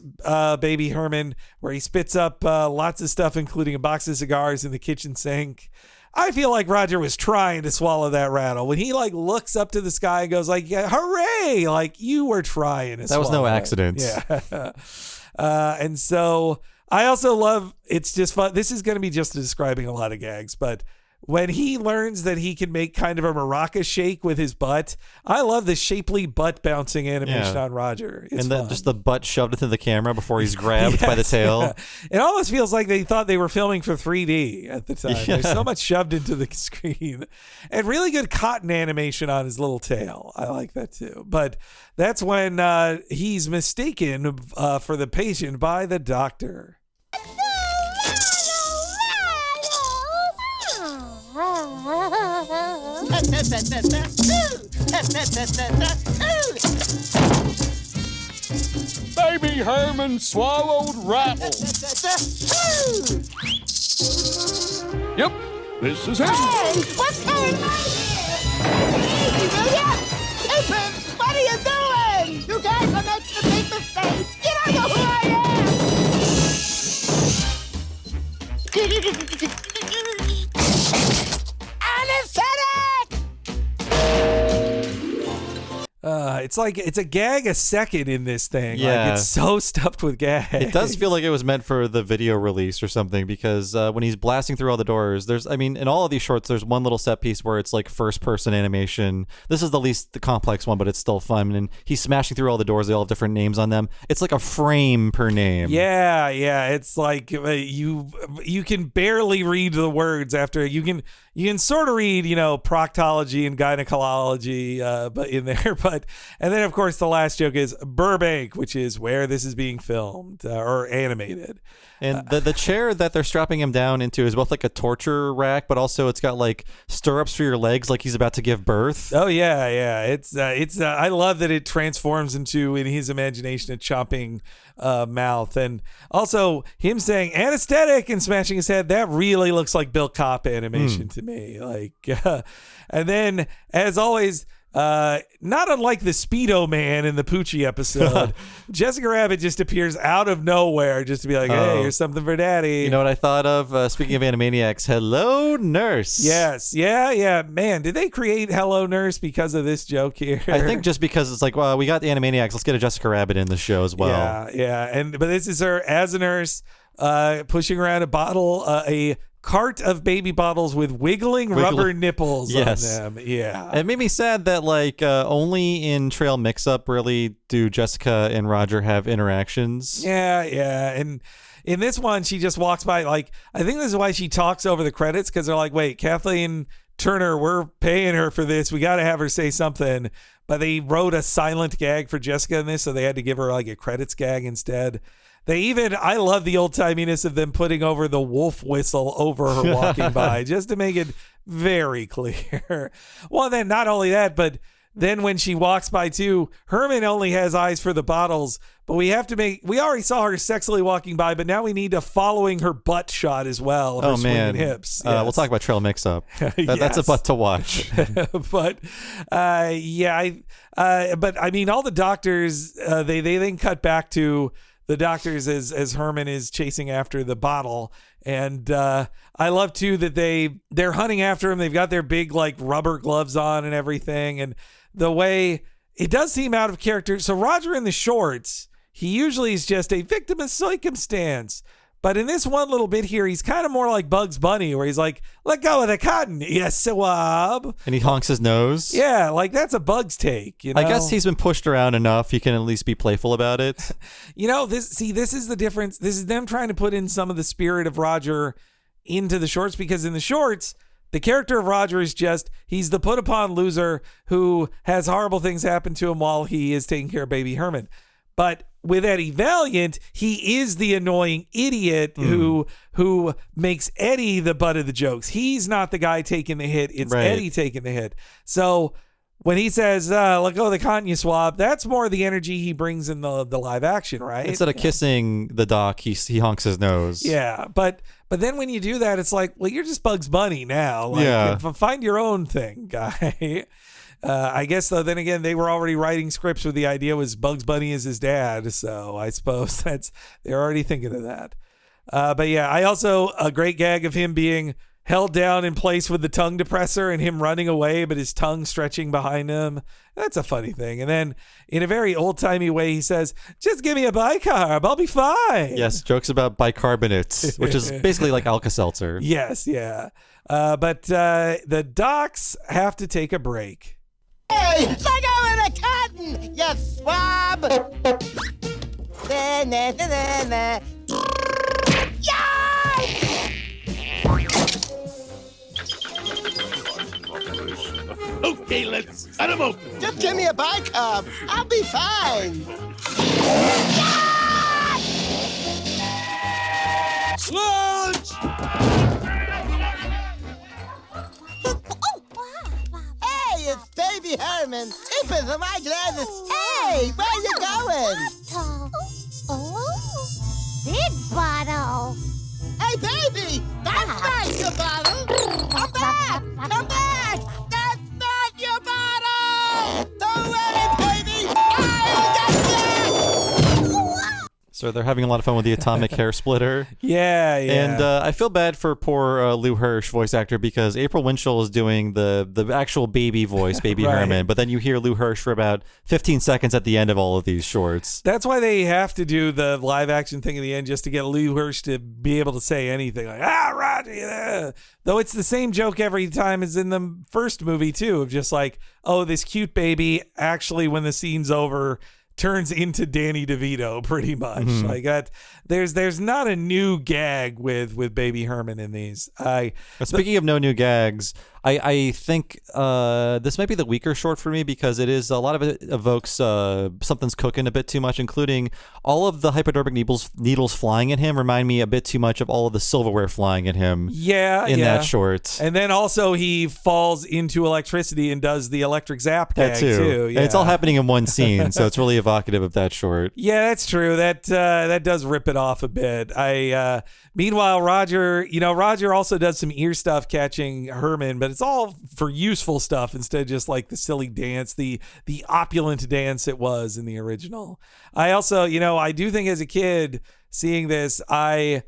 Baby Herman, where he spits up lots of stuff, including a box of cigars in the kitchen sink. I feel like Roger was trying to swallow that rattle. When he like looks up to the sky and goes like, yeah, hooray, like you were trying to swallow. That was no accident. Yeah. And so I also love, it's just fun. This is going to be just describing a lot of gags, but when he learns that he can make kind of a maraca shake with his butt, I love the shapely butt bouncing animation on Roger. It's and then just the butt shoved into the camera before he's grabbed by the tail. Yeah. It almost feels like they thought they were filming for 3D at the time. Yeah. There's so much shoved into the screen. And really good cotton animation on his little tail. I like that too. But that's when he's mistaken for the patient by the doctor. Baby Herman swallowed rattle. Yep, this is it. Hey, what's going on here? Listen, what are you doing? You guys are making a big mistake. You don't know who I am. It's like it's a gag a second in this thing. Yeah. Like it's so stuffed with gags. It does feel like it was meant for the video release or something, because when he's blasting through all the doors, in all of these shorts, there's one little set piece where it's like first person animation. This is the least complex one, but it's still fun. And he's smashing through all the doors. They all have different names on them. It's like a frame per name. Yeah. It's like you can barely read the words after you can sort of read, proctology and gynecology, but in there. And then of course the last joke is Burbank, which is where this is being filmed or animated. And the chair that they're strapping him down into is both like a torture rack, but also it's got like stirrups for your legs, like he's about to give birth. Oh yeah. It's I love that it transforms into, in his imagination, a chomping mouth, and also him saying anesthetic and smashing his head. That really looks like Bill Kopp animation to me. And then as always, not unlike the Speedo Man in the Poochie episode, Jessica Rabbit just appears out of nowhere just to be like, hey, here's something for daddy. You know what I thought of? Speaking of Animaniacs, Hello Nurse. Yes. Yeah. Man, did they create Hello Nurse because of this joke here? I think just because it's like, well, we got the Animaniacs, let's get a Jessica Rabbit in the show as well. Yeah. But this is her as a nurse, pushing around a cart of baby bottles with wiggling rubber nipples on them. Yeah. It made me sad that only in Trail Mix-Up really do Jessica and Roger have interactions. Yeah. And in this one, she just walks by. I think this is why she talks over the credits, because they're like, wait, Kathleen Turner, we're paying her for this. We got to have her say something. But they wrote a silent gag for Jessica in this, so they had to give her a credits gag instead. I love the old timiness of them putting over the wolf whistle over her walking by, just to make it very clear. Well, then not only that, but then when she walks by too, Herman only has eyes for the bottles, but we already saw her sexily walking by, but now we need a following her butt shot as well. Of her swinging hips. Yes. We'll talk about Trail Mix-Up. That's a butt to watch. But all the doctors, they then cut back to the doctors as Herman is chasing after the bottle. And I love too that they're hunting after him. They've got their big rubber gloves on and everything. And the way it does seem out of character. So Roger in the shorts, he usually is just a victim of circumstance. But in this one little bit here, he's kind of more like Bugs Bunny, where he's like, let go of the cotton. Yes, swab. And he honks his nose. Yeah, that's a Bugs take. I guess he's been pushed around enough. He can at least be playful about it. This is the difference. This is them trying to put in some of the spirit of Roger into the shorts, because in the shorts, the character of Roger is he's the put upon loser who has horrible things happen to him while he is taking care of baby Herman. But with Eddie Valiant, he is the annoying idiot who makes Eddie the butt of the jokes. He's not the guy taking the hit. It's Eddie taking the hit. So when he says, let go of the cotton, you swab, that's more the energy he brings in the live action, right? Instead of kissing the doc, he honks his nose. Yeah, but then when you do that, it's like, well, you're just Bugs Bunny now. Find your own thing, guy. I guess, though, then again, they were already writing scripts where the idea was Bugs Bunny is his dad. So I suppose they're already thinking of that. But yeah, I also, a great gag of him being held down in place with the tongue depressor and him running away, but his tongue stretching behind him. That's a funny thing. And then in a very old timey way, he says, just give me a bicarb. I'll be fine. Yes. Jokes about bicarbonates, which is basically like Alka-Seltzer. Yes. Yeah. But the docs have to take a break. Hey, let go of the cotton, you swab! Okay, let's cut him open. Just give me a bicarb. I'll be fine. Lunch! Hey, it's Baby Herman. Tippers are my glasses. Hey, where you going? Big bottle. Hey, baby, that's not your bottle. Come back, come back. That's not your bottle. Don't worry, baby. I'll get you. So So they're having a lot of fun with the atomic hair splitter. Yeah. And I feel bad for poor Lou Hirsch, voice actor, because April Winchell is doing the actual baby voice, Baby Right. Herman, but then you hear Lou Hirsch for about 15 seconds at the end of all of these shorts. That's why they have to do the live action thing at the end, just to get Lou Hirsch to be able to say anything like, Roger, yeah. Though it's the same joke every time as in the first movie too, of just like, oh, this cute baby actually, when the scene's over, turns into Danny DeVito pretty much. Mm-hmm. Like that. There's not a new gag with Baby Herman in these. Speaking of no new gags, I think this might be the weaker short for me, because it is a lot of it evokes something's cooking a bit too much, including all of the hypodermic needles flying at him remind me a bit too much of all of the silverware flying at him. In that short. And then also he falls into electricity and does the electric zap gag That too. Yeah. And it's all happening in one scene, so it's really evocative of that short. Yeah, that's true. That does rip it off a bit. Meanwhile, Roger also does some ear stuff catching Herman, but it's all for useful stuff instead of just like the silly dance, the opulent dance it was in the original. I also, I do think as a kid seeing this, I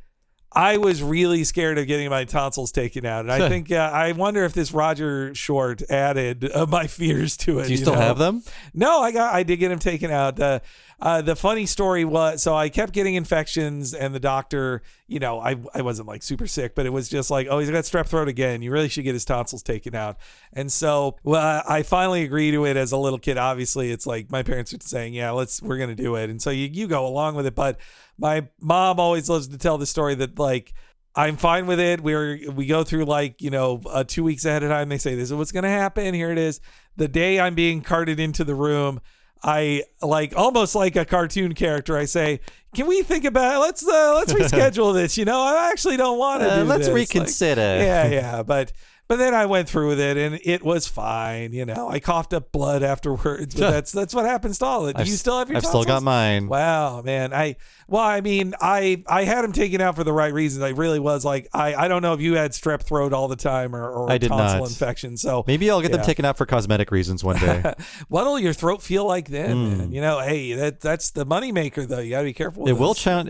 was really scared of getting my tonsils taken out, and I think I wonder if this Roger short added my fears to it. Do you still have them? No, I did get them taken out. The funny story was, so I kept getting infections, and the doctor, I wasn't like super sick, but it was just like, oh, he's got strep throat again. You really should get his tonsils taken out. And so I finally agreed to it as a little kid. Obviously, it's like my parents are saying, yeah, we're going to do it. And so you go along with it. But my mom always loves to tell the story that like, I'm fine with it. We go through like, 2 weeks ahead of time. They say, this is what's going to happen. Here it is. The day I'm being carted into the room, I like almost like a cartoon character. I say, can we think about it? Let's reschedule this. I actually don't want to do let's this. reconsider. Yeah. But then I went through with it, and it was fine. I coughed up blood afterwards, but that's what happens to all of it. Do you still have your tonsils? I've still got mine. Wow, man. I had them taken out for the right reasons. I really was like, I don't know if you had strep throat all the time or I did tonsil not. infection. So maybe I'll get them taken out for cosmetic reasons one day. What'll your throat feel like then, man? Hey, that's the moneymaker, though. You got to be careful with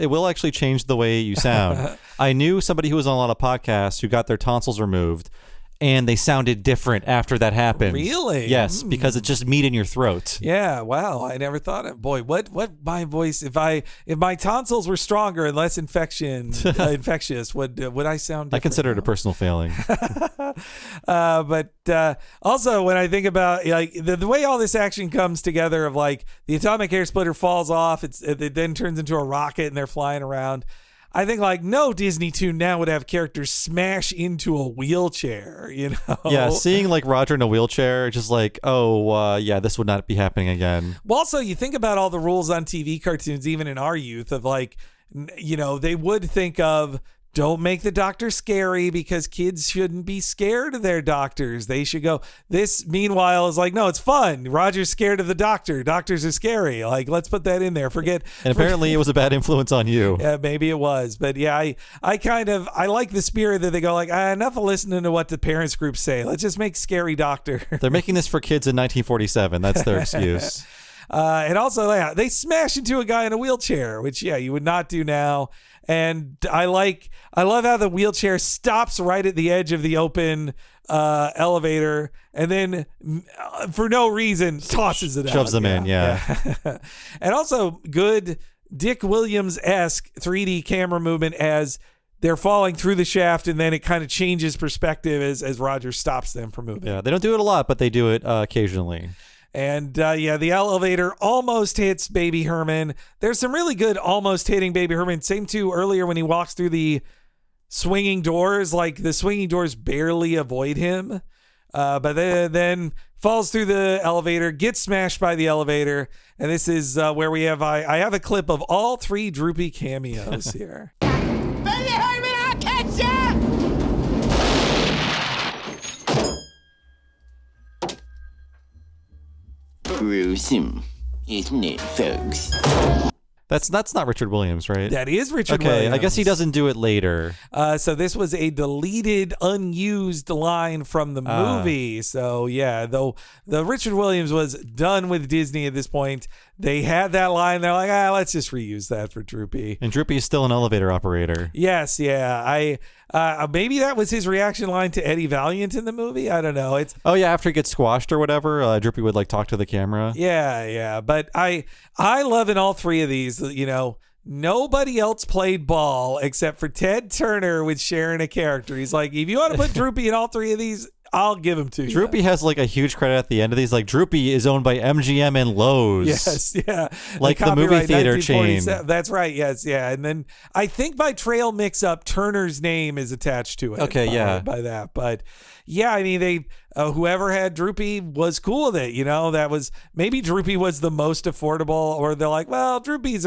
It will actually change the way you sound. I knew somebody who was on a lot of podcasts who got their tonsils removed, and they sounded different after that happened. Really? Yes, because it's just meat in your throat. Yeah, wow. I never thought of what my voice, if my tonsils were stronger and less infectious, would I sound different? I consider it a personal failing. But also when I think about like the way all this action comes together of like the atomic hair splitter falls off, it then turns into a rocket and they're flying around. I think like no Disney tune now would have characters smash into a wheelchair, Yeah, seeing like Roger in a wheelchair, just like, this would not be happening again. Well, also you think about all the rules on TV cartoons, even in our youth, of like, they would think of, don't make the doctor scary because kids shouldn't be scared of their doctors. They should go. This, meanwhile, is like, no, it's fun. Roger's scared of the doctor. Doctors are scary. Like, let's put that in there. And apparently it was a bad influence on you. Yeah, maybe it was. But yeah, I like the spirit that they go like, enough of listening to what the parents groups say. Let's just make scary doctor. They're making this for kids in 1947. That's their excuse. And also, they smash into a guy in a wheelchair, which, you would not do now. And I love how the wheelchair stops right at the edge of the open elevator, and then for no reason tosses it out. Shoves them in, yeah. And also good Dick Williams-esque 3D camera movement as they're falling through the shaft, and then it kind of changes perspective as Roger stops them from moving. Yeah, they don't do it a lot, but they do it occasionally. And the elevator almost hits Baby Herman. There's some really good almost hitting Baby Herman. Same too earlier when he walks through the swinging doors. Like the swinging doors barely avoid him. But then falls through the elevator, gets smashed by the elevator. And this is where we have, I have a clip of all three Droopy cameos here. Baby Herman, I'll catch ya! Gruesome, isn't it, folks? That's not Richard Williams, right? That is Richard Williams. Williams. I guess he doesn't do it later. So this was a deleted, unused line from the movie. So yeah, though the Richard Williams was done with Disney at this point, they had that line. They're like, let's just reuse that for Droopy. And Droopy is still an elevator operator. Yes, yeah. Maybe that was his reaction line to Eddie Valiant in the movie. I don't know. After he gets squashed or whatever, Droopy would like talk to the camera. Yeah. But I love in all three of these, nobody else played ball except for Ted Turner with sharing a character. He's like, if you want to put Droopy in all three of these, I'll give him to you. Droopy has like a huge credit at the end of these. Like Droopy is owned by MGM and Lowe's. Yes, yeah. Like the movie theater chain. That's right. Yes, yeah. And then I think by trail mix-up, Turner's name is attached to it. Okay, yeah. By that, but yeah, I mean they. Whoever had Droopy was cool with it. That was maybe Droopy was the most affordable, or they're like, well, Droopy's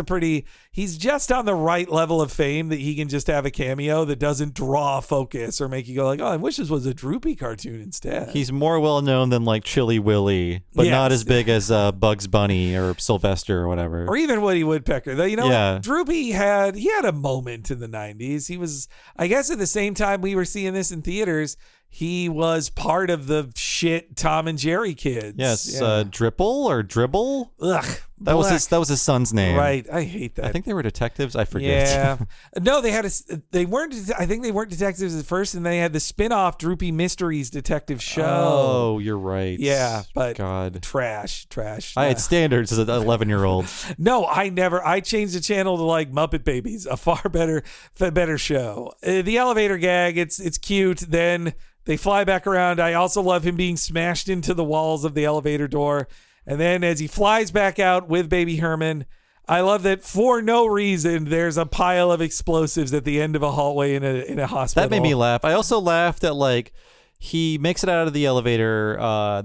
he's just on the right level of fame that he can just have a cameo that doesn't draw focus or make you go like, oh, I wish this was a Droopy cartoon instead. He's more well known than like Chili Willy, but not as big as Bugs Bunny or Sylvester or whatever. Or even Woody Woodpecker. Though, Droopy had a moment in the 90s. He was, I guess at the same time we were seeing this in theaters, he was part of the shit Tom and Jerry kids. Yes, Dripple or Dribble. Ugh, that was his son's name. Right, I hate that. I think they were detectives. I forget. Yeah, no, they weren't. I think they weren't detectives at first, and they had the spin-off Droopy Mysteries detective show. Oh, you're right. Yeah, but God, trash. I had standards as an 11-year-old. No, I never. I changed the channel to like Muppet Babies, a far better show. The elevator gag, it's cute. Then they fly back around. I also love him being smashed into the walls of the elevator door. And then as he flies back out with Baby Herman, I love that for no reason, there's a pile of explosives at the end of a hallway in a hospital. That made me laugh. I also laughed at like, he makes it out of the elevator.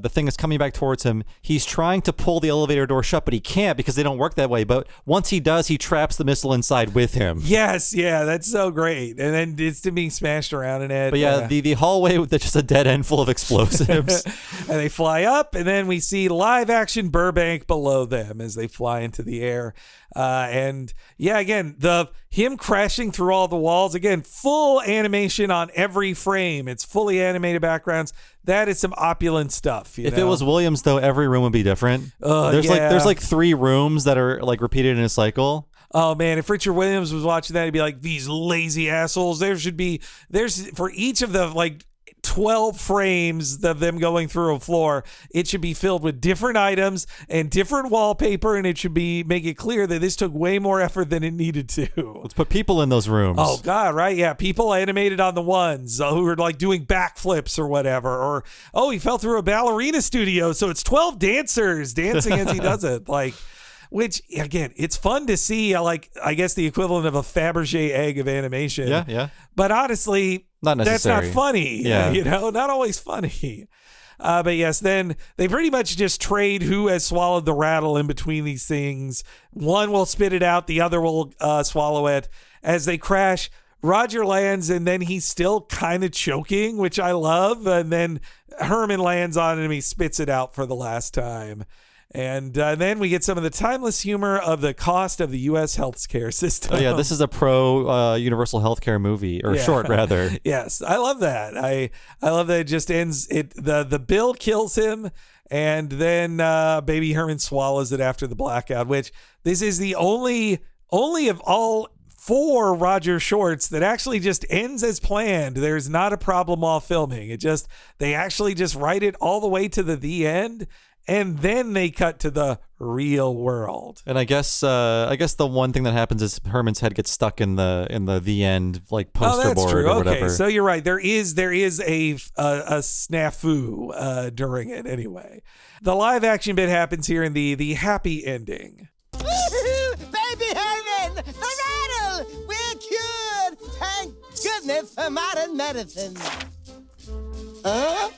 The thing is coming back towards him. He's trying to pull the elevator door shut, but he can't because they don't work that way. But once he does, he traps the missile inside with him. Yes, yeah, that's so great. And then it's being smashed around in it. But yeah, the hallway with just a dead end full of explosives. And they fly up, and then we see live action Burbank below them as they fly into the air. And yeah, again, him crashing through all the walls, again, full animation on every frame. It's fully animated backgrounds. That is some opulent stuff. If it was Williams, though, every room would be different. There's like 3 rooms that are like repeated in a cycle. Oh man, if Richard Williams was watching that, he'd be like, these lazy assholes. There's for each of the like 12 frames of them going through a floor, it should be filled with different items and different wallpaper, and it should make it clear that this took way more effort than it needed to. Let's put people in those rooms. Oh God, right? Yeah, people animated on the ones who were like doing backflips or whatever, or he fell through a ballerina studio, so it's 12 dancers dancing as he does it, like. Which, again, it's fun to see, like, I guess the equivalent of a Fabergé egg of animation. Yeah. But honestly, that's not funny. Yeah. Not always funny. But yes, then they pretty much just trade who has swallowed the rattle in between these things. One will spit it out, the other will swallow it. As they crash, Roger lands, and then he's still kind of choking, which I love. And then Herman lands on him, he spits it out for the last time. And then we get some of the timeless humor of the cost of the U.S. healthcare system. Oh, yeah, this is a pro universal healthcare movie, or short, rather. Yes, I love that. I love that it just ends. The bill kills him, and then Baby Herman swallows it after the blackout, which this is the only of all 4 Roger shorts that actually just ends as planned. There's not a problem while filming. They actually just write it all the way to the end. And then they cut to the real world. And I guess the one thing that happens is Herman's head gets stuck in the end, like poster board or whatever. Okay, so you're right. There is a snafu during it anyway. The live action bit happens here in the happy ending. Baby Herman, the rattle! We're cured! Thank goodness for modern medicine. Huh?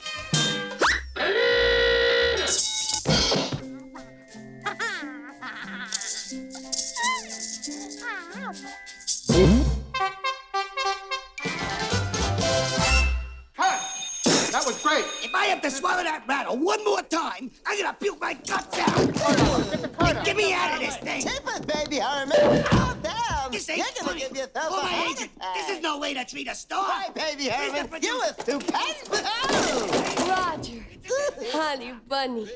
That was great. If I have to swallow that rattle one more time, I'm gonna puke my guts out. Get me out of this thing. Tip it, Baby Herman. Oh, damn. This ain't You're gonna funny. give yourself Oh, a my heart agent, attack. this is no way to treat a star. Hi, Baby Herman. You were stupendous. Roger, honey bunny,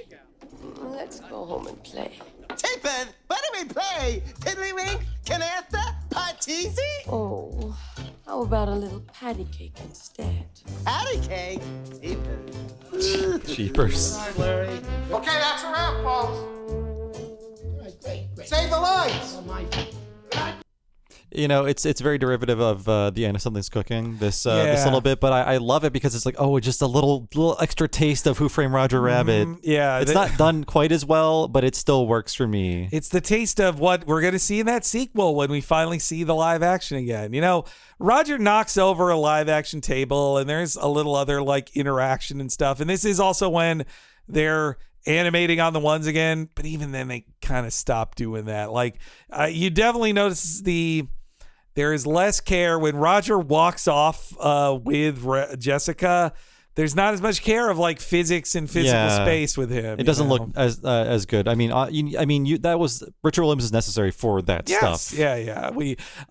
Let's go home and play. Tipper, what do we play? Tiddlywink? Canasta? Parcheesi? Oh, how about a little patty cake instead? Patty cake? Tipper. Cheapers. All right, Larry. Okay, that's a wrap, folks. Save the lights. You know, it's very derivative of the end of Something's Cooking, this little bit, but I love it because it's like, oh, just a little extra taste of Who Framed Roger Rabbit. Yeah. It's not done quite as well, but it still works for me. It's the taste of what we're going to see in that sequel when we finally see the live action again. You know, Roger knocks over a live action table and there's a little other like interaction and stuff. And this is also when they're animating on the ones again, but even then they kind of stopped doing that. Like you definitely notice there is less care when Roger walks off with Jessica. There's not as much care of like physics and physical space with him. It doesn't look as good. I mean, that was Richard Williams is necessary for that stuff. Yeah.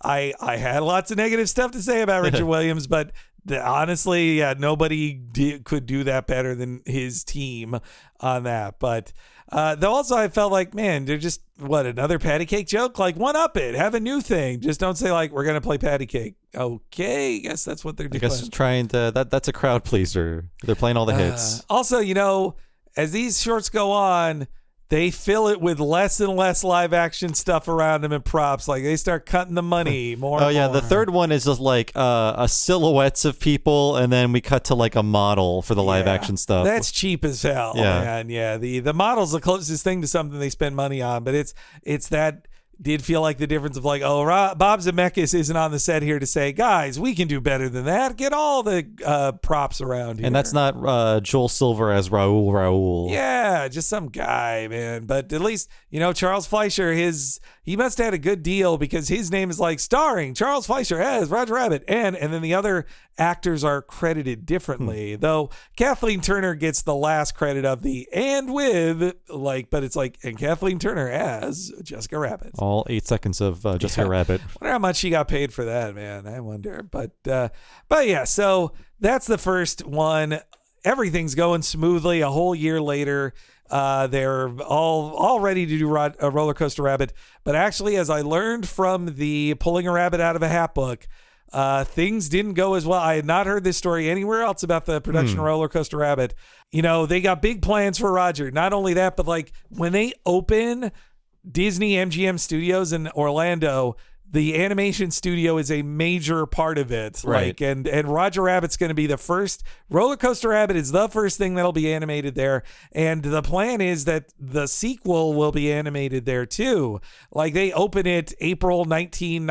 I had lots of negative stuff to say about Richard Williams, but honestly, nobody could do that better than his team on that. But though also I felt like, man, they're just another patty cake joke? Like, one up it, have a new thing. Just don't say like we're gonna play patty cake. Okay, I guess that's what they're doing. I guess trying to that's a crowd pleaser. They're playing all the hits. Also, you know, as these shorts go on, they fill it with less and less live action stuff around them and props. Like they start cutting the money more. Oh yeah, the third one is just like a silhouettes of people, and then we cut to like a model for the live action stuff. That's cheap as hell, man. Yeah, the model's the closest thing to something they spend money on, but it's that. Did feel like the difference of like, oh, Bob Zemeckis isn't on the set here to say, guys, we can do better than that. Get all the props around here. And that's not Joel Silver as Raoul. Yeah, just some guy, man. But at least, you know, Charles Fleischer, he must have had a good deal because his name is like starring Charles Fleischer as Roger Rabbit. And then the other actors are credited differently. Though Kathleen Turner gets the last credit of the and with, like, but it's like, and Kathleen Turner as Jessica Rabbit. All 8 seconds of Jessica Rabbit. I wonder how much she got paid for that, man. I wonder. But yeah, so that's the first one. Everything's going smoothly. A whole year later, they're all ready to do a Roller Coaster Rabbit. But actually, as I learned from the Pulling a Rabbit Out of a Hat book, things didn't go as well. I had not heard this story anywhere else about the production of Roller Coaster Rabbit. You know, they got big plans for Roger. Not only that, but like when they open Disney MGM Studios in Orlando, the animation studio is a major part of it. Right. Like, and Roger Rabbit's going to be the first. Roller Coaster Rabbit is the first thing that'll be animated there. And the plan is that the sequel will be animated there too. Like they open it April 89,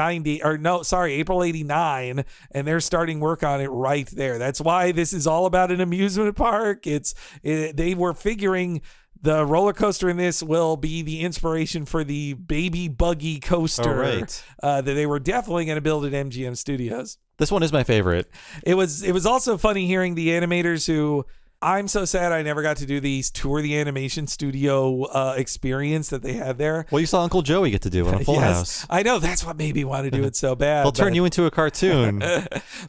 and they're starting work on it right there. That's why this is all about an amusement park. They were figuring the roller coaster in this will be the inspiration for the baby buggy coaster that they were definitely going to build at MGM Studios. This one is my favorite. It was also funny hearing the animators who, I'm so sad I never got to do these tour the animation studio experience that they had there. Well, you saw Uncle Joey get to do it on Full House. I know, that's what made me want to do it so bad. They'll turn you into a cartoon.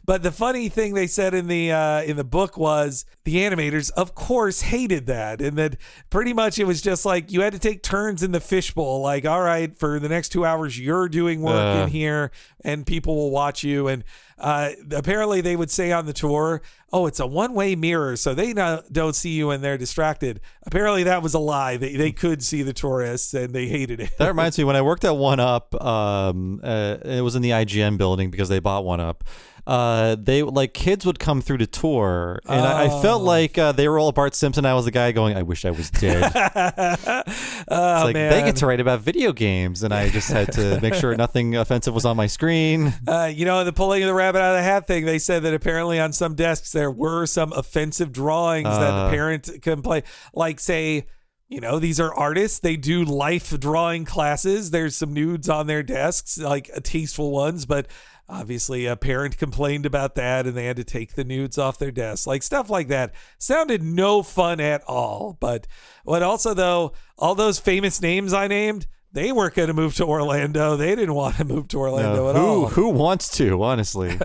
But the funny thing they said in the book was the animators, of course, hated that, and that pretty much it was just like you had to take turns in the fishbowl. Like, all right, for the next 2 hours, you're doing work in here, and people will watch you. And apparently, they would say on the tour, "Oh, it's a one-way mirror, so they don't see you and they're distracted." Apparently, that was a lie. They could see the tourists, and they hated it. That reminds me, when I worked at One Up, it was in the IGN building because they bought One Up. They like kids would come through to tour, and I felt like they were all Bart Simpson. I was the guy going, "I wish I was dead." It's like, man. They get to write about video games, and I just had to make sure nothing offensive was on my screen. You know, the pulling of the rabbit out of the hat thing, they said that apparently on some desks there were some offensive drawings that the parent can play. Like, say, you know, these are artists. They do life drawing classes. There's some nudes on their desks, like tasteful ones, but obviously a parent complained about that and they had to take the nudes off their desks. Like stuff like that sounded no fun at all. But what also, though, all those famous names I named, they weren't going to move to Orlando. They didn't want to move to Orlando at all. Who wants to, honestly?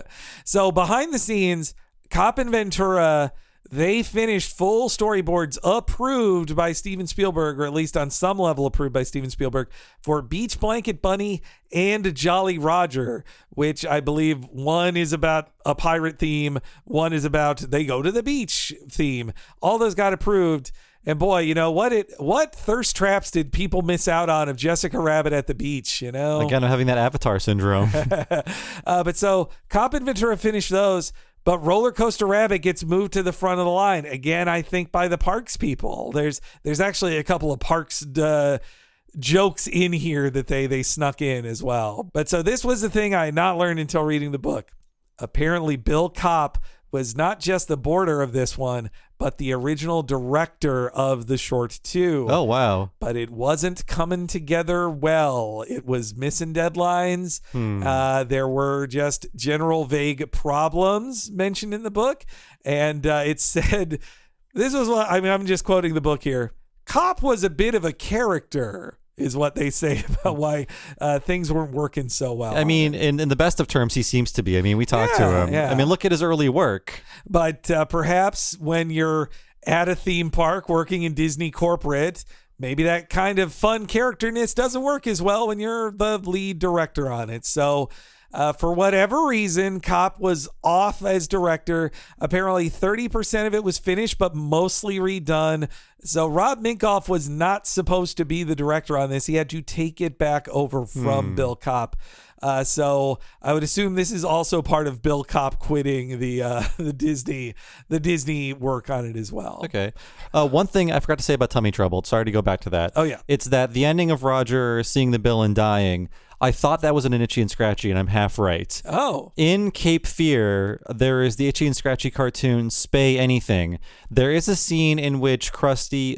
So behind the scenes, Cop and Ventura they finished full storyboards approved by Steven Spielberg, or at least on some level approved by Steven Spielberg, for Beach Blanket Bunny and Jolly Roger, which I believe one is about a pirate theme, one is about they go to the beach theme. All those got approved. And boy, you know, what thirst traps did people miss out on of Jessica Rabbit at the beach, you know? Again, I'm having that Avatar syndrome. But so Cop and Ventura finished those, but Roller Coaster Rabbit gets moved to the front of the line. Again, I think by the Parks people. There's actually a couple of Parks jokes in here that they snuck in as well. But so this was the thing I had not learned until reading the book. Apparently, Bill Kopp was not just the border of this one, but the original director of the short too. Oh, wow. But it wasn't coming together well. It was missing deadlines. There were just general vague problems mentioned in the book. And it said, this was what, I mean, I'm just quoting the book here. Cop was a bit of a character, is what they say about why things weren't working so well. I mean, in the best of terms, he seems to be. I mean, we talked to him. Yeah. I mean, look at his early work. But perhaps when you're at a theme park working in Disney corporate, maybe that kind of fun characterness doesn't work as well when you're the lead director on it. So for whatever reason, Cop was off as director. Apparently 30% of it was finished, but mostly redone. So Rob Minkoff was not supposed to be the director on this. He had to take it back over from Bill Kopp. So I would assume this is also part of Bill Kopp quitting the Disney work on it as well. Okay. One thing I forgot to say about Tummy Trouble. Sorry to go back to that. Oh, yeah. It's that the ending of Roger seeing the bill and dying, I thought that was an Itchy and Scratchy, and I'm half right. Oh. In Cape Fear, there is the Itchy and Scratchy cartoon Spay Anything. There is a scene in which Scratchy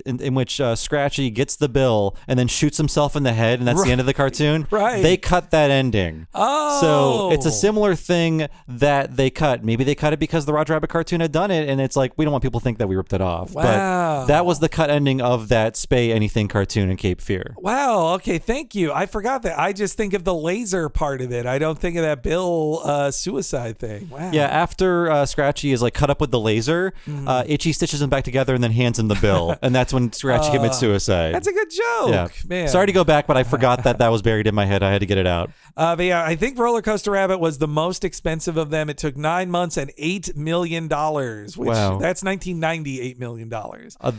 gets the bill and then shoots himself in the head, and that's the end of the cartoon. Right. They cut that ending. Oh. So it's a similar thing that they cut. Maybe they cut it because the Roger Rabbit cartoon had done it, and it's like, we don't want people to think that we ripped it off. Wow. But that was the cut ending of that Spay Anything cartoon in Cape Fear. Wow. Okay. Thank you. I forgot that. I just think of the laser part of it. I don't think of that Bill suicide thing. Wow. Yeah. After Scratchy is like cut up with the laser, Itchy stitches him back together and then hands him the bill, and that's when Scratchy commits suicide. That's a good joke. Yeah. Man. Sorry to go back, but I forgot that was buried in my head. I had to get it out. But yeah, I think Roller Coaster Rabbit was the most expensive of them. It took 9 months and $8 million, which Wow. that's 1990, $8 million.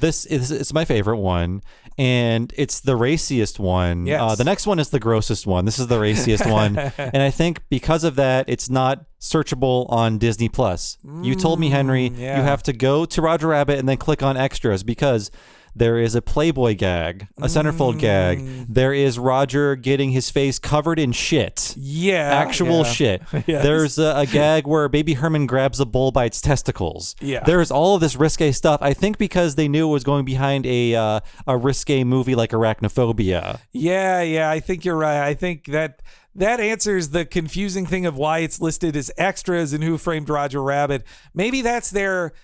This is my favorite one, and it's the raciest one. Yes. The next one is the grossest one. This is the raciest one, and I think because of that, it's not searchable on Disney Plus. You told me, Henry, yeah. you have to go to Roger Rabbit and then click on extras because there is a Playboy gag, a centerfold gag. There is Roger getting his face covered in shit. Yeah. Actual shit. Yes. There's a gag where Baby Herman grabs a bull by its testicles. Yeah. There's all of this risque stuff. I think because they knew it was going behind a risque movie like Arachnophobia. Yeah. I think you're right. I think that answers the confusing thing of why it's listed as extras in Who Framed Roger Rabbit. Maybe that's their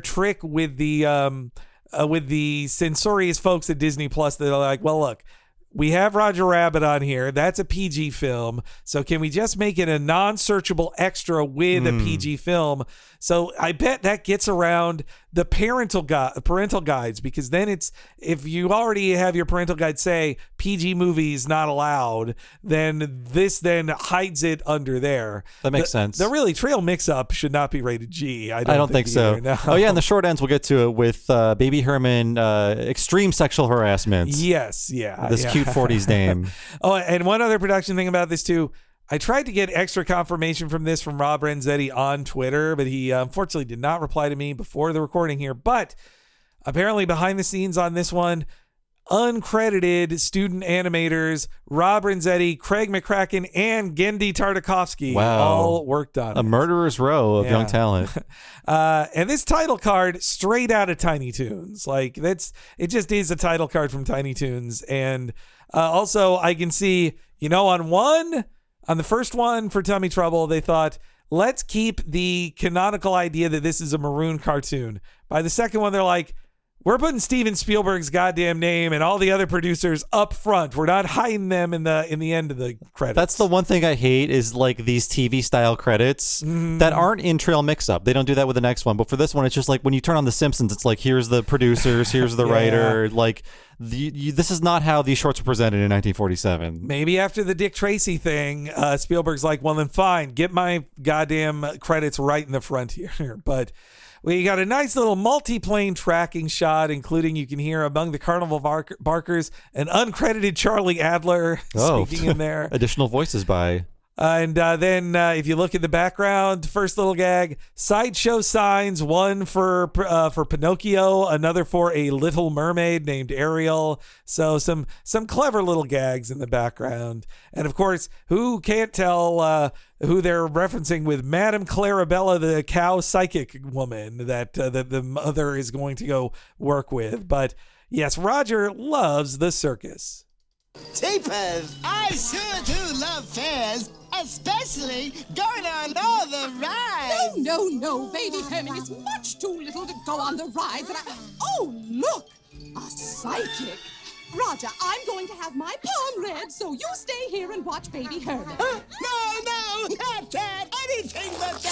trick with the censorious folks at Disney Plus that are like, well, look, we have Roger Rabbit on here. That's a PG film. So can we just make it a non-searchable extra with a PG film? So I bet that gets around the parental guides, because then it's, if you already have your parental guide say PG movies not allowed, then this then hides it under there. That makes sense. The really Trail Mix-Up should not be rated G. I don't think so. either, no. Oh yeah, and the short ends we'll get to it with Baby Herman extreme sexual harassment. Yes, yeah. This cute 40s dame. Oh, and one other production thing about this too. I tried to get extra confirmation from Rob Renzetti on Twitter, but he unfortunately did not reply to me before the recording here. But apparently behind the scenes on this one, uncredited student animators Rob Renzetti, Craig McCracken, and Gendy Tartakovsky all worked on it. A murderer's row of young talent. And this title card straight out of Tiny Toons. Like it just is a title card from Tiny Toons. And also I can see, on the first one for Tummy Trouble, they thought, let's keep the canonical idea that this is a maroon cartoon. By the second one, they're like, We're putting Steven Spielberg's goddamn name and all the other producers up front. We're not hiding them in the end of the credits. That's the one thing I hate is like these TV style credits that aren't in trail mix-up. They don't do that with the next one. But for this one, it's just like when you turn on The Simpsons, it's like, here's the producers, here's the writer. Like, this is not how these shorts were presented in 1947. Maybe after the Dick Tracy thing, Spielberg's like, well, then fine, get my goddamn credits right in the front here. But we got a nice little multi-plane tracking shot, including you can hear among the carnival barkers an uncredited Charlie Adler speaking in there. Additional voices by... And then if you look at the background, first little gag, sideshow signs, one for Pinocchio, another for a little mermaid named Ariel. So some clever little gags in the background. And of course, who can't tell who they're referencing with Madame Clarabella, the cow psychic woman that the mother is going to go work with. But yes, Roger loves the circus. Tapers, I sure do love fairs, especially going on all the rides. No, baby Herman is much too little to go on the rides. And oh, look, a psychic. Roger, I'm going to have my palm read, so you stay here and watch baby Herman. No, not that. Anything but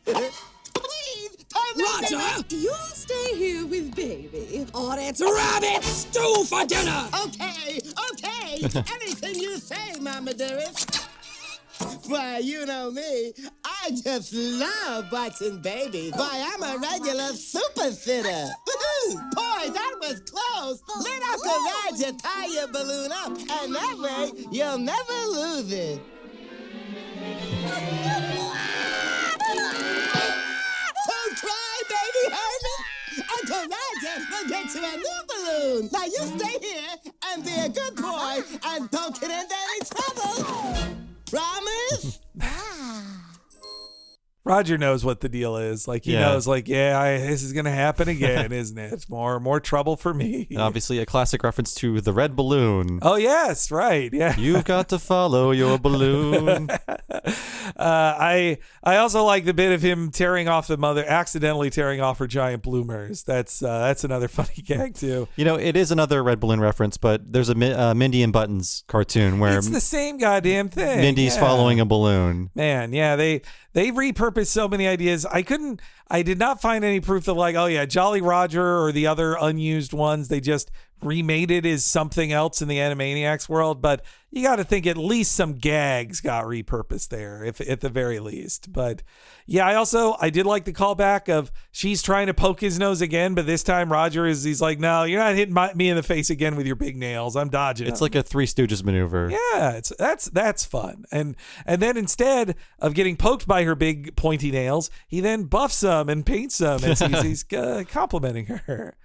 that. Please, Roger, you stay here with baby, or it's rabbit stew for dinner. Okay. Anything you say, Mama dearest. Why, you know me. I just love watching babies. Why, I'm a regular super sitter. Boy, that was close. Let Uncle Roger tie your balloon up, and that way you'll never lose it. Don't cry, baby Herman. Uncle Roger will get you a new balloon. Now you stay here and be a good boy and don't get into any trouble. Promise? Roger knows what the deal is. Like, he knows, like, this is going to happen again, isn't it? It's more trouble for me. And obviously, a classic reference to the red balloon. Oh, yes, right. Yeah. You've got to follow your balloon. I also like the bit of him accidentally tearing off her giant bloomers. That's another funny gag, too. You know, it is another red balloon reference, but there's a Mindy and Buttons cartoon where it's the same goddamn thing. Mindy's following a balloon. Man, yeah, they repurposed so many ideas. I did not find any proof that, like, oh yeah, Jolly Roger or the other unused ones, they just remade it as something else in the Animaniacs world. But you got to think at least some gags got repurposed there, if at the very least. But yeah, I did like the callback of she's trying to poke his nose again, but this time he's like, no, you're not hitting me in the face again with your big nails. I'm dodging. It's like a Three Stooges maneuver. Yeah, that's fun. And then instead of getting poked by her big pointy nails, he then buffs them and paints them as he's complimenting her.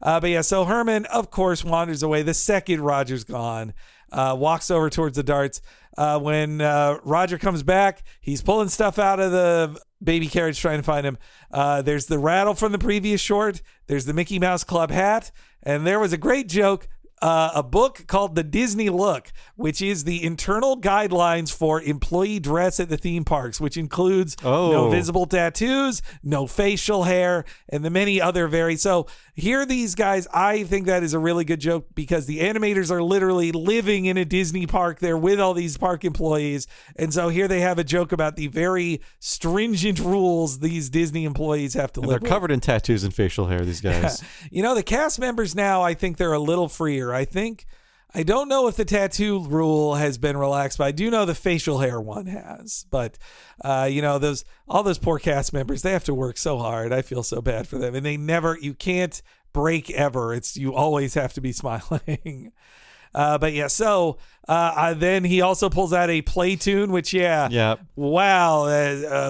But yeah, so Herman, of course, wanders away the second Roger's gone, walks over towards the darts. When Roger comes back, he's pulling stuff out of the baby carriage trying to find him. There's the rattle from the previous short. There's the Mickey Mouse Club hat. And there was a great joke. A book called The Disney Look, which is the internal guidelines for employee dress at the theme parks, which includes no visible tattoos, no facial hair, and the many other so here these guys, I think that is a really good joke because the animators are literally living in a Disney park. They're with all these park employees. And so here they have a joke about the very stringent rules these Disney employees have to live with. They're covered in tattoos and facial hair, these guys. You know, the cast members now, I think they're a little freer. I don't know if the tattoo rule has been relaxed, but I do know the facial hair one has. But all those poor cast members, they have to work so hard. I feel so bad for them, and you can't break ever. You always have to be smiling. But yeah, so then he also pulls out a play tune, which wow,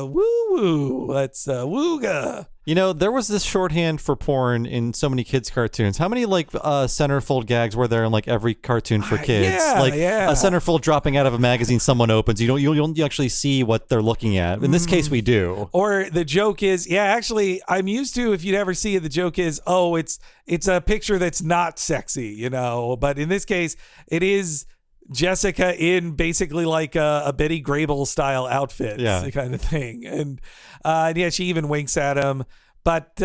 woo woo, that's wooga. You know, there was this shorthand for porn in so many kids' cartoons. How many centerfold gags were there in like every cartoon for kids? A centerfold dropping out of a magazine someone opens. You'll actually see what they're looking at. In this case, we do. Or the joke is, actually, I'm used to, if you'd ever see it, the joke is, it's a picture that's not sexy, But in this case, it is Jessica in basically like a Betty Grable style outfit, kind of thing. And she even winks at him. But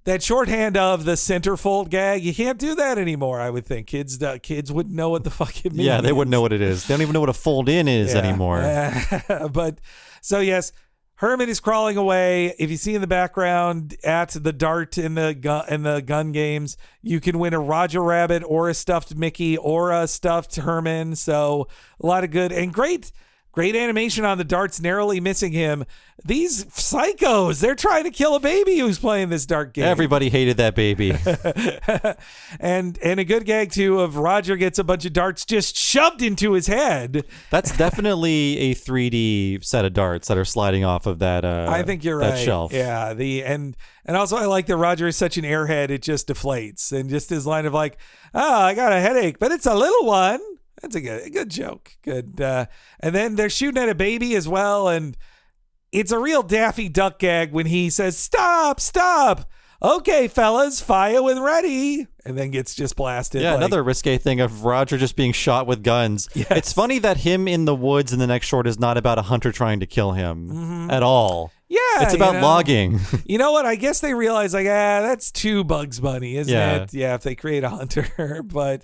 that shorthand of the centerfold gag, you can't do that anymore, I would think. Kids wouldn't know what the fuck it means. Yeah, they wouldn't know what it is. They don't even know what a fold in is anymore. But so yes, Herman is crawling away. If you see in the background at the dart in the gun games, you can win a Roger Rabbit or a stuffed Mickey or a stuffed Herman. So a lot of good and great animation on the darts narrowly missing him. These psychos, they're trying to kill a baby who's playing this dart game. Everybody hated that baby. and a good gag, too, of Roger gets a bunch of darts just shoved into his head. That's definitely a 3D set of darts that are sliding off of that I think you're right. Shelf. Yeah. And also I like that Roger is such an airhead, it just deflates. And just his line of like, I got a headache, but it's a little one. That's a good joke. Good. And then they're shooting at a baby as well. And it's a real Daffy Duck gag when he says, stop. Okay, fellas, fire when ready. And then gets just blasted. Yeah, another risque thing of Roger just being shot with guns. Yes. It's funny that him in the woods in the next short is not about a hunter trying to kill him at all. Yeah. It's about logging. You know what? I guess they realize like, that's too Bugs Bunny, isn't it? Yeah, if they create a hunter. But,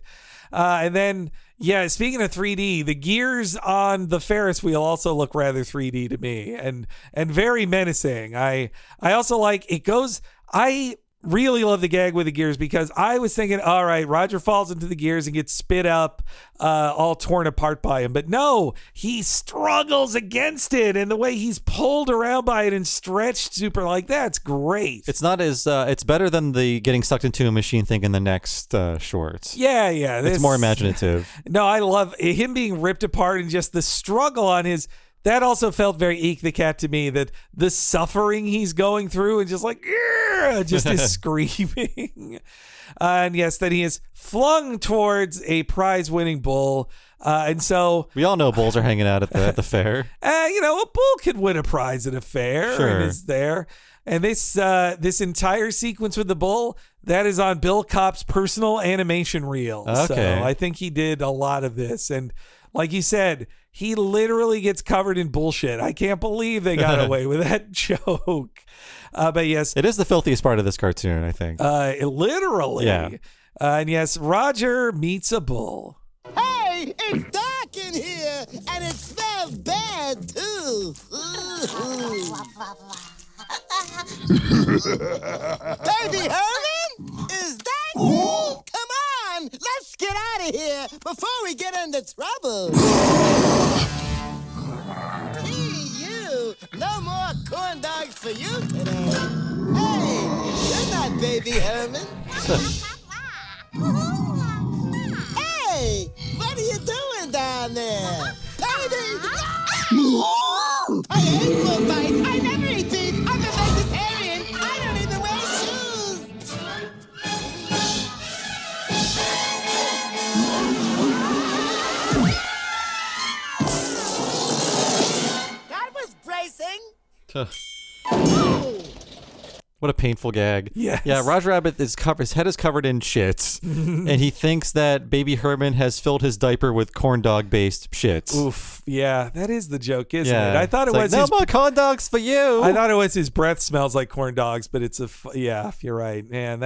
and then... Yeah, speaking of 3D, the gears on the Ferris wheel also look rather 3D to me and very menacing. I also like it goes. I really love the gag with the gears because I was thinking, all right, Roger falls into the gears and gets spit up, all torn apart by him. But no, he struggles against it, and the way he's pulled around by it and stretched super like that's great. It's not as it's better than the getting sucked into a machine thing in the next shorts. Yeah. It's more imaginative. No, I love him being ripped apart and just the struggle on his. That also felt very Eek the Cat to me, that the suffering he's going through and just like, just his screaming. And yes, that he is flung towards a prize-winning bull. And so... We all know bulls are hanging out at the fair. A bull could win a prize at a fair. Sure. And is there. And this entire sequence with the bull, that is on Bill Kopp's personal animation reel. Okay. So I think he did a lot of this. And like you said... He literally gets covered in bullshit. I can't believe they got away with that joke. But yes. It is the filthiest part of this cartoon, I think. Literally. Yeah. And yes, Roger meets a bull. Hey, it's dark in here, and it smells bad, too. Baby Herman? Is that you? Come on, let's get out of here before we get into trouble. Hey, you. No more corn dogs for you today. Hey, you're not Baby Herman. Hey, what are you doing down there? Baby! I hate full bites. I never eat beef. I'm a vegetarian. I don't even wear shoes. That was bracing. What a painful gag. Yes. Yeah, Roger Rabbit his head is covered in shits, and he thinks that Baby Herman has filled his diaper with corn dog based shits. Oof. Yeah, that is the joke, isn't it? I thought it was no more corn dogs for you. I thought it was his breath smells like corn dogs, but it's you're right. Man,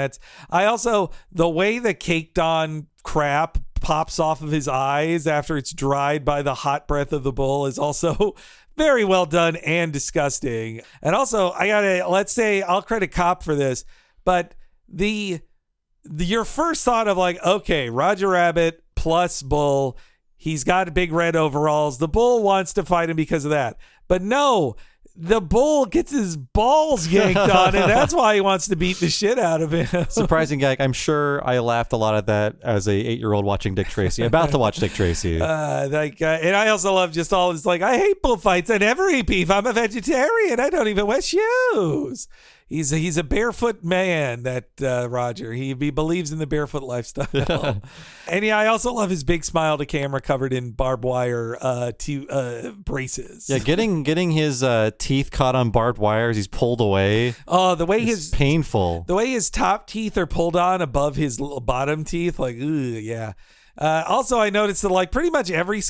I also, the way the caked on crap pops off of his eyes after it's dried by the hot breath of the bull is also very well done and disgusting. And also, let's say I'll credit Kopp for this, but your first thought of like, okay, Roger Rabbit plus bull, he's got big red overalls. The bull wants to fight him because of that. But no, the bull gets his balls yanked on him. That's why he wants to beat the shit out of him. Surprising gag. I'm sure I laughed a lot at that as a 8-year-old watching Dick Tracy, about to watch Dick Tracy. And I also love just all this like, I hate bullfights. I never eat beef. I'm a vegetarian. I don't even wear shoes. He's a barefoot man, that Roger. He believes in the barefoot lifestyle. And I also love his big smile to camera covered in barbed wire braces. Yeah, getting his teeth caught on barbed wire as he's pulled away. Oh, the way it's painful. The way his top teeth are pulled on above his bottom teeth, like, ooh, yeah. Also, I noticed that like pretty much every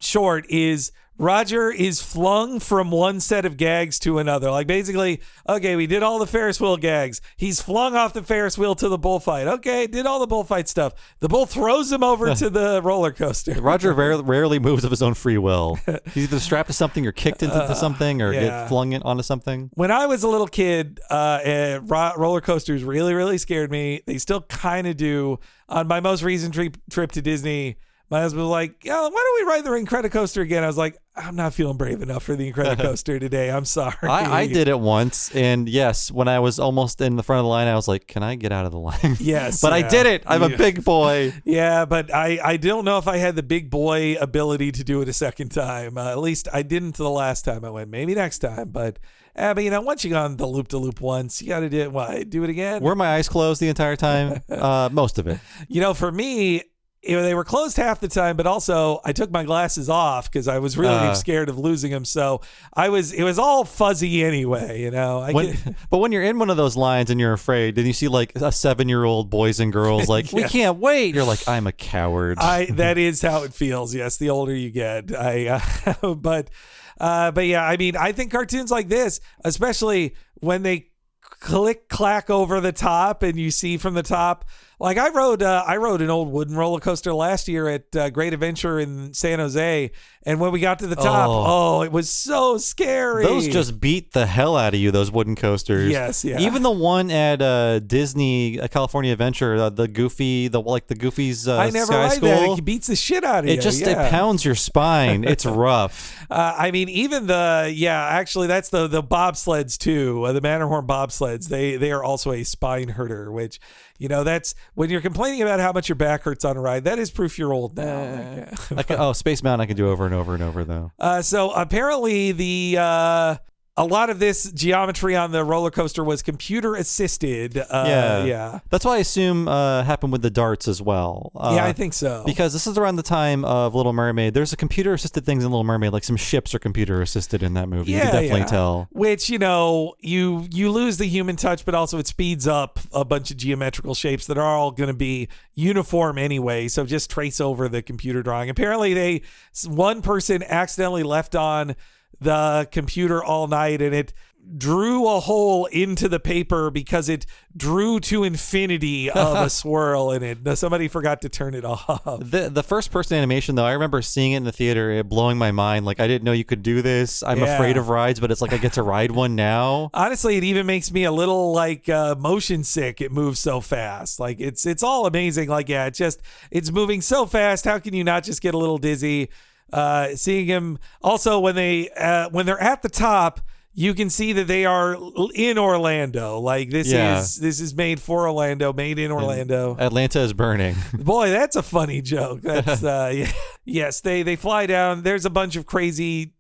short is Roger is flung from one set of gags to another. Like basically, okay, we did all the Ferris wheel gags. He's flung off the Ferris wheel to the bullfight. Okay, did all the bullfight stuff. The bull throws him over to the roller coaster. Roger rarely moves of his own free will. He's either strapped to something or kicked into something or get flung onto something. When I was a little kid, roller coasters really, really scared me. They still kind of do. On my most recent trip to Disney, my husband was like, why don't we ride the Incredicoaster again? I was like, I'm not feeling brave enough for the Incredicoaster today. I'm sorry. I did it once. And yes, when I was almost in the front of the line, I was like, can I get out of the line? Yes. But I did it. I'm a big boy. Yeah, but I don't know if I had the big boy ability to do it a second time. At least I didn't the last time I went. Maybe next time. But once you go on the loop-de-loop once, you got to do it again. Were my eyes closed the entire time? Most of it. For me, they were closed half the time, but also I took my glasses off because I was really scared of losing them. So it was all fuzzy anyway, But when you're in one of those lines and you're afraid, then you see like a 7-year-old boys and girls like, we can't wait. You're like, I'm a coward. That is how it feels. Yes, the older you get. But yeah, I think cartoons like this, especially when they click clack over the top and you see from the top. Like I rode an old wooden roller coaster last year at Great Adventure in San Jose, and when we got to the top, it was so scary. Those just beat the hell out of you, those wooden coasters. Yes, yeah. Even the one at Disney California Adventure, the Goofy's I never Sky ride School. that. It beats the shit out of you. It pounds your spine. It's rough. Even actually that's the bobsleds too. The Matterhorn bobsleds. They are also a spine herder, which. That's when you're complaining about how much your back hurts on a ride. That is proof you're old now. Space Mountain I can do over and over and over, though. So apparently a lot of this geometry on the roller coaster was computer assisted. Yeah. That's why I assume happened with the darts as well. I think so. Because this is around the time of Little Mermaid. There's a computer assisted things in Little Mermaid, like some ships are computer assisted in that movie. You can definitely tell. Which, you lose the human touch, but also it speeds up a bunch of geometrical shapes that are all going to be uniform anyway. So just trace over the computer drawing. Apparently one person accidentally left on the computer all night and it drew a hole into the paper because it drew to infinity of a swirl in it. Somebody forgot to turn it off. The first person animation, though, I remember seeing it in the theater, it blowing my mind. Like, I didn't know you could do this. I'm afraid of rides, but it's like I get to ride one now. Honestly, it even makes me a little motion sick. It moves so fast. Like it's all amazing. Like, it's moving so fast. How can you not just get a little dizzy? Seeing him also when they're at the top, you can see that they are in Orlando. Like this is made for Orlando, made in Orlando. And Atlanta is burning. Boy, that's a funny joke. That's yes, they fly down. There's a bunch of crazy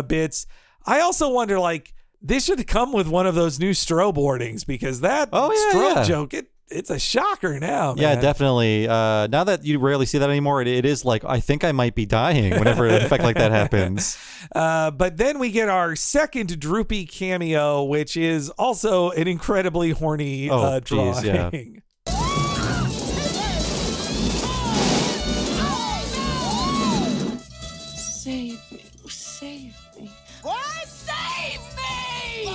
bits. I also wonder, like, this should come with one of those new strobe warnings because that strobe joke it's a shocker now, man. Yeah, definitely. Now that you rarely see that anymore, it is like, I think I might be dying whenever an effect like that happens. But then we get our second Droopy cameo, which is also an incredibly horny drawing. Yeah. Save me. Save me. What? Save me!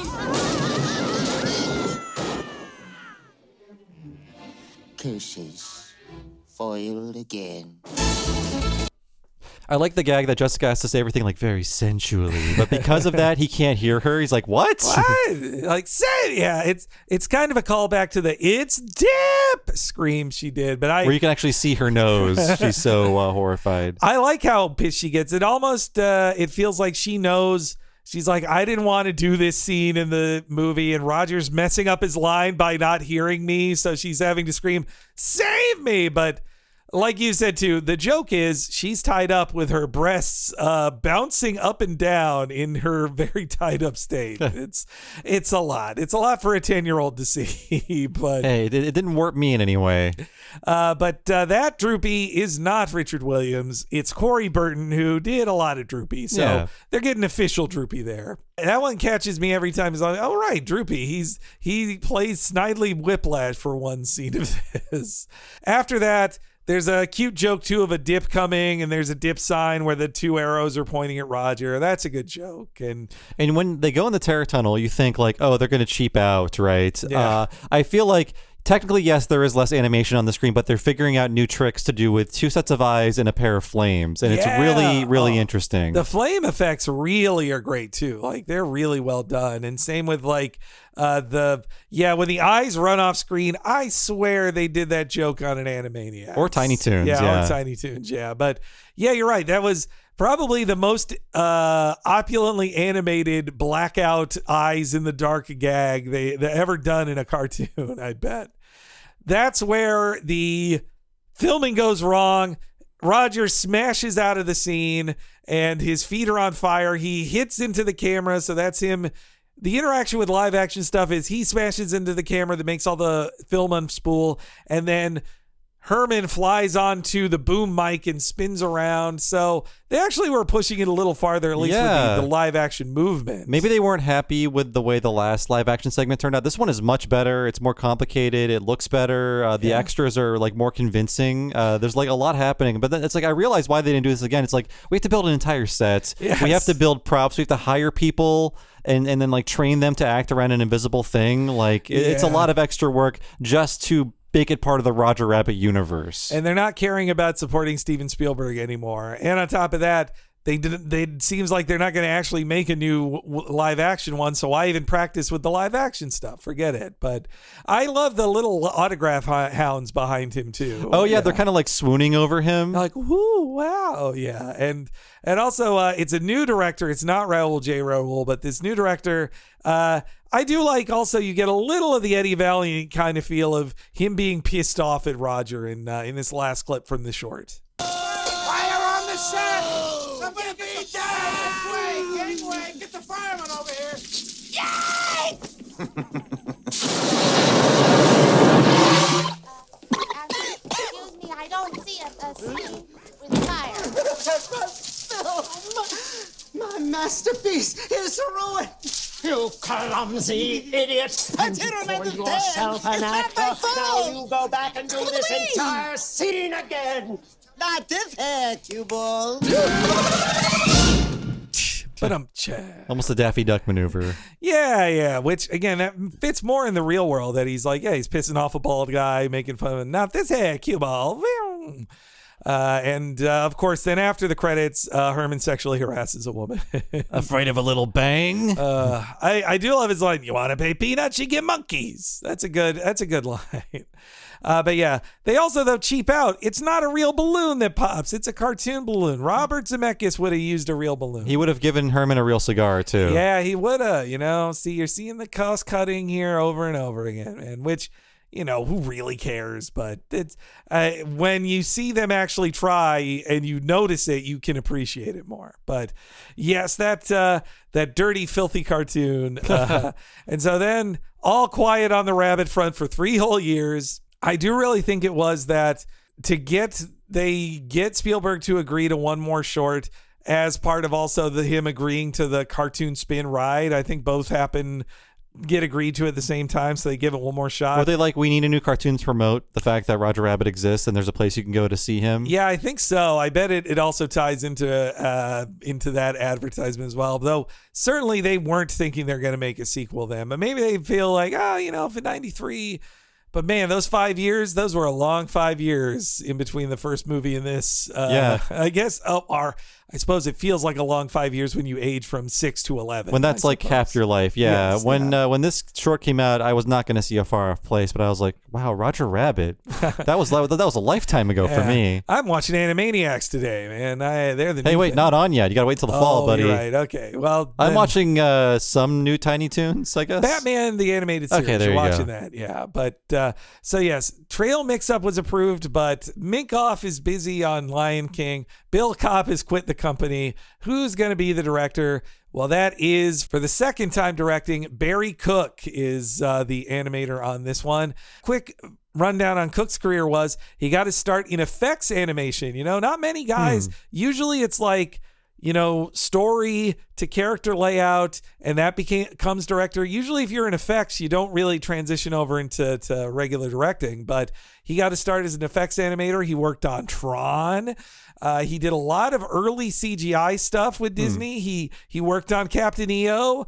Curses. Foiled again. I like the gag that Jessica has to say everything like very sensually, but because of that, he can't hear her. He's like, "What?" Like, say, it's kind of a callback to the "It's dip" scream she did, but where you can actually see her nose. She's so horrified. I like how pissed she gets. It almost it feels like she knows. She's like, I didn't want to do this scene in the movie, and Roger's messing up his line by not hearing me, so she's having to scream, "Save me!" But like you said too, the joke is she's tied up with her breasts bouncing up and down in her very tied up state. It's a lot. It's a lot for a 10-year-old to see. But hey, it didn't warp me in any way. But that Droopy is not Richard Williams. It's Corey Burton, who did a lot of Droopy. So they're getting official Droopy there. That one catches me every time. It's like, oh, right, Droopy. He plays Snidely Whiplash for one scene of this. After that, There's a cute joke, too, of a dip coming, and there's a dip sign where the 2 arrows are pointing at Roger. That's a good joke. And when they go in the terror tunnel, you think like, oh, they're going to cheap out, right? Yeah. I feel like technically, yes, there is less animation on the screen, but they're figuring out new tricks to do with 2 sets of eyes and a pair of flames, and it's really, really interesting. The flame effects really are great, too. Like, they're really well done. And same with, like, when the eyes run off screen, I swear they did that joke on an Animaniacs. Or Tiny Toons, or Tiny Toons, yeah. But, yeah, you're right. That was probably the most opulently animated blackout eyes in the dark gag they ever done in a cartoon, I bet. That's where the filming goes wrong. Roger smashes out of the scene and his feet are on fire. He hits into the camera, so that's him. The interaction with live action stuff is he smashes into the camera that makes all the film unspool, and then Herman flies onto the boom mic and spins around. So they actually were pushing it a little farther, at least with the live action movement. Maybe they weren't happy with the way the last live action segment turned out. This one is much better. It's more complicated. It looks better. The extras are like more convincing. There's like a lot happening. But then it's like, I realize why they didn't do this again. It's like, we have to build an entire set. Yes. We have to build props. We have to hire people and then like train them to act around an invisible thing. Like it's a lot of extra work just to make it part of the Roger Rabbit universe. And they're not caring about supporting Steven Spielberg anymore. And on top of that, They seems like they're not going to actually make a new live action one, so why even practice with the live action stuff? Forget it. But I love the little autograph hounds behind him too. Oh yeah, they're kind of like swooning over him. Like, whoo, wow, yeah. And also it's a new director. It's not Raul J. Raul, but this new director. I do like also you get a little of the Eddie Valiant kind of feel of him being pissed off at Roger in this last clip from the short. Fire on the set! Somebody get the fireman! Anyway, get the fireman over here! Yay! Excuse me, I don't see a scene with fire. My masterpiece is ruined! You clumsy idiot! I didn't Call understand! yourself an It's not actor. my fault! Now you go back and do this Please. entire scene again! Not this hair, cue ball! But almost a Daffy Duck maneuver. Yeah. Which again, that fits more in the real world. That he's like, yeah, he's pissing off a bald guy, making fun of him. Not this hair, cue ball. And of course, then after the credits, Herman sexually harasses a woman. Afraid of a little bang. I do love his line. You want to pay peanuts, you get monkeys. That's a good line. But yeah, they also though cheap out. It's not a real balloon that pops. It's a cartoon balloon. Robert Zemeckis would have used a real balloon. He would have given Herman a real cigar too. Yeah, he would have. See, you're seeing the cost cutting here over and over again, and which. Who really cares? But it's when you see them actually try and you notice it, you can appreciate it more. But yes, that dirty, filthy cartoon. And so then all quiet on the rabbit front for 3 whole years. I do really think it was that they get Spielberg to agree to one more short as part of also him agreeing to the cartoon spin ride. I think both get agreed to at the same time, so they give it one more shot. Were they like, we need a new cartoon to promote the fact that Roger Rabbit exists and there's a place you can go to see him? Yeah, I think so. I bet it also ties into that advertisement as well. Though certainly they weren't thinking they're going to make a sequel then, but maybe they feel like, for 93. But man, those 5 years, those were a long 5 years in between the first movie and this. Yeah. I guess, I suppose it feels like a long 5 years when you age from 6 to 11. When that's like half your life. Yeah. Yes, when this short came out, I was not going to see A Far Off Place, but I was like, wow, Roger Rabbit. That was a lifetime ago for me. I'm watching Animaniacs today, man. They're the Hey, wait, thing. not on yet. You got to wait till the fall, buddy. You're right. Okay. Well, I'm watching some new Tiny Toons, I guess. Batman the Animated Series. Okay, there you watching go. that. Yeah. But so yes, Trail Mix-Up was approved, but Minkoff is busy on Lion King. Bill Kopp has quit the company. Who's going to be the director? Well, that is, for the second time directing, Barry Cook is the animator on this one. Quick rundown on Cook's career was he got his start in effects animation. Not many guys. Usually it's like, story to character layout, and that becomes director. Usually if you're in effects, you don't really transition over into regular directing, but he got to start as an effects animator. He worked on Tron. He did a lot of early CGI stuff with Disney. He worked on Captain EO.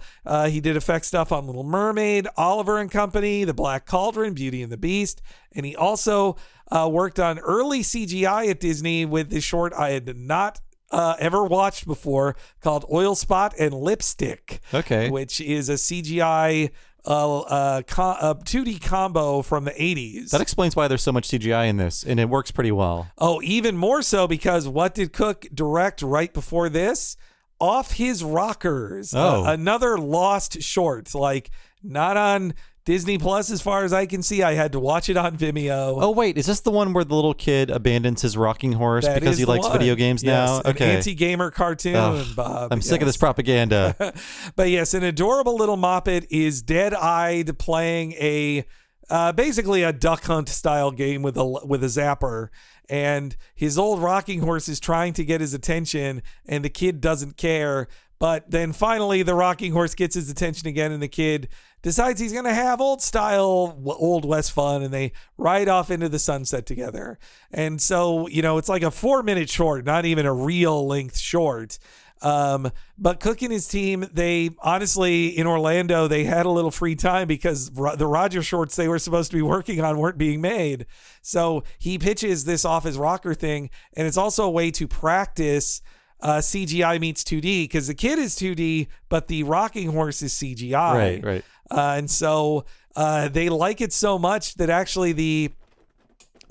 He did effects stuff on Little Mermaid, Oliver and Company, The Black Cauldron, Beauty and the Beast. And he also worked on early CGI at Disney with this short I had not ever watched before called Oil Spot and Lipstick. Okay. Which is a CGI 2D combo from the 80s. That explains why there's so much CGI in this, and it works pretty well. Oh, even more so because what did Cook direct right before this? Off His Rockers. Another lost short, like not on Disney Plus as far as I can see. I had to watch it on Vimeo. Oh, wait. Is this the one where the little kid abandons his rocking horse That because is he the likes one. video games now? An Okay. anti-gamer cartoon, Bob. I'm sick of this propaganda. But yes, an adorable little Moppet is dead-eyed playing a basically a Duck Hunt style game with a zapper, and his old rocking horse is trying to get his attention, and the kid doesn't care. But then finally the rocking horse gets his attention again, and the kid decides he's going to have old style, Old West fun, and they ride off into the sunset together. And so, it's like a 4-minute short, not even a real length short. But Cook and his team, they honestly, in Orlando, they had a little free time because the Roger shorts they were supposed to be working on weren't being made. So he pitches this Off His Rocker thing, and it's also a way to practice CGI meets 2D, because the kid is 2D, but the rocking horse is CGI. Right. And so they like it so much that actually the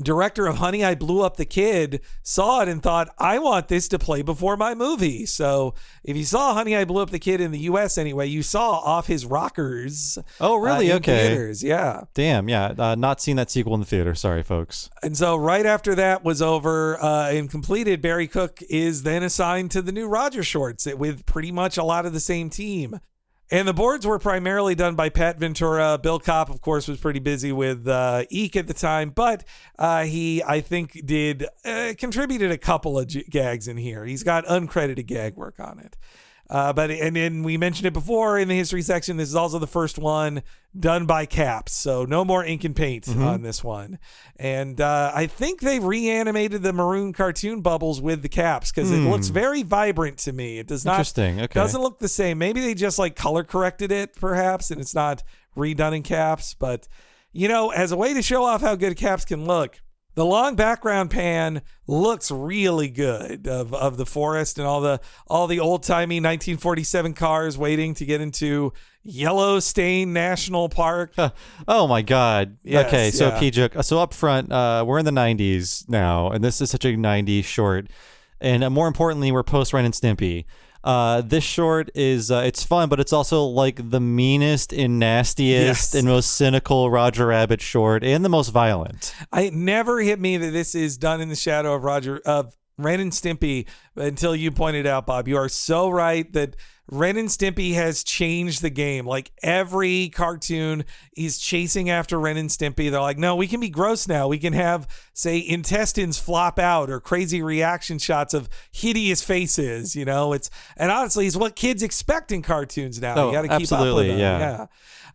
director of Honey, I Blew Up the Kid saw it and thought, I want this to play before my movie. So if you saw Honey, I Blew Up the Kid in the US anyway, you saw Off His Rockers. Oh, really? In Okay. theaters. Yeah. Damn, yeah. Not seen that sequel in the theater. Sorry, folks. And so right after that was over and completed, Barry Cook is then assigned to the new Roger shorts with pretty much a lot of the same team. And the boards were primarily done by Pat Ventura. Bill Kopp, of course, was pretty busy with Eek at the time, but he, I think, contributed a couple of gags in here. He's got uncredited gag work on it. And then we mentioned it before in the history section. This is also the first one done by Caps, so no more ink and paint on this one. And I think they reanimated the maroon cartoon bubbles with the Caps because it looks very vibrant to me. It does not. Interesting. Okay. Doesn't look the same. Maybe they just like color corrected it, perhaps, and it's not redone in Caps. But as a way to show off how good Caps can look, the long background pan looks really good of the forest and all the old-timey 1947 cars waiting to get into Yellowstone National Park. Oh my God. Yes, okay, so yeah. P-Joke. So up front, we're in the 90s now, and this is such a 90s short. And more importantly, we're post Ren and Stimpy. This short is it's fun, but it's also like the meanest and nastiest and most cynical Roger Rabbit short, and the most violent. It never hit me that this is done in the shadow of Ren and Stimpy until you pointed out, Bob. You are so right that Ren and Stimpy has changed the game. Like every cartoon is chasing after Ren and Stimpy. They're like, no, we can be gross now. We can have, say, intestines flop out or crazy reaction shots of hideous faces. And honestly, it's what kids expect in cartoons now. Oh, you got to keep up with them.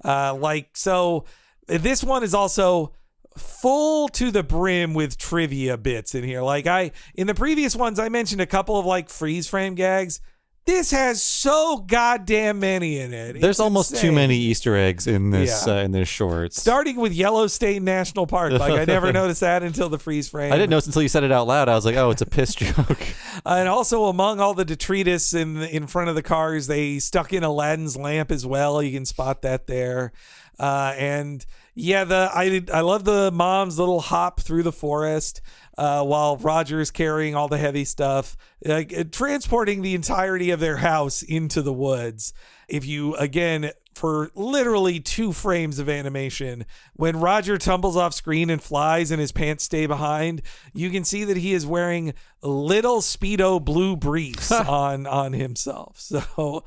Yeah. So this one is also full to the brim with trivia bits in here. Like in the previous ones, I mentioned a couple of like freeze frame gags. This has so goddamn many in it. There's almost too many Easter eggs in this in this short. Starting with Yellowstone National Park. Like I never noticed that until the freeze frame. I didn't notice until you said it out loud. I was like, oh, it's a piss joke. And also among all the detritus in front of the cars, they stuck in Aladdin's lamp as well. You can spot that there. And yeah, I love the mom's little hop through the forest while Roger's carrying all the heavy stuff, like transporting the entirety of their house into the woods. If you, again, for literally 2 frames of animation, when Roger tumbles off screen and flies and his pants stay behind, you can see that he is wearing little Speedo blue briefs on himself. So...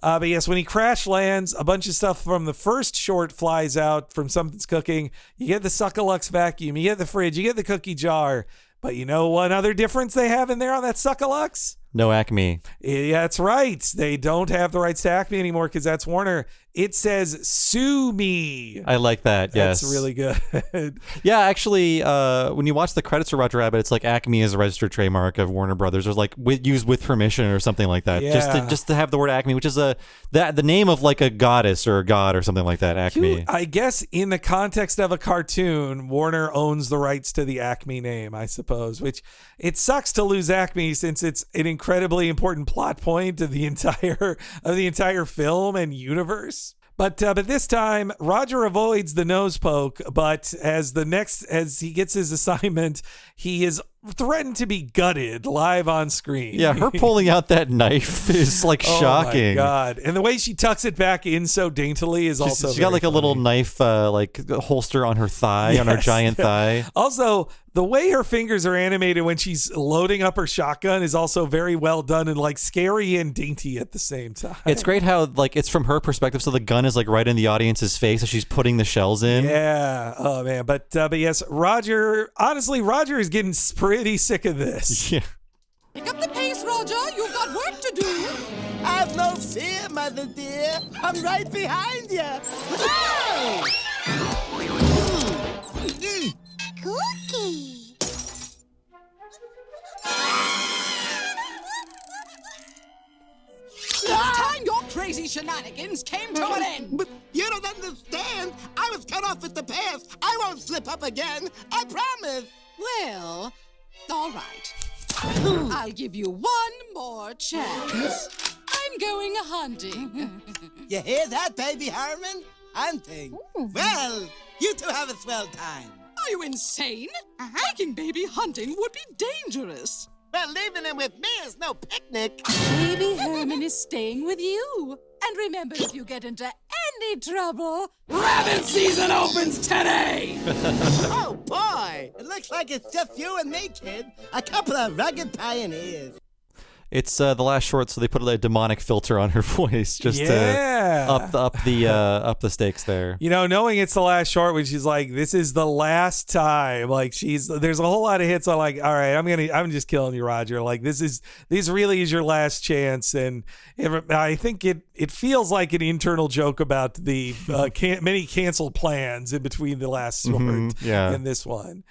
but yes, when he crash lands, a bunch of stuff from the first short flies out from Something's Cooking. You get the Suckalux vacuum, you get the fridge, you get the cookie jar. But you know what other difference they have in there on that Suckalux? No Acme. Yeah, that's right. They don't have the rights to Acme anymore because that's Warner. It says sue me. I like that. Yes. That's really good. Yeah, actually, when you watch the credits for Roger Rabbit, it's like Acme is a registered trademark of Warner Brothers, or like used with permission or something like that. Yeah. Just to have the word Acme, which is the name of like a goddess or a god or something like that. Acme. I guess in the context of a cartoon, Warner owns the rights to the Acme name, I suppose. Which it sucks to lose Acme since it's an incredibly important plot point of the entire film and universe. But this time, Roger avoids the nose poke, but as he gets his assignment, he is threatened to be gutted live on screen. Yeah, her pulling out that knife is like shocking. Oh my God. And the way she tucks it back in so daintily is also She got like funny. a little knife like holster on her thigh, on her giant thigh. Also, the way her fingers are animated when she's loading up her shotgun is also very well done and like scary and dainty at the same time. It's great how like it's from her perspective, so the gun is like right in the audience's face as she's putting the shells in. Yeah. Oh man. But yes, Roger is getting pretty sick of this. Yeah. Pick up the pace, Roger. You've got work to do. Have no fear, mother dear. I'm right behind you. Cookie. It's time your crazy shenanigans came to an end. But you don't understand. I was cut off at the pass. I won't slip up again. I promise. Well, all right. I'll give you one more chance. I'm going hunting. You hear that, baby Herman? Hunting. Well, you two have a swell time. Are you insane? Taking baby hunting would be dangerous. Well, leaving him with me is no picnic. Baby Herman is staying with you. And remember, if you get into any trouble, rabbit season opens today! Oh, boy. It looks like it's just you and me, kid. A couple of rugged pioneers. It's the last short, so they put a demonic filter on her voice just to up the stakes there. You know, knowing it's the last short when she's like, "This is the last time." Like there's a whole lot of hits. I'm like, "All right, I'm just killing you, Roger." Like this really is your last chance, and I think it feels like an internal joke about the many canceled plans in between the last short and this one.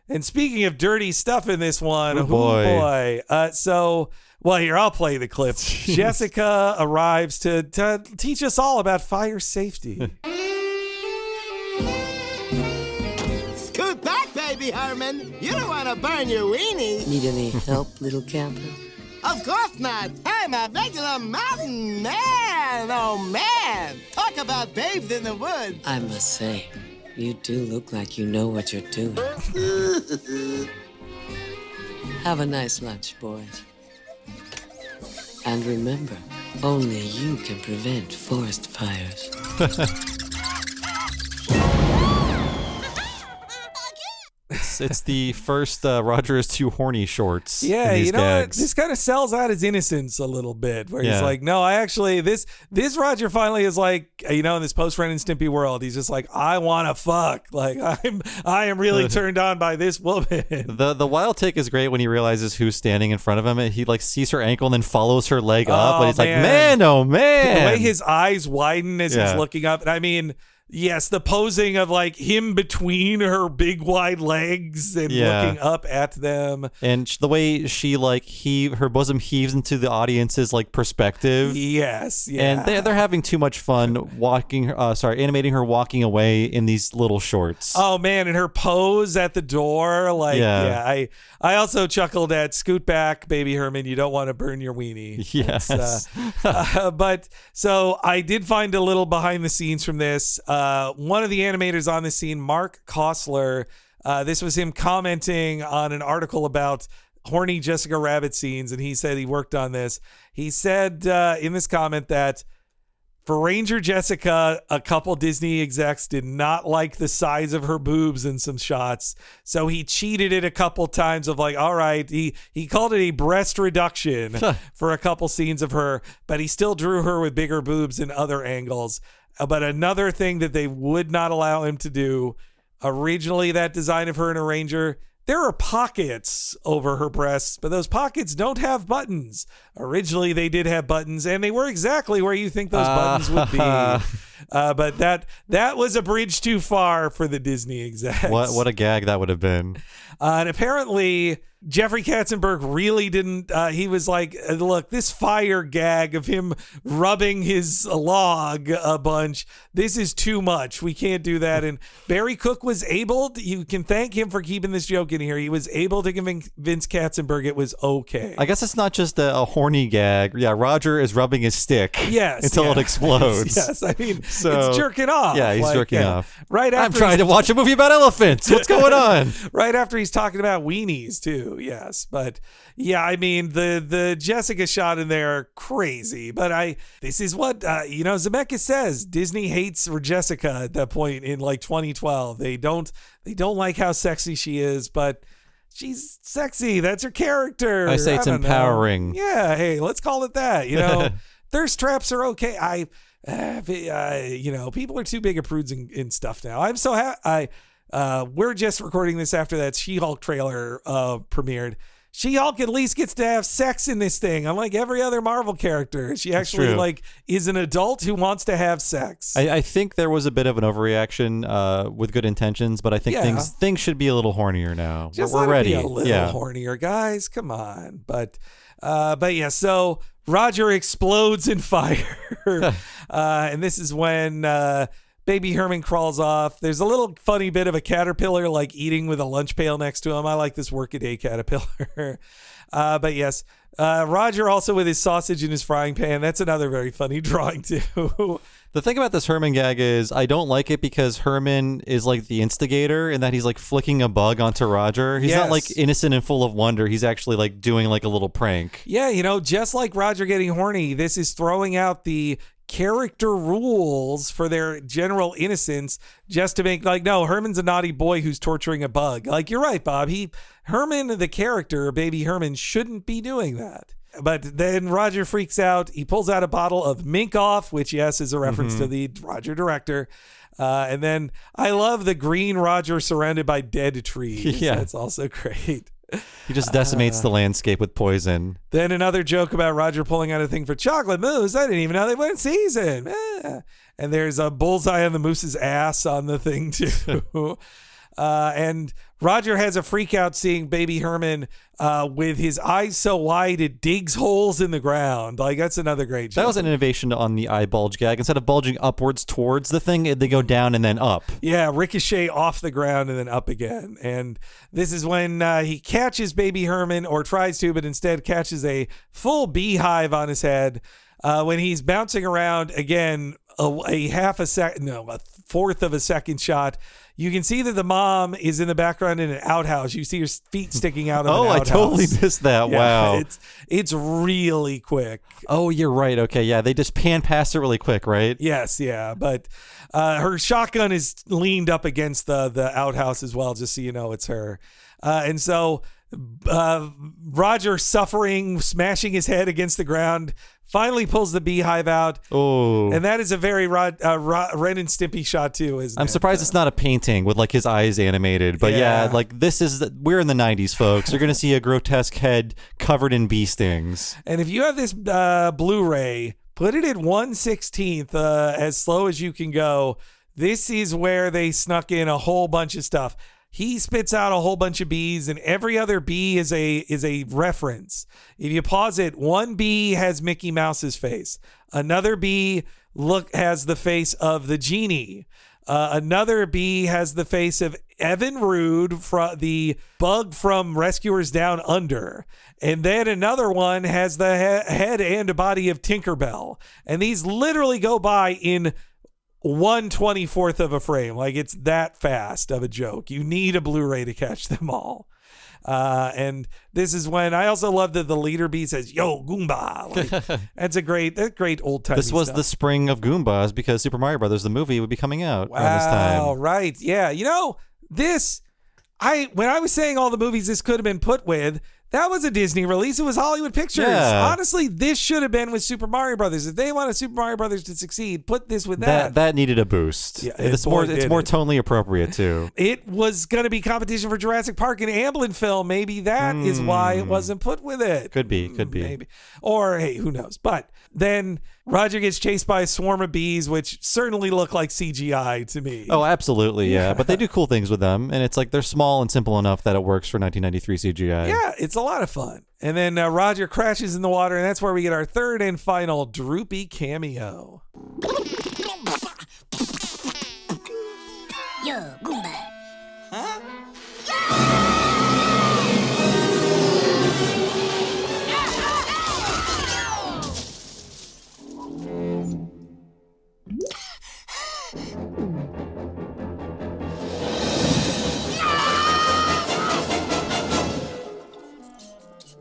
And speaking of dirty stuff in this one, oh boy. Here, I'll play the clip. Jessica arrives to teach us all about fire safety. Scoot back, baby Herman. You don't want to burn your weenie. Need any help, little camper? Of course not. I'm a regular mountain man. Oh, man. Talk about babes in the woods. I must say, you do look like you know what you're doing. Have a nice lunch, boys. And remember, only you can prevent forest fires. It's the first Roger is too horny shorts. Yeah, in these you know gags. what? This kind of sells out his innocence a little bit, where he's Yeah. like, "No, I actually this Roger finally is like, you know, in this post Ren and Stimpy world, he's just like, I want to fuck. Like I am really turned on by this woman." The wild take is great when he realizes who's standing in front of him. He like sees her ankle and then follows her leg up, and he's like, "Man, oh man!" The way his eyes widen as Yeah. he's looking up, and I mean. Yes, the posing of like him between her big wide legs and looking up at them, and the way she like her bosom heaves into the audience's like perspective. Yes, yeah. And they're having too much fun animating her walking away in these little shorts. Oh man, and her pose at the door, like I also chuckled at "Scoot back, baby Herman. You don't want to burn your weenie." Yes. But so I did find a little behind the scenes from this. One of the animators on this scene, Mark Kostler, this was him commenting on an article about horny Jessica Rabbit scenes, and he said he worked on this. He said in this comment that for Ranger Jessica, a couple Disney execs did not like the size of her boobs in some shots, so he cheated it a couple times of like, all right, he called it a breast reduction for a couple scenes of her, but he still drew her with bigger boobs in other angles. But another thing that they would not allow him to do, originally that design of her in a Ranger, there are pockets over her breasts, but those pockets don't have buttons. Originally, they did have buttons, and they were exactly where you think those buttons would be. But that was a bridge too far for the Disney execs. What a gag that would have been. And apparently, Jeffrey Katzenberg really didn't. He was like, look, this fire gag of him rubbing his log a bunch, this is too much. We can't do that. And Barry Cook was able to, you can thank him for keeping this joke in here. He was able to convince Katzenberg it was okay. I guess it's not just a horny gag. Yeah, Roger is rubbing his stick until it explodes. Yes, I mean, it's jerking off. Yeah, he's jerking off. Right after I'm trying to watch a movie about elephants. What's going on? Right after he's talking about weenies, too. Yes, but yeah, I mean, the Jessica shot in there are crazy. But this is what, Zemeckis says. Disney hates Jessica at that point in like 2012. They don't like how sexy she is, but she's sexy. That's her character. I say it's empowering. Yeah, hey, let's call it that. Thirst traps are okay. People are too big of prudes in stuff now. I'm so happy. We're just recording this after that She-Hulk trailer premiered. She-Hulk at least gets to have sex in this thing, unlike every other Marvel character. She actually is an adult who wants to have sex. I think there was a bit of an overreaction with good intentions, but I think things should be a little hornier now. Just we're ready. Be a little hornier, guys. Come on. But yeah. So Roger explodes in fire, and this is when. Baby Herman crawls off. There's a little funny bit of a caterpillar like eating with a lunch pail next to him. I like this workaday caterpillar. But yes, Roger also with his sausage in his frying pan. That's another very funny drawing too. The thing about this Herman gag is I don't like it because Herman is like the instigator in that he's like flicking a bug onto Roger. He's not like innocent and full of wonder. He's actually like doing like a little prank. Yeah, just like Roger getting horny, this is throwing out the character rules for their general innocence just to make no, Herman's a naughty boy who's torturing a bug. Like, you're right, Bob. Herman, the character, Baby Herman, shouldn't be doing that. But then Roger freaks out. He pulls out a bottle of Mink Off, which, yes, is a reference to the Roger director. And then I love the green Roger surrounded by dead trees. Yeah. That's also great. He just decimates the landscape with poison. Then another joke about Roger pulling out a thing for chocolate mousse. I didn't even know they went in season. And there's a bullseye on the moose's ass on the thing too. And Roger has a freak out seeing Baby Herman with his eyes so wide it digs holes in the ground. Like, that's another great joke. That was an innovation on the eye bulge gag. Instead of bulging upwards towards the thing, they go down and then up. Yeah, ricochet off the ground and then up again. And this is when he catches Baby Herman, or tries to, but instead catches a full beehive on his head. When he's bouncing around again, a fourth of a second shot. You can see that the mom is in the background in an outhouse. You see her feet sticking out of an outhouse. I totally missed that. Yeah, wow. It's really quick. Oh, you're right. Okay, yeah, they just pan past it really quick, right? Yes, yeah. But her shotgun is leaned up against the outhouse as well, just so you know it's her. And so Roger, suffering, smashing his head against the ground, finally pulls the beehive out. Oh, and that is a very Ren and Stimpy shot too, isn't it? I'm surprised it's not a painting with like his eyes animated. But yeah, like we're in the 90s, folks. You're gonna see a grotesque head covered in bee stings. And if you have this Blu-ray, put it at 1/16 as slow as you can go. This is where they snuck in a whole bunch of stuff. He spits out a whole bunch of bees, and every other bee is a reference. If you pause it, one bee has Mickey Mouse's face. Another bee has the face of the genie. Another bee has the face of Evan Rude, the bug from Rescuers Down Under. And then another one has the head and a body of Tinkerbell. And these literally go by in 1/24th of a frame. Like, it's that fast of a joke. You need a Blu-ray to catch them all. And this is when I also love that the leader bee says, "Yo, Goomba." Like, that's great old time. This was the spring of Goombas because Super Mario Brothers, the movie, would be coming out around this time. Right. Yeah. When I was saying all the movies this could have been put with, That was a Disney release. It was Hollywood Pictures. Yeah. Honestly, this should have been with Super Mario Brothers. If they wanted Super Mario Brothers to succeed, put this with that. That needed a boost. Yeah, it's more tonally appropriate too. It was going to be competition for Jurassic Park and Amblin film. Maybe that is why it wasn't put with it. Could be. Maybe. Or, hey, who knows? But then Roger gets chased by a swarm of bees, which certainly look like CGI to me. Oh, absolutely, yeah. But they do cool things with them, and it's like they're small and simple enough that it works for 1993 CGI. Yeah, it's a lot of fun. And then Roger crashes in the water, and that's where we get our third and final Droopy cameo. Yo, Goomba. Huh?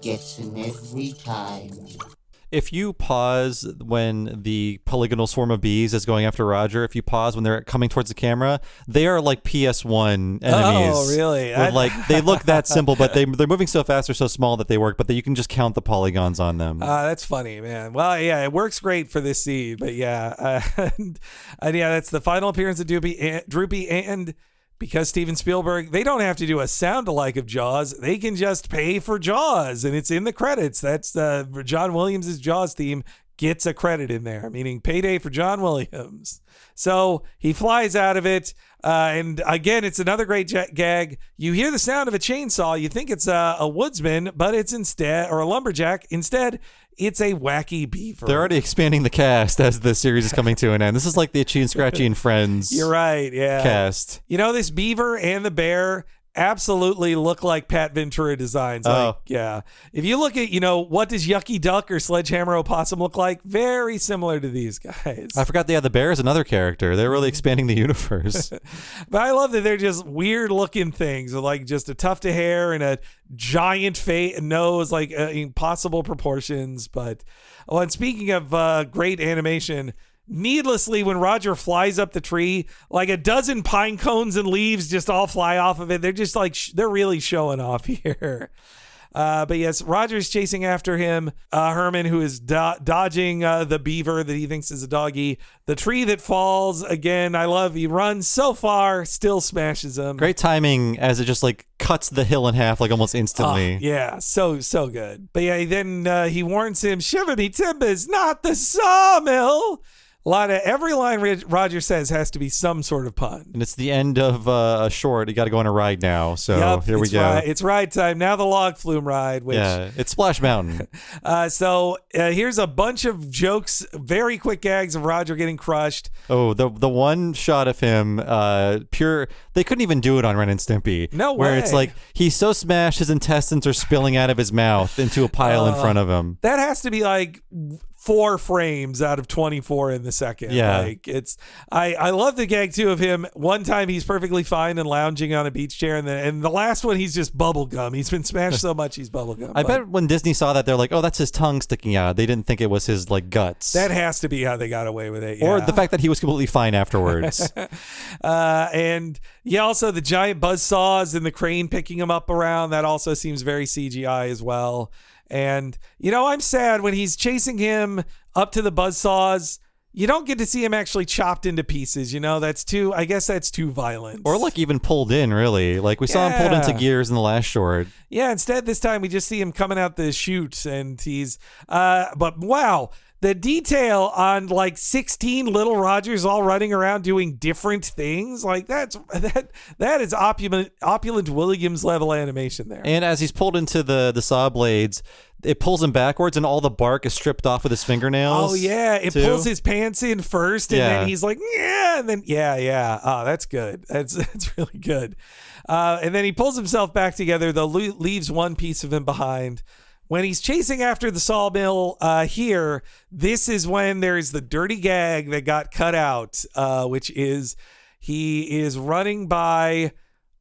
Gets him every time. If you pause when the polygonal swarm of bees is going after Roger, if you pause when they're coming towards the camera, they are like PS1 enemies. Oh, really? They look that simple, but they're moving so fast or so small that they work, but you can just count the polygons on them. That's funny, man. Well, yeah, it works great for this scene, but yeah. And yeah, that's the final appearance of Droopy, and because Steven Spielberg, they don't have to do a sound alike of Jaws. They can just pay for Jaws, and it's in the credits. That's John Williams' Jaws theme gets a credit in there, meaning payday for John Williams. So he flies out of it, and again, it's another great gag. You hear the sound of a chainsaw. You think it's a woodsman, but it's instead, or a lumberjack. Instead, it's a wacky beaver. They're already expanding the cast as the series is coming to an end. This is like the Itchy and Scratchy and Friends. You're right, yeah. Cast. You know, this beaver and the bear absolutely look like Pat Ventura designs. Like, yeah. If you look at, what does Yucky Duck or Sledgehammer Opossum look like? Very similar to these guys. I forgot the bear is another character. They're really expanding the universe. But I love that they're just weird looking things with like just a tuft of hair and a giant nose, like impossible proportions. But, and speaking of great animation, needlessly, when Roger flies up the tree, like a dozen pine cones and leaves just all fly off of it. They're just like, they're really showing off here. But yes, Roger's chasing after him. Herman, who is dodging the beaver that he thinks is a doggy. The tree that falls, again, he runs so far, still smashes him. Great timing as it just like cuts the hill in half like almost instantly. Yeah, so good. But yeah, then he warns him, "Shiver me timbers, not the sawmill." Every line Roger says has to be some sort of pun. And it's the end of a short. You got to go on a ride now. So here we go. It's ride time. Now the log flume ride. Yeah, it's Splash Mountain. So here's a bunch of jokes, very quick gags of Roger getting crushed. Oh, the one shot of him, they couldn't even do it on Ren and Stimpy. No way. Where it's like he's so smashed his intestines are spilling out of his mouth into a pile in front of him. That has to be like 4 frames out of 24 in the second. Yeah. Like I love the gag too of him. One time he's perfectly fine and lounging on a beach chair, and the last one he's just bubblegum. He's been smashed so much he's bubblegum. I bet when Disney saw that, they're like, oh, that's his tongue sticking out. They didn't think it was his like guts. That has to be how they got away with it. Yeah. Or the fact that he was completely fine afterwards. And yeah, also the giant buzzsaws and the crane picking him up around, that also seems very CGI as well. And, I'm sad when he's chasing him up to the buzzsaws. You don't get to see him actually chopped into pieces. That's too violent. Or like even pulled in, really. Like we saw him pulled into gears in the last short. Yeah, instead this time we just see him coming out the chute, and he's, but wow. The detail on like 16 little Rogers all running around doing different things, like that is opulent Williams level animation there. And as he's pulled into the saw blades, it pulls him backwards and all the bark is stripped off with his fingernails. Oh yeah, it pulls his pants in first, and then he's like, yeah, and then yeah. Oh, that's good. That's really good. And then he pulls himself back together, though leaves one piece of him behind. When he's chasing after the sawmill here, this is when there's the dirty gag that got cut out, which is he is running by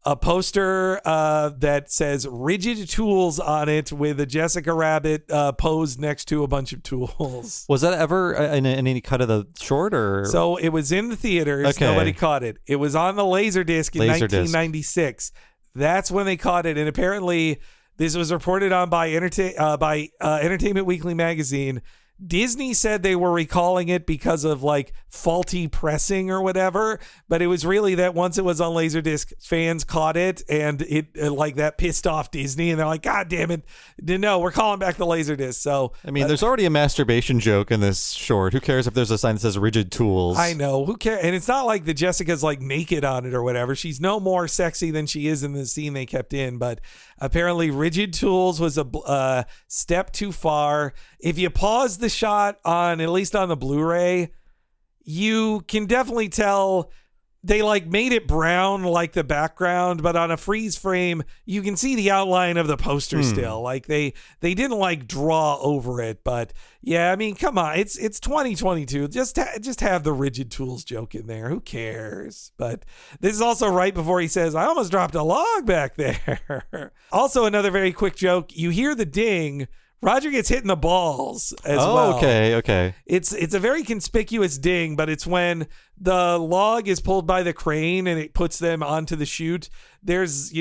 a poster that says Rigid Tools on it with a Jessica Rabbit posed next to a bunch of tools. Was that ever in any cut of the short? Or So it was in the theaters. Okay. Nobody caught it. It was on the Laserdisc in 1996. That's when they caught it. And apparently This was reported on by Entertainment Weekly magazine. Disney said they were recalling it because of like faulty pressing or whatever, but it was really that once it was on Laserdisc, fans caught it and it like that pissed off Disney, and they're like, God damn it, no, we're calling back the Laserdisc. So I mean, there's already a masturbation joke in this short. Who cares if there's a sign that says rigid tools? I know, who cares? And it's not like the Jessica's like naked on it or whatever. She's no more sexy than she is in the scene they kept in, but apparently rigid tools was a step too far. If you pause the shot on, at least on the Blu-ray, you can definitely tell they like made it brown like the background, but on a freeze frame, you can see the outline of the poster still. Like they didn't like draw over it, but yeah, I mean, come on, it's 2022. Just have the rigid tools joke in there. Who cares? But this is also right before he says, I almost dropped a log back there. Also, another very quick joke. You hear the ding. Roger gets hit in the balls as well. Okay. It's a very conspicuous ding, but it's when the log is pulled by the crane and it puts them onto the chute. There's,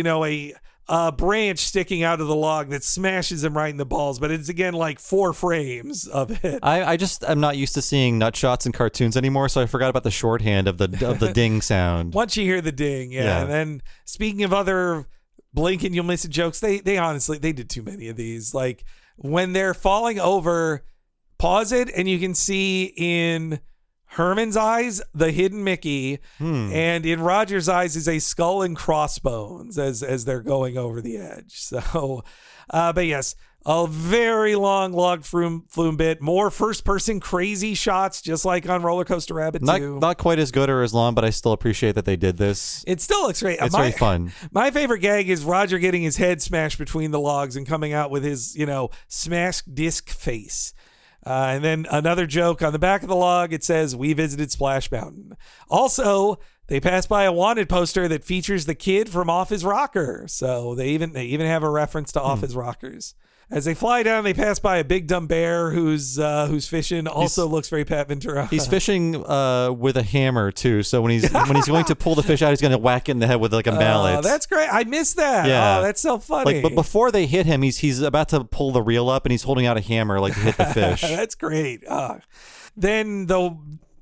a branch sticking out of the log that smashes him right in the balls, but it's again like 4 frames of it. I'm not used to seeing nut shots in cartoons anymore, so I forgot about the shorthand of the ding sound. Once you hear the ding, yeah. And then speaking of other blink and you'll miss it jokes, they honestly did too many of these. Like when they're falling over, pause it and you can see in Herman's eyes the hidden Mickey, and in Roger's eyes is a skull and crossbones as they're going over the edge. So, but yes, a very long log flume bit, more first-person crazy shots, just like on Roller Coaster Rabbit 2. Not quite as good or as long, but I still appreciate that they did this. It still looks great. It's very fun. My favorite gag is Roger getting his head smashed between the logs and coming out with his, smashed disc face. And then another joke on the back of the log, it says, "We visited Splash Mountain." Also, they pass by a wanted poster that features the kid from Off His Rocker. So they even have a reference to Off His Rockers. As they fly down, they pass by a big dumb bear who's fishing. Also looks very Pat Ventura. He's fishing with a hammer too. So when he's going to pull the fish out, he's going to whack it in the head with like a mallet. That's great. I missed that. Yeah. Oh, that's so funny. But before they hit him, he's about to pull the reel up and he's holding out a hammer like to hit the fish. That's great. Then the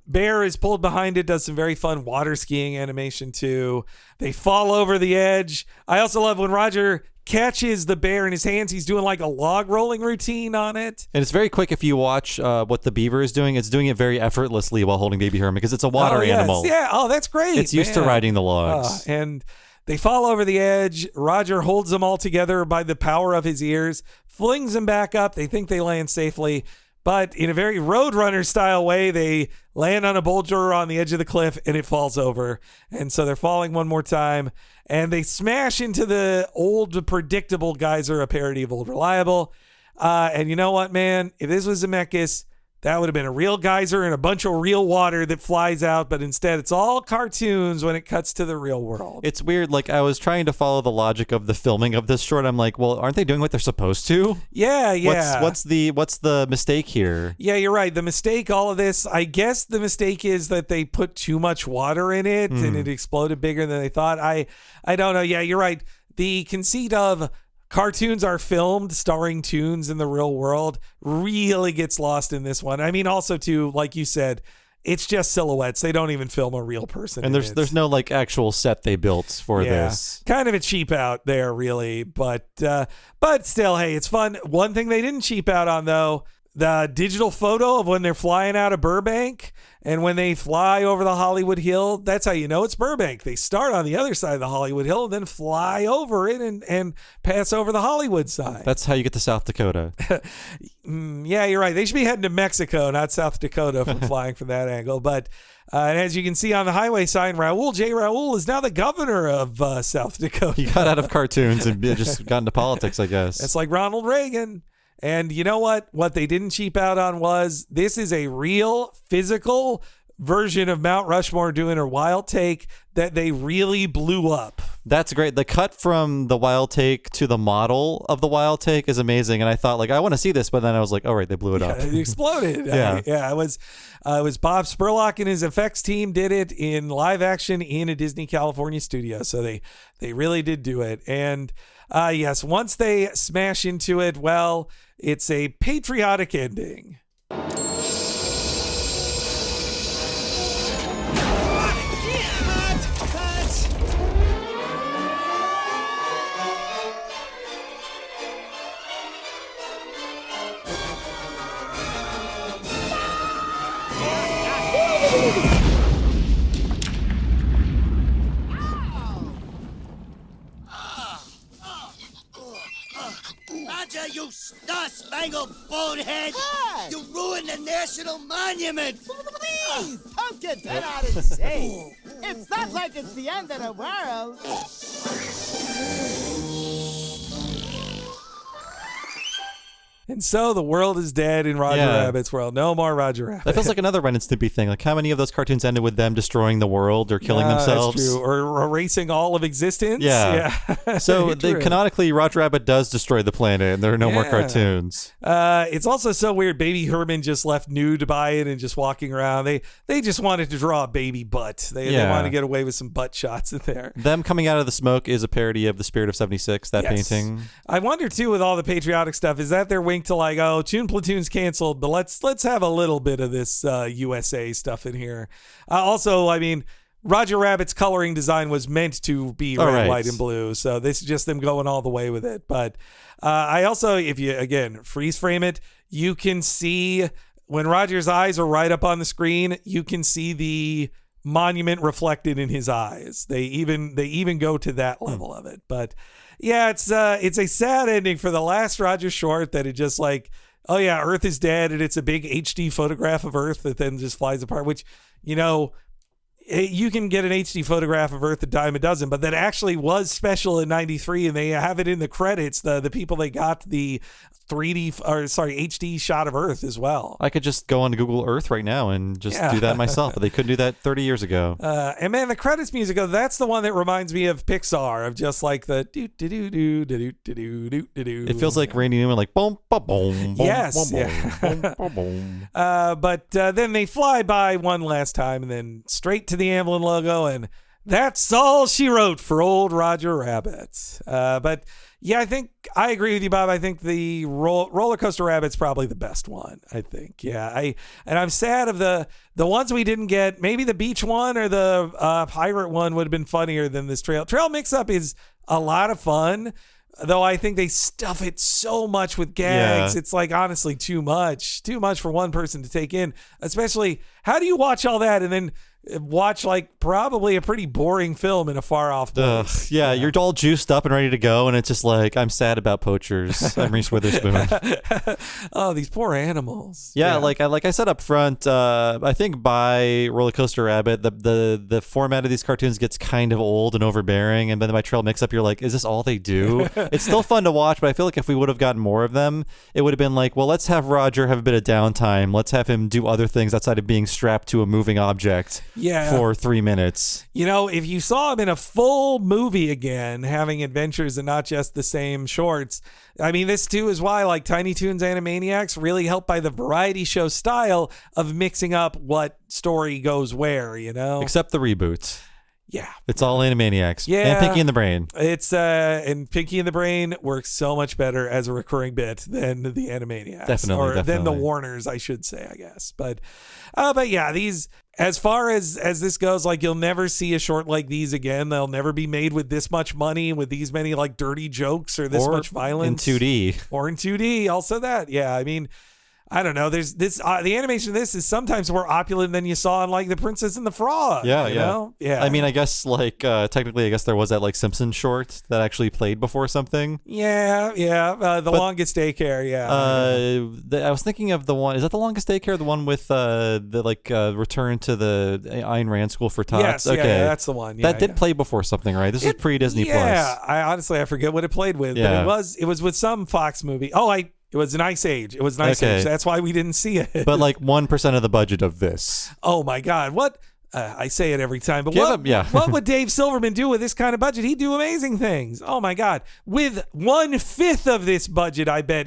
bear is pulled behind it, does some very fun water skiing animation too. They fall over the edge. I also love when Roger catches the bear in his hands. He's doing like a log rolling routine on it. And it's very quick if you watch what the beaver is doing. It's doing it very effortlessly while holding baby Herman because it's a water animal. Yeah. Oh, that's great. It's used to riding the logs. And they fall over the edge. Roger holds them all together by the power of his ears, flings them back up. They think they land safely. But in a very Roadrunner style way, they land on a boulder on the edge of the cliff and it falls over. And so they're falling one more time and they smash into the old predictable geyser, a parody of Old Reliable. And you know what, man? If this was Zemeckis, that would have been a real geyser and a bunch of real water that flies out, but instead it's all cartoons when it cuts to the real world. It's weird. Like, I was trying to follow the logic of the filming of this short. I'm like, well, aren't they doing what they're supposed to? Yeah. What's the mistake here? Yeah, you're right. The mistake, all of this, I guess the mistake is that they put too much water in it and it exploded bigger than they thought. I don't know. Yeah, you're right. The conceit of cartoons are filmed starring tunes in the real world really gets lost in this one. I mean, also too, like you said, it's just silhouettes. They don't even film a real person. And there's no like actual set they built for this. Kind of a cheap out there, really. But still, hey, it's fun. One thing they didn't cheap out on though, the digital photo of when they're flying out of Burbank and when they fly over the Hollywood Hill, that's how you know it's Burbank. They start on the other side of the Hollywood Hill and then fly over it and pass over the Hollywood side. That's how you get to South Dakota. Yeah, you're right. They should be heading to Mexico, not South Dakota from flying from that angle. But as you can see on the highway sign, Raul is now the governor of South Dakota. He got out of cartoons and just got into politics, I guess. It's like Ronald Reagan. And you know what? What they didn't cheap out on was this is a real physical version of Mount Rushmore doing a wild take that they really blew up. That's great. The cut from the wild take to the model of the wild take is amazing. And I thought, like, I want to see this, but then I was like, oh, right, they blew it up. It exploded. Yeah. It was Bob Spurlock and his effects team did it in live action in a Disney California studio. So they really did do it. And yes, once they smash into it, well, it's a patriotic ending. Roger, you star-spangled bonehead! You ruined the national monument! Please, don't get bent out of shape. It's not like it's the end of the world. And so the world is dead in Roger Rabbit's world. No more Roger Rabbit. That feels like another Ren and Stimpy thing. Like, how many of those cartoons ended with them destroying the world or killing themselves? That's true. Or erasing all of existence. Yeah. So canonically, Roger Rabbit does destroy the planet, and there are no more cartoons. It's also so weird. Baby Herman just left nude by it and just walking around. They just wanted to draw a baby butt. They wanted to get away with some butt shots in there. Them coming out of the smoke is a parody of The Spirit of 76, that painting. I wonder, too, with all the patriotic stuff, is that their wink to like, oh, Toon Platoon's canceled, but let's have a little bit of this USA stuff in here. Also, I mean, Roger Rabbit's coloring design was meant to be red, white, and blue, so this is just them going all the way with it. But I also, if you, again, freeze frame it, you can see when Roger's eyes are right up on the screen, you can see the monument reflected in his eyes. They even go to that level of it. But yeah, it's a sad ending for the last Roger short that it just like, oh yeah, Earth is dead, and it's a big HD photograph of Earth that then just flies apart, which, you know, you can get an HD photograph of Earth a dime a dozen, but that actually was special in 93, and they have it in the credits, the people that got the HD shot of Earth as well. I could just go on Google Earth right now and just do that myself, but they couldn't do that 30 years ago. And man, the credits music, that's the one that reminds me of Pixar, of just like the do do do do do do do do do. It feels like Randy Newman, like boom, boom, boom, yes, boom, boom, boom. But then they fly by one last time, and then straight to the Amblin logo, and that's all she wrote for old Roger Rabbit. But yeah, I think I agree with you, Bob. I think the Roller Coaster Rabbit's probably the best one. I think, yeah. I'm sad of the ones we didn't get. Maybe the beach one or the pirate one would have been funnier than this trail. Trail Mix-Up is a lot of fun, though I think they stuff it so much with gags. It's like honestly too much for one person to take in. Especially, how do you watch all that and then watch like probably a pretty boring film in a far off place? Yeah, you're all juiced up and ready to go, and it's just like, I'm sad about poachers. I'm Reese Witherspoon. Oh, these poor animals. Yeah, like I said up front, I think by Roller Coaster Rabbit, the format of these cartoons gets kind of old and overbearing, and then by Trail Mix-Up, you're like, is this all they do? It's still fun to watch, but I feel like if we would have gotten more of them, it would have been like, well, let's have Roger have a bit of downtime. Let's have him do other things outside of being strapped to a moving object. For 3 minutes. You know, if you saw him in a full movie again, having adventures and not just the same shorts, I mean, this too is why like Tiny Toons Animaniacs really helped by the variety show style of mixing up what story goes where, you know? Except the reboots. Yeah. It's all Animaniacs. Yeah. And Pinky and the Brain. It's and Pinky and the Brain works so much better as a recurring bit than the Animaniacs. Definitely. Than the Warners, I should say, I guess. But yeah, these, as far as this goes, like you'll never see a short like these again. They'll never be made with this much money, with these many like dirty jokes or this much violence. In 2D. Or in 2D. Also that. Yeah. I mean, I don't know. There's this. The animation of this is sometimes more opulent than you saw in like The Princess and the Frog. Yeah, you know? I mean, I guess like technically, I guess there was that like Simpsons short that actually played before something. Yeah. The Longest Daycare. Yeah. I was thinking of the one. Is that The Longest Daycare? The one with the return to the Ayn Rand School for Tots. Yes. Okay, yeah, that's the one. Yeah, that did play before something, right? This was pre-Disney Plus. Yeah. I honestly forget what it played with. Yeah. But it was with some Fox movie. Oh, It was an ice age. It was an ice age. That's why we didn't see it. But like 1% of the budget of this. Oh my God. What? I say it every time, but what would Dave Silverman do with this kind of budget? He'd do amazing things. Oh my God. With 1/5 of this budget, I bet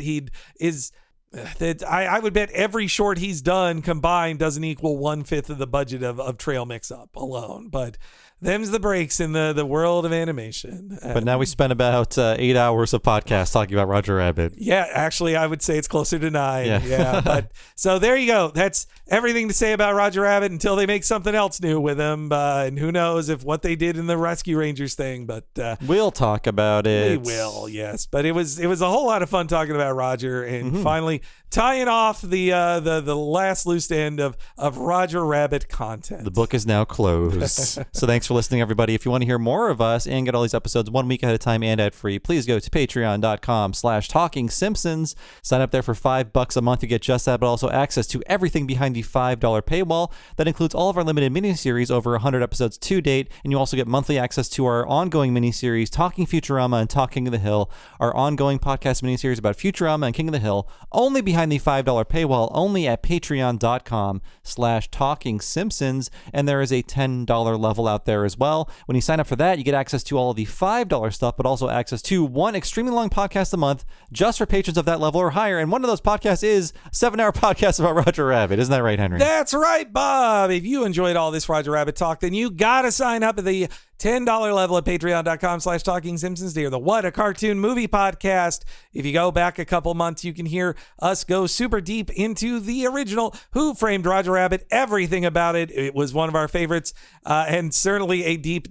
I would bet every short he's done combined doesn't equal 1/5 of the budget of Trail Mix-Up alone. But them's the breaks in the world of animation. But now we spent about 8 hours of podcast talking about Roger Rabbit. Yeah, actually, I would say it's closer to 9. Yeah. But so there you go. That's everything to say about Roger Rabbit until they make something else new with him. And who knows if what they did in the Rescue Rangers thing. But we'll talk about it. We will, yes. But it was a whole lot of fun talking about Roger and finally tying off the last loose end of Roger Rabbit content. The book is now closed. So thanks for listening, everybody. If you want to hear more of us and get all these episodes 1 week ahead of time and ad-free, please go to patreon.com/TalkingSimpsons. Sign up there for $5 a month to get just that, but also access to everything behind the $5 paywall. That includes all of our limited miniseries, over 100 episodes to date, and you also get monthly access to our ongoing miniseries, Talking Futurama and Talking of the Hill, our ongoing podcast miniseries about Futurama and King of the Hill, only behind the $5 paywall, only at patreon.com/TalkingSimpsons, and there is a $10 level out there as well. When you sign up for that, you get access to all of the $5 stuff, but also access to one extremely long podcast a month just for patrons of that level or higher. And one of those podcasts is a 7-hour podcast about Roger Rabbit. Isn't that right, Henry? That's right, Bob. If you enjoyed all this Roger Rabbit talk, then you got to sign up at the $10 level at patreon.com/TalkingSimpsons to hear the What a Cartoon Movie podcast. If you go back a couple months, you can hear us go super deep into the original Who Framed Roger Rabbit, everything about it. It was one of our favorites, and certainly a deep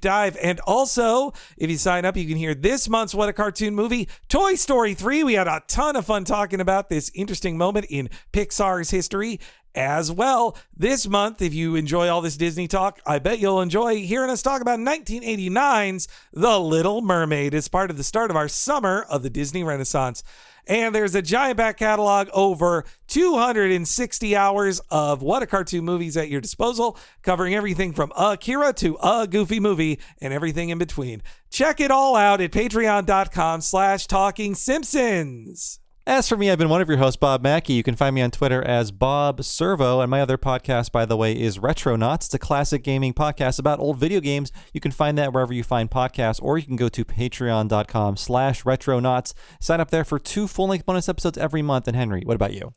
dive. And also, if you sign up, you can hear this month's What a Cartoon Movie, Toy Story 3. We had a ton of fun talking about this interesting moment in Pixar's history. As well, this month, if you enjoy all this Disney talk, I bet you'll enjoy hearing us talk about 1989's The Little Mermaid as part of the start of our summer of the Disney Renaissance. And there's a giant back catalog, over 260 hours of What a Cartoon movies at your disposal, covering everything from Akira to A Goofy Movie and everything in between. Check it all out at patreon.com/TalkingSimpsons. As for me, I've been one of your hosts, Bob Mackey. You can find me on Twitter as Bob Servo, and my other podcast, by the way, is Retronauts. It's a classic gaming podcast about old video games. You can find that wherever you find podcasts, or you can go to patreon.com/Retronauts. Sign up there for 2 full-length bonus episodes every month. And Henry, what about you?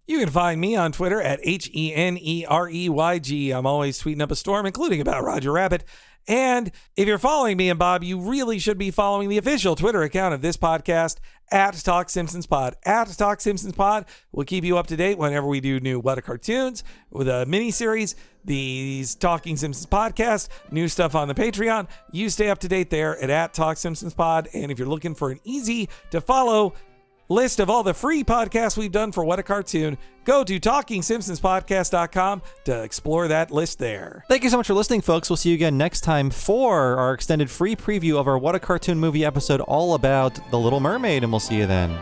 You can find me on Twitter at HENEREYG. I'm always tweeting up a storm, including about Roger Rabbit. And if you're following me and Bob, you really should be following the official Twitter account of this podcast at TalkSimpsonsPod. At TalkSimpsonsPod, we'll keep you up to date whenever we do new What a Cartoons with a miniseries, these Talking Simpsons podcast, new stuff on the Patreon. You stay up to date there at TalkSimpsonsPod. And if you're looking for an easy to follow list of all the free podcasts we've done for What a Cartoon, go to TalkingSimpsonsPodcast.com to explore that list there. Thank you so much for listening, folks. We'll see you again next time for our extended free preview of our What a Cartoon movie episode all about The Little Mermaid, and we'll see you then.